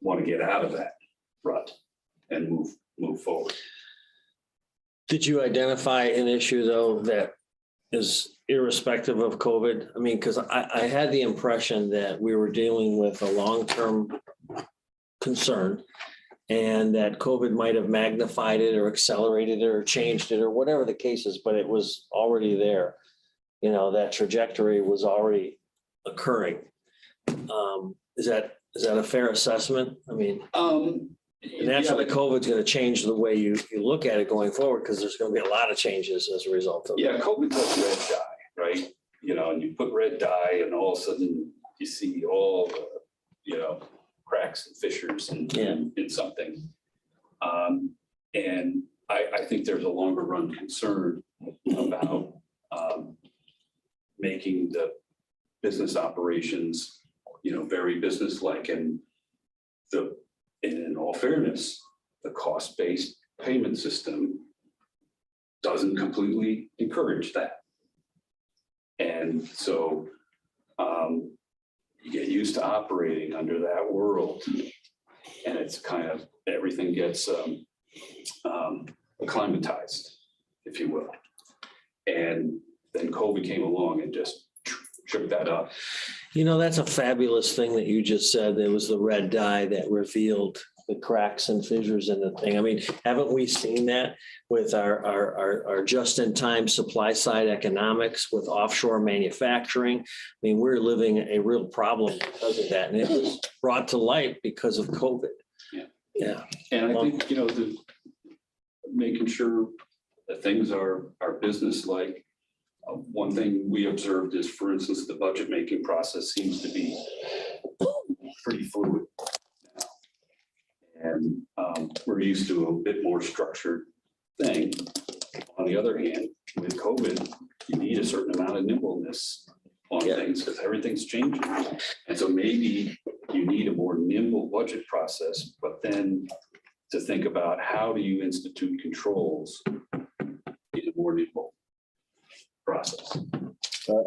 want to get out of that rut and move forward. Did you identify an issue though that is irrespective of COVID? I mean, because I had the impression that we were dealing with a long-term concern and that COVID might have magnified it or accelerated it or changed it or whatever the case is, but it was already there. That trajectory was already occurring. Is that a fair assessment? I mean, naturally, COVID's going to change the way you look at it going forward, because there's going to be a lot of changes as a result of it. Yeah, COVID's like red dye, right? And you put red dye and all of a sudden you see all the, cracks and fissures in something. And I think there's a longer run concern about making the business operations, very business-like. And in all fairness, the cost-based payment system doesn't completely encourage that. And so you get used to operating under that world, and it's kind of, everything gets acclimatized, if you will. And then COVID came along and just tripped that up. That's a fabulous thing that you just said. There was the red dye that revealed the cracks and fissures in the thing. I mean, haven't we seen that with our just-in-time supply side economics with offshore manufacturing? I mean, we're living a real problem because of that, and it was brought to light because of COVID. Yeah. And I think, making sure that things are business-like. One thing we observed is, for instance, the budget making process seems to be pretty fluid now. And we're used to a bit more structured thing. On the other hand, with COVID, you need a certain amount of nimbleness on things because everything's changing. And so maybe you need a more nimble budget process, but then to think about how do you institute controls in a more nimble process.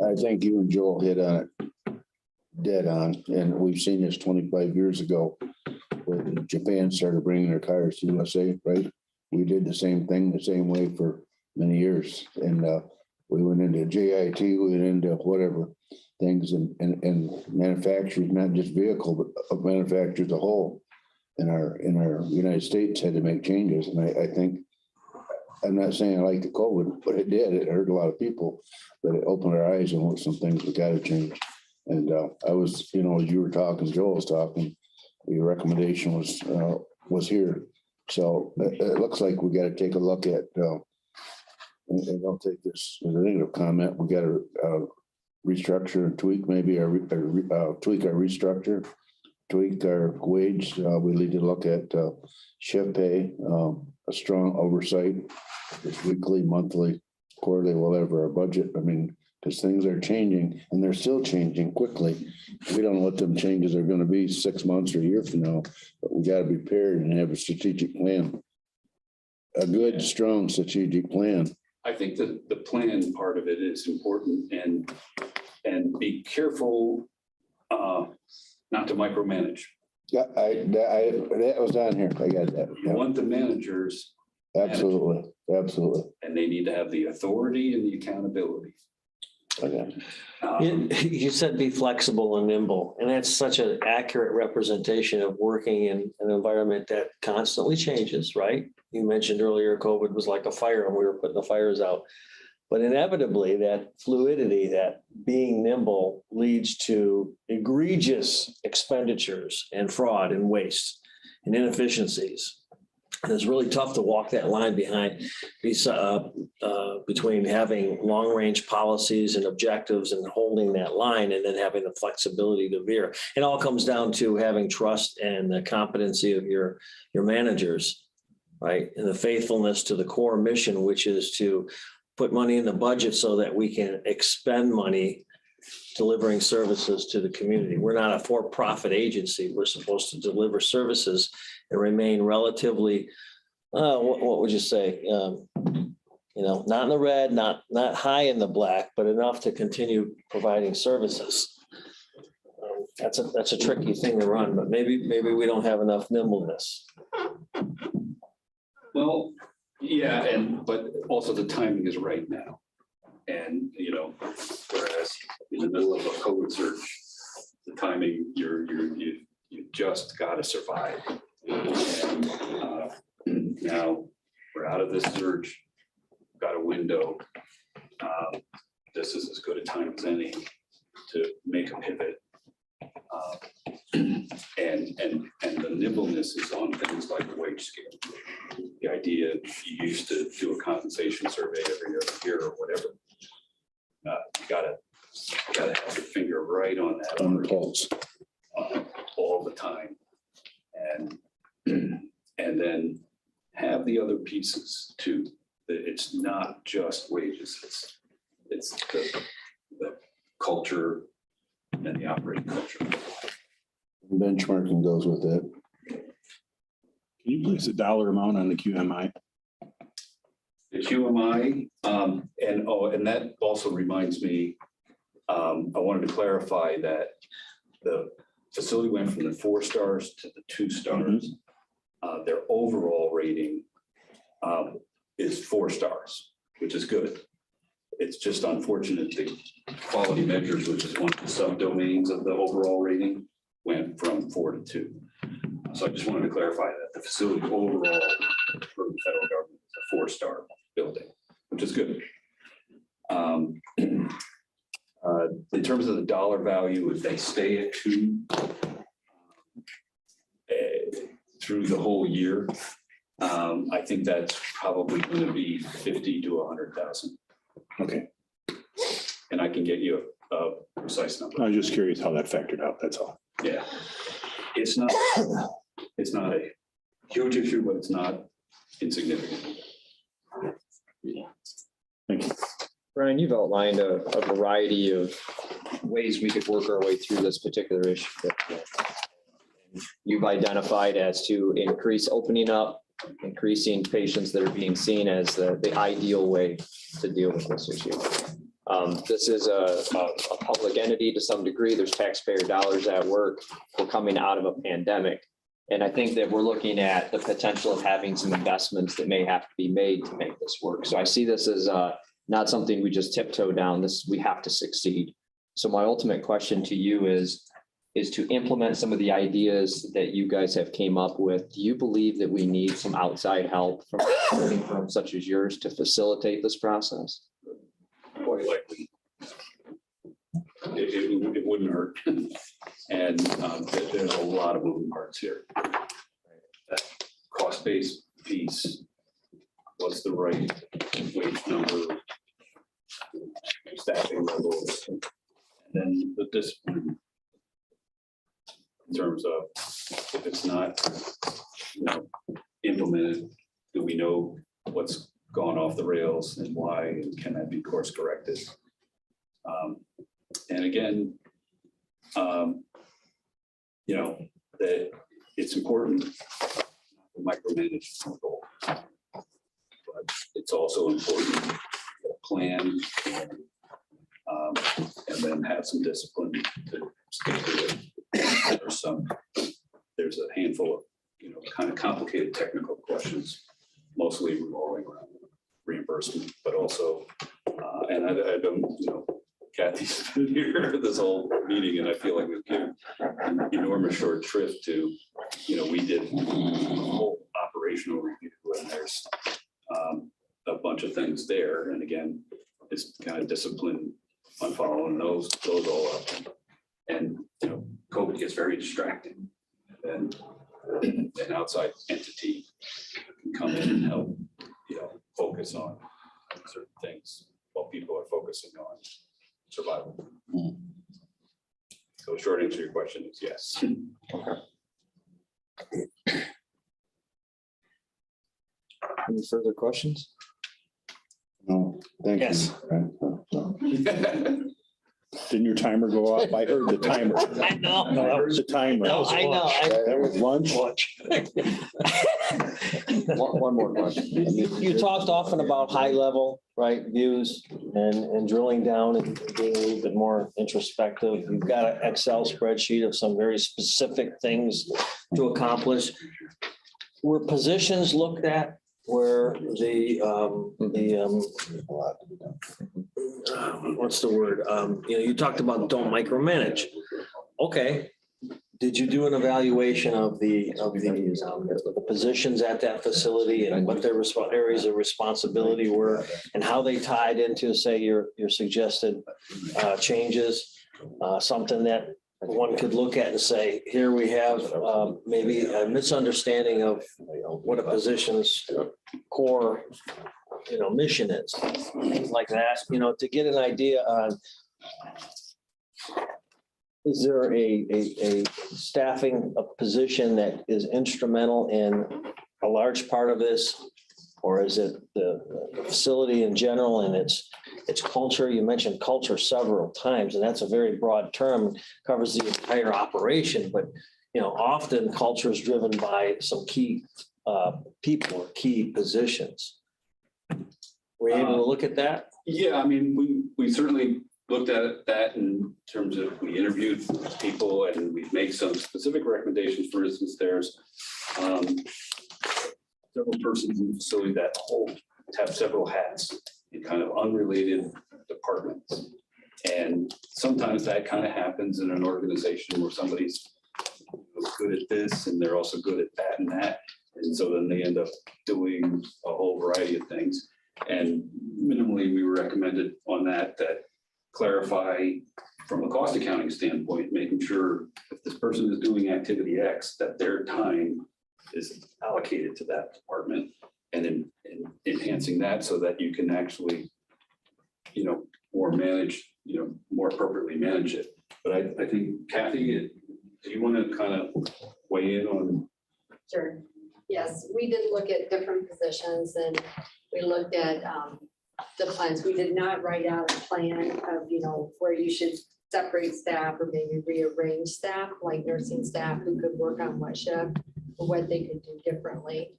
I think you and Joel hit on it dead on, and we've seen this 25 years ago when Japan started bringing their cars to USA, right? We did the same thing the same way for many years, and we went into JIT, we went into whatever things, and manufacturers, not just vehicle, but manufacturers as a whole in our United States had to make changes, and I think, I'm not saying I like the COVID, but it did. It hurt a lot of people, but it opened our eyes on what some things we got to change. And I was, as you were talking, Joel was talking, your recommendation was here. So it looks like we got to take a look at, and I'll take this as a negative comment. We got to restructure and tweak, maybe tweak our restructure, tweak our wage. We need to look at shift pay, a strong oversight, weekly, monthly, quarterly, whatever, our budget. I mean, because things are changing and they're still changing quickly. We don't know what them changes are going to be 6 months or a year from now, but we got to be prepared and have a strategic plan, a good, strong strategic plan. I think that the plan part of it is important, and be careful not to micromanage. Yeah, that was on here. I got that. You want the managers. Absolutely. Absolutely. And they need to have the authority and the accountability. Okay. You said be flexible and nimble, and that's such an accurate representation of working in an environment that constantly changes, right? You mentioned earlier, COVID was like a fire and we were putting the fires out. But inevitably, that fluidity, that being nimble leads to egregious expenditures and fraud and waste and inefficiencies. And it's really tough to walk that line between having long-range policies and objectives and holding that line and then having the flexibility to veer. It all comes down to having trust and the competency of your managers, right? And the faithfulness to the core mission, which is to put money in the budget so that we can expend money delivering services to the community. We're not a for-profit agency. We're supposed to deliver services and remain relatively, what would you say? Not in the red, not high in the black, but enough to continue providing services. That's a tricky thing to run, but maybe we don't have enough nimbleness. Well, yeah, but also the timing is right now. And, whereas in the middle of a COVID surge, the timing, you just got to survive. And now we're out of this surge, got a window. This is as good a time as any to make a pivot. And the nimbleness is on things like the wage scale. The idea you used to do a compensation survey every other year or whatever. You gotta have your finger right on that On the pulse. all the time, and then have the other pieces too. That it's not just wages. It's the culture and the operating culture. Benchmarking goes with it. Can you place a dollar amount on the QMI? The QMI, and that also reminds me, I wanted to clarify that the facility went from the 4 stars to the 2 stars. Their overall rating is 4 stars, which is good. It's just unfortunate the quality measures, which is one of the subdomains of the overall rating, went from 4 to 2. So I just wanted to clarify that the facility overall for the federal government is a 4-star building, which is good. In terms of the dollar value, if they stay at 2 through the whole year, I think that's probably going to be 50 to 100,000. Okay, And I can get you a precise number. I was just curious how that factored out, that's all. Yeah, it's not a huge issue, but it's not insignificant. Thank you. Brian, you've outlined a variety of ways we could work our way through this particular issue. You've identified as to increase opening up, increasing patients that are being seen as the ideal way to deal with this issue. This is a public entity to some degree. There's taxpayer dollars at work. We're coming out of a pandemic. And I think that we're looking at the potential of having some investments that may have to be made to make this work. So I see this as not something we just tiptoe down. We have to succeed. So my ultimate question to you is to implement some of the ideas that you guys have came up with. Do you believe that we need some outside help from firms such as yours to facilitate this process? Quite likely. It wouldn't hurt. And there's a lot of moving parts here. That cost-based piece, what's the right wage number, staffing levels, and then the discipline in terms of if it's not, implemented, do we know what's gone off the rails and why, and can that be course corrected? And again, that it's important to micromanage people, but it's also important to plan and then have some discipline to stick to it. There's a handful of kind of complicated technical questions, mostly revolving around reimbursement, but also, and I don't, Kathy's been here this whole meeting, and I feel like we've given an enormous short shrift to, we did a whole operational review, and there's a bunch of things there. And again, it's kind of discipline on following those all up. And, COVID gets very distracting. And an outside entity can come in and help, focus on certain things while people are focusing on survival. So short answer to your question is yes. Any further questions? No, thank you. Yes. Didn't your timer go off? I heard the timer. I know. No, that was the timer. No, I know. That was lunch. One more question. You talked often about high level, right, views and drilling down and being a little bit more introspective. You've got an Excel spreadsheet of some very specific things to accomplish. Were positions looked at where what's the word? You talked about don't micromanage. Okay. Did you do an evaluation of the positions at that facility and what their areas of responsibility were and how they tied into, say, your suggested changes? Something that one could look at and say, here we have maybe a misunderstanding of what a position's core, mission is, things like that, to get an idea on, is there a staffing a position that is instrumental in a large part of this? Or is it the facility in general and its culture? You mentioned culture several times, and that's a very broad term, covers the entire operation. But, often culture is driven by some key people or key positions. Were you able to look at that? Yeah, I mean, we certainly looked at that in terms of, we interviewed people and we make some specific recommendations. For instance, there's several persons in the facility that have several hats in kind of unrelated departments. And sometimes that kind of happens in an organization where somebody's good at this and they're also good at that and that. And so then they end up doing a whole variety of things. And minimally, we recommended on that clarify from a cost accounting standpoint, making sure if this person is doing activity X, that their time is allocated to that department, and in enhancing that so that you can actually, more appropriately manage it. But I think, Kathy, do you want to kind of weigh in on? Sure. Yes, we did look at different positions and we looked at the plans. We did not write out a plan of, where you should separate staff or maybe rearrange staff, like nursing staff who could work on what shift or what they could do differently.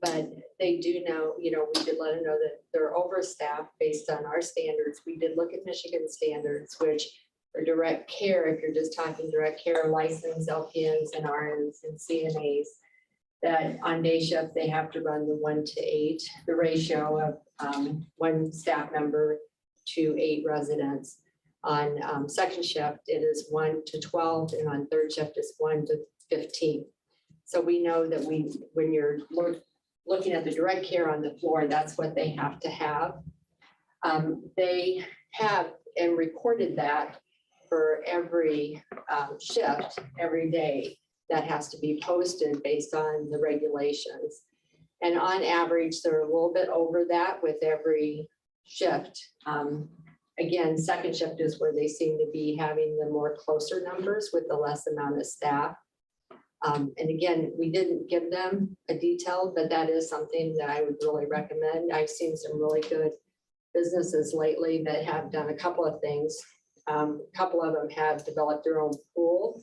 But they do know, we did let them know that they're overstaffed based on our standards. We did look at Michigan standards, which for direct care, if you're just talking direct care, licensed LPNs and RNs and CNAs, that on day shift, they have to run the 1:8, the ratio of one staff member to 8 residents. On second shift, it is 1:12, and on third shift, it's 1:15. So we know that when you're looking at the direct care on the floor, that's what they have to have. They have and recorded that for every shift, every day. That has to be posted based on the regulations. And on average, they're a little bit over that with every shift. Again, second shift is where they seem to be having the more closer numbers with the less amount of staff. And again, we didn't give them a detail, but that is something that I would really recommend. I've seen some really good businesses lately that have done a couple of things. A couple of them have developed their own pool.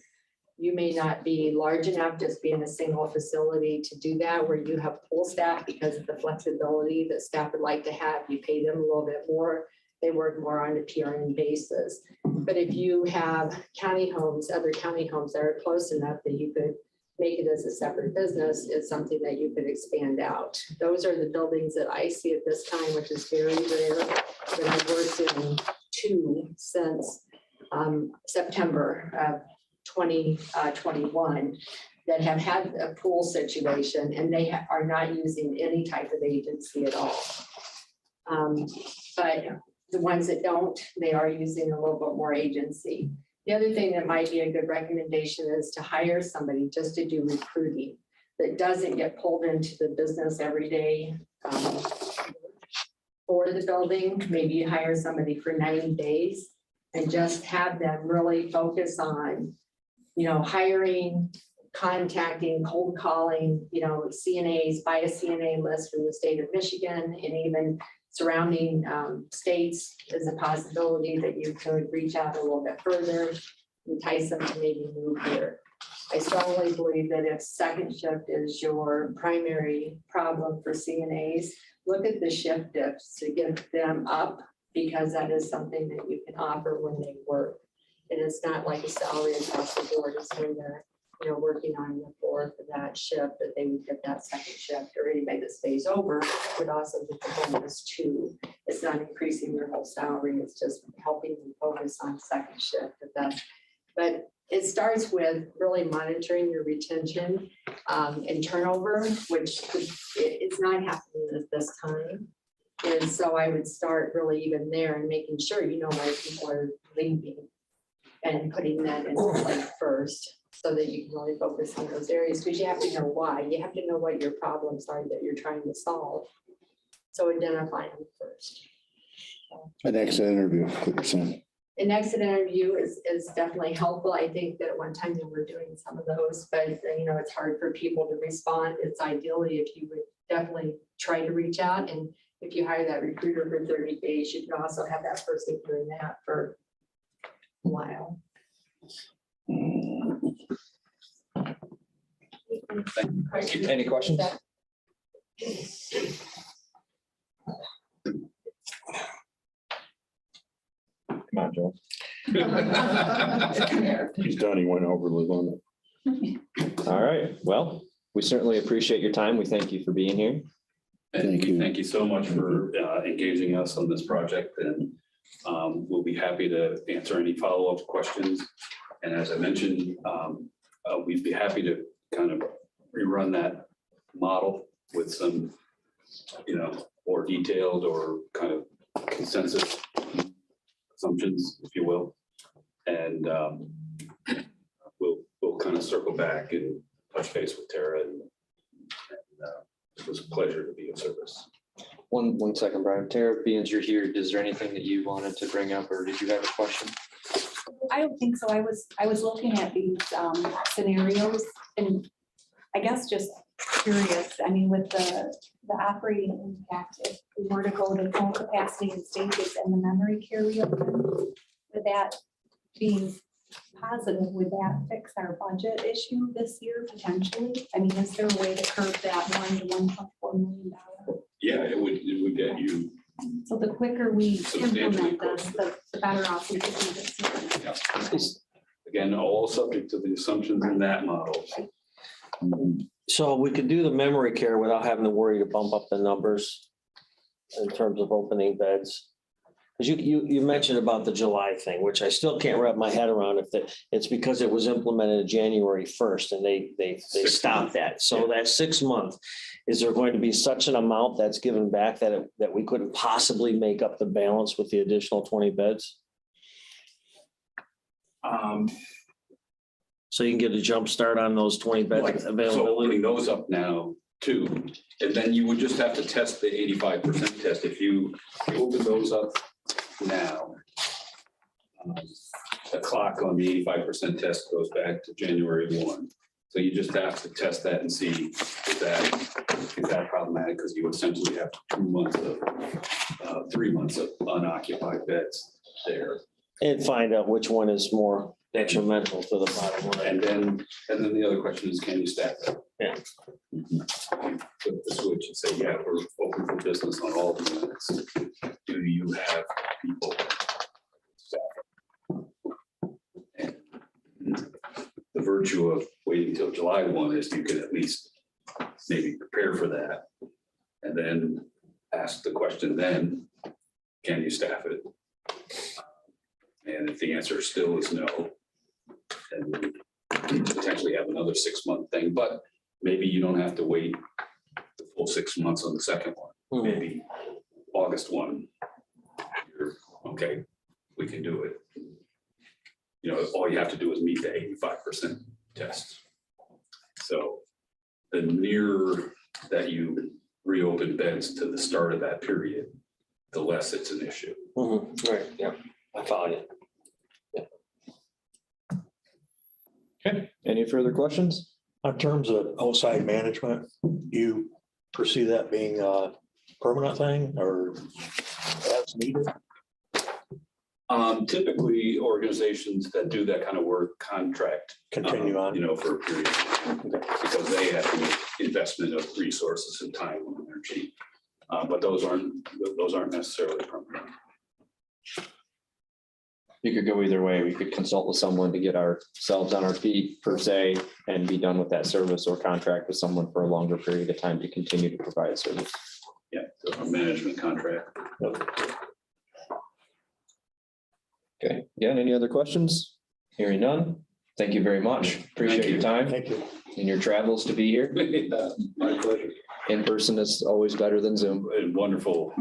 You may not be large enough, just being a single facility to do that, where you have full staff because of the flexibility that staff would like to have. You pay them a little bit more. They work more on a PRN basis. But if you have county homes, other county homes that are close enough that you could make it as a separate business, it's something that you could expand out. Those are the buildings that I see at this time, which is very rare. But I've worked in 2 since since September of 2021 that have had a pool situation, and they are not using any type of agency at all. But the ones that don't, they are using a little bit more agency. The other thing that might be a good recommendation is to hire somebody just to do recruiting that doesn't get pulled into the business every day for the building. Maybe you hire somebody for 90 days and just have them really focus on, hiring, contacting, cold calling, CNAs, buy a CNA list from the state of Michigan, and even surrounding states is a possibility that you could reach out a little bit further, entice them to maybe move here. I strongly believe that if second shift is your primary problem for CNAs, look at the shift diffs to get them up, because that is something that you can offer when they work. And it's not like a salary across the board. It's when they're working on the floor for that shift that they would get that second shift, or anybody that stays over would also get the bonus too. It's not increasing their whole salary. It's just helping them focus on second shift. But it starts with really monitoring your retention and turnover, which it's not happening at this time. And so I would start really even there and making sure why people are leaving and putting that in place first, so that you can really focus on those areas, because you have to know why. You have to know what your problems are that you're trying to solve. So identify them first. An exit interview, what you're saying. An exit interview is definitely helpful. I think that at one time they were doing some of those, but it's hard for people to respond. It's ideally if you would definitely try to reach out, and if you hire that recruiter for 30 days, you can also have that person doing that for a while. Thank you. Any questions? Come on, Joe. He's done. He went over the limit. All right. Well, we certainly appreciate your time. We thank you for being here. Thank you. Thank you so much for engaging us on this project, and we'll be happy to answer any follow-up questions. And as I mentioned, we'd be happy to kind of rerun that model with some, more detailed or kind of consensus assumptions, if you will. And we'll kind of circle back and touch base with Tara, and it was a pleasure to be of service. One second, Brian. Tara, being you're here, is there anything that you wanted to bring up, or did you have a question? I don't think so. I was looking at these scenarios, and I guess just curious, with the operating impact, if we were to go to full capacity in stages and the memory care reopen, with that being positive, would that fix our budget issue this year potentially? Is there a way to curb that $1 to $1.4 million? Yeah, it would get you. So the quicker we Substantially implement this, the better off we could be this year. Yeah. Again, all subject to the assumptions in that model. So we could do the memory care without having to worry to bump up the numbers in terms of opening beds. Because you mentioned about the July thing, which I still can't wrap my head around, if it's because it was implemented January 1st and they stopped that. So that 6 month, is there going to be such an amount that's given back that we couldn't possibly make up the balance with the additional 20 beds? So you can get a jump start on those 20 beds So availability. opening those up now too, and then you would just have to test the 85% test. If you open those up now, the clock on the 85% test goes back to January 1. So you just have to test that and see is that problematic, because you essentially have 3 months of unoccupied beds there. And find out which one is more detrimental to the bottom line. And then the other question is, can you staff it? Yeah. Flip the switch and say, yeah, we're open for business on all the units. Do you have people staff? And the virtue of waiting till July 1 is you can at least maybe prepare for that. And then ask the question then, can you staff it? if the answer still is no, then potentially have another 6-month thing, but maybe you don't have to wait the full 6 months on the second one. Maybe August 1, you're, okay, we can do it. You know, all you have to do is meet the 85% test. So the nearer that you reopen beds to the start of that period, the less it's an issue. Right, yeah, I found it. Okay, any further questions? In terms of outside management, you foresee that being a permanent thing or as needed? Typically, organizations that do that kind of work contract. Continue on. You know, for a period of time, because they have to make investment of resources and time and energy. But those aren't necessarily permanent. You could go either way. We could consult with someone to get ourselves on our feet per se and be done with that service, or contract with someone for a longer period of time to continue to provide service. Yeah, so a management contract. Okay, again, any other questions? Hearing none. Thank you very much. Appreciate your time Thank you. and your travels to be here. My pleasure. In person is always better than Zoom. And wonderful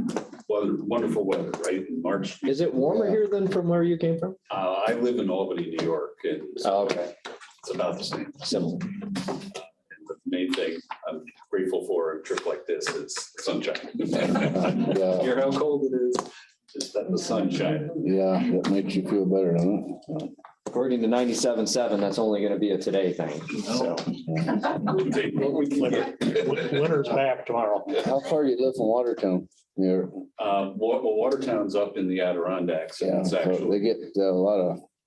weather, right? In March. Is it warmer here than from where you came from? I live in Albany, New York, and Oh, okay, it's about the same. similar. And the main thing I'm grateful for a trip like this is sunshine. Yeah, Hear how cold it is. Just that the sunshine. yeah, that makes you feel better, doesn't it? According to 97.7, that's only going to be a today thing. So Take what we can get. Winter's back tomorrow. How far do you live from Watertown? Here, Watertown's up in the Adirondacks. And yeah, it's so actually,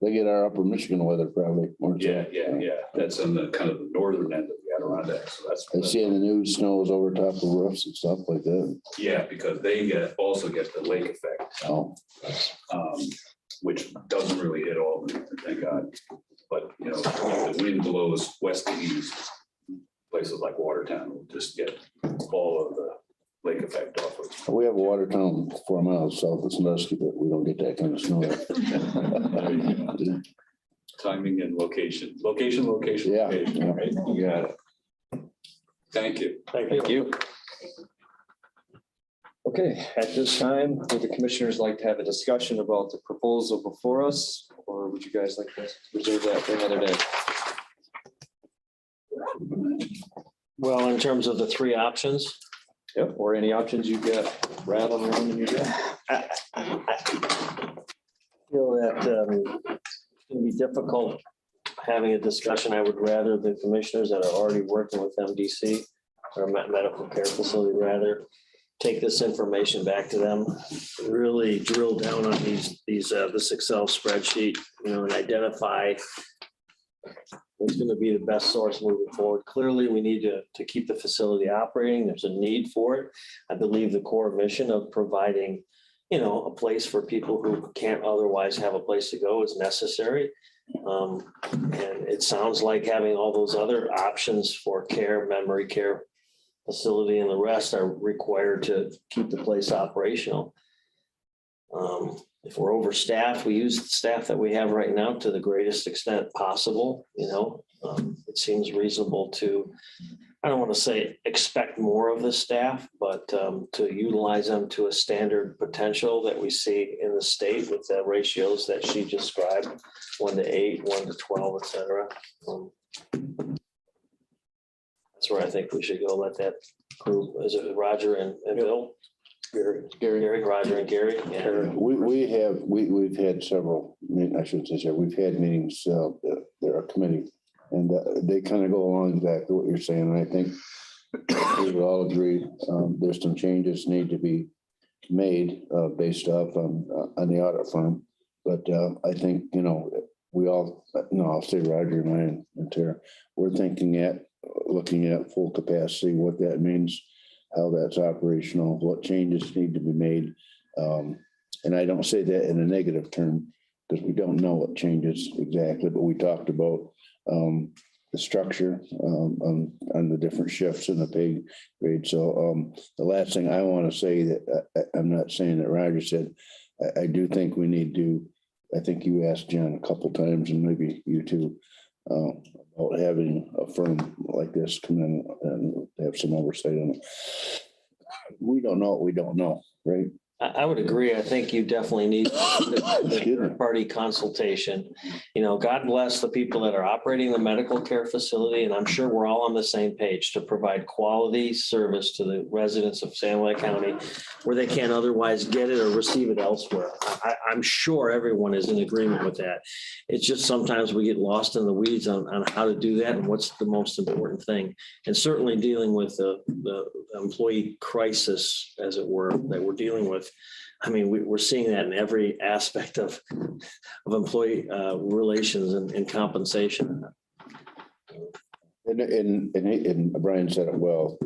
they get our upper Michigan weather probably. yeah. That's on the kind of the northern end of the Adirondacks. So I see in the news snows over top of roofs and stuff like that. yeah, because they also get the lake effect, Oh, which doesn't really hit Albany, thank God. But, you know, if the wind blows west to east, places like Watertown will just get all of the lake effect off of. we have a Watertown 4 miles south of Sandusky, but we don't get that kind of snow. Timing and location, Yeah, location, yeah. right? you got it. Thank you. Thank you. Okay, at this time, would the commissioners like to have a discussion about the proposal before us, or would you guys like to reserve that for another day? Well, in terms of the three options, Yep, or any options you've got rattling around in your head? I feel that it's gonna be difficult having a discussion. I would rather the commissioners that are already working with MDC or medical care facility rather take this information back to them, really drill down on this Excel spreadsheet, you know, and identify what's going to be the best source moving forward. Clearly, we need to keep the facility operating. There's a need for it. I believe the core mission of providing, you know, a place for people who can't otherwise have a place to go is necessary. And it sounds like having all those other options for care, memory care facility and the rest are required to keep the place operational. If we're overstaffed, we use the staff that we have right now to the greatest extent possible, you know. It seems reasonable to, I don't want to say expect more of the staff, but to utilize them to a standard potential that we see in the state with the ratios that she described, 1:8, 1:12, et cetera. That's where I think we should go. Let that group, is it Roger and Bill? Gary, Roger and Gary. Yeah. We've had several, I shouldn't say several, we've had meetings, there are committee, and they kind of go along exactly what you're saying. And I think we would all agree, there's some changes need to be made based off on the audit firm. But I think, you know, we all, no, I'll say Roger and I and Tara, we're looking at full capacity, what that means, how that's operational, what changes need to be made. And I don't say that in a negative term because we don't know what changes exactly, but we talked about the structure on the different shifts in the pay grade. So the last thing I want to say that I'm not saying that Roger said, I do think we need to I think you asked Jen a couple times and maybe you too, about having a firm like this come in and have some oversight on it. We don't know what we don't know, right? I would agree. I think you definitely need the Excuse me. third-party consultation. You know, God bless the people that are operating the medical care facility, and I'm sure we're all on the same page to provide quality service to the residents of San Luis County where they can't otherwise get it or receive it elsewhere. I'm sure everyone is in agreement with that. It's just sometimes we get lost in the weeds on how to do that and what's the most important thing. And certainly dealing with the employee crisis, as it were, that we're dealing with. I mean, we're seeing that in every aspect of employee relations and compensation. And Brian said it well,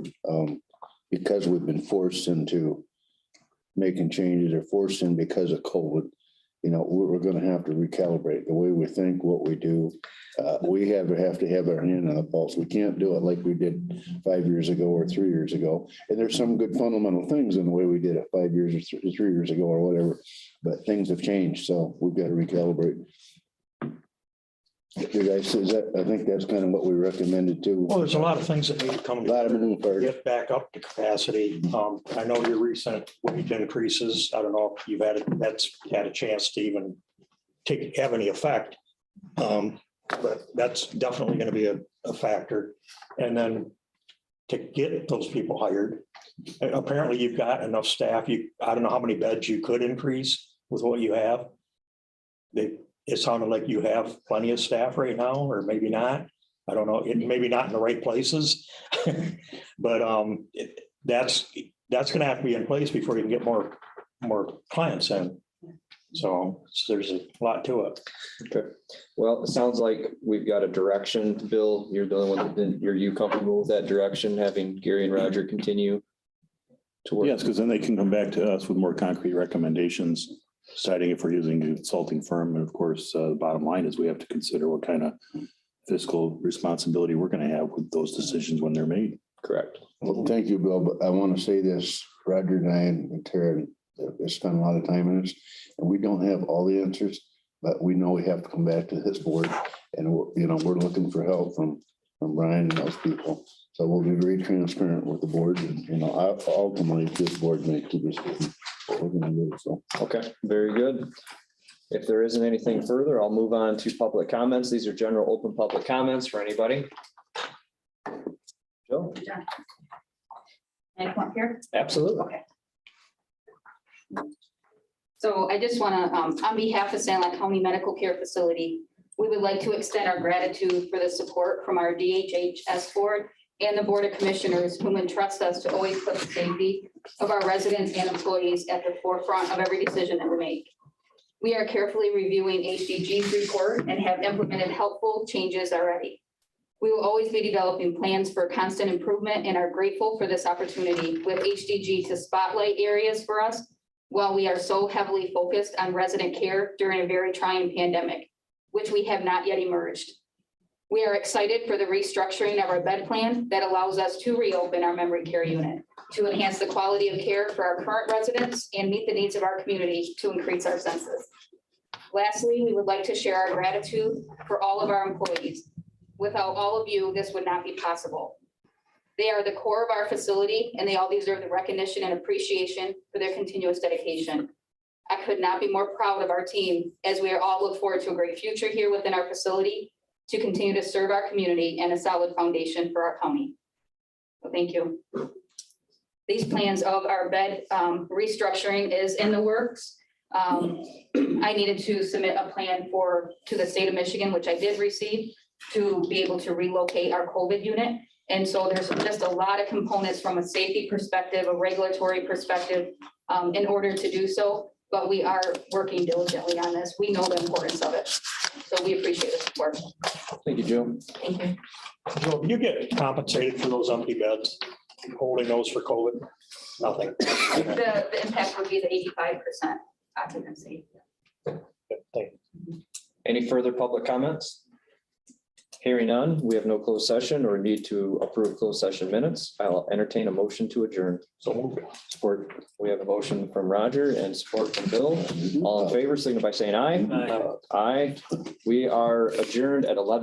because we've been forced into making changes or forced in because of COVID, you know, we're going to have to recalibrate the way we think, what we do. We have to have our hand on the pulse. We can't do it like we did 5 years ago or 3 years ago. And there's some good fundamental things in the way we did it 5 years or 3 years ago or whatever, but things have changed. So we've got to recalibrate. You guys, I think that's kind of what we recommended too. Well, there's a lot of things that need to come. A lot of moving parts. Get back up to capacity. I know your recent wage increases. I don't know if that's had a chance to even have any effect. But that's definitely going to be a factor. And then to get those people hired, apparently you've got enough staff. I don't know how many beds you could increase with what you have. It sounded like you have plenty of staff right now, or maybe not. I don't know, maybe not in the right places. But that's going to have to be in place before you can get more clients in. So there's a lot to it. Okay, well, it sounds like we've got a direction. Bill, you're the only one, are you comfortable with that direction, having Gary and Roger continue to work? Yes, because then they can come back to us with more concrete recommendations, deciding if we're using a consulting firm. And of course, the bottom line is we have to consider what kind of fiscal responsibility we're going to have with those decisions when they're made. Correct. Well, thank you, Bill, but I want to say this, Roger and I and Tara have spent a lot of time in this, and we don't have all the answers, but we know we have to come back to this board, and we're looking for help from Brian and those people. So we'll be very transparent with the board, and ultimately this board makes the decision what we're going to do. So Okay, very good. If there isn't anything further, I'll move on to public comments. These are general open public comments for anybody. Joe? Can I come up here? Absolutely. Okay. So I just want to, on behalf of San Luis County Medical Care Facility, we would like to extend our gratitude for the support from our DHHS board and the Board of Commissioners, whom entrust us to always put the safety of our residents and employees at the forefront of every decision that we make. We are carefully reviewing HDG's report and have implemented helpful changes already. We will always be developing plans for constant improvement and are grateful for this opportunity with HDG to spotlight areas for us while we are so heavily focused on resident care during a very trying pandemic, which we have not yet emerged. We are excited for the restructuring of our bed plan that allows us to reopen our memory care unit to enhance the quality of care for our current residents and meet the needs of our community to increase our census. Lastly, we would like to share our gratitude for all of our employees. Without all of you, this would not be possible. They are the core of our facility, and they all deserve the recognition and appreciation for their continuous dedication. I could not be more proud of our team as we are all look forward to a great future here within our facility to continue to serve our community and a solid foundation for our county. So thank you. These plans of our bed restructuring is in the works. I needed to submit a plan to the state of Michigan, which I did receive, to be able to relocate our COVID unit. And so there's just a lot of components from a safety perspective, a regulatory perspective, in order to do so. But we are working diligently on this. We know the importance of it. So we appreciate the support. Thank you, Joe. Thank you. So you get compensated for those empty beds, holding those for COVID? Nothing. The impact would be the 85% occupancy. Thank you. Any further public comments? Hearing none, we have no closed session or need to approve closed session minutes. I'll entertain a motion to adjourn. So moved. Support. We have a motion from Roger and support from Bill. All in favor, signify by saying aye. Aye. We are adjourned at 11.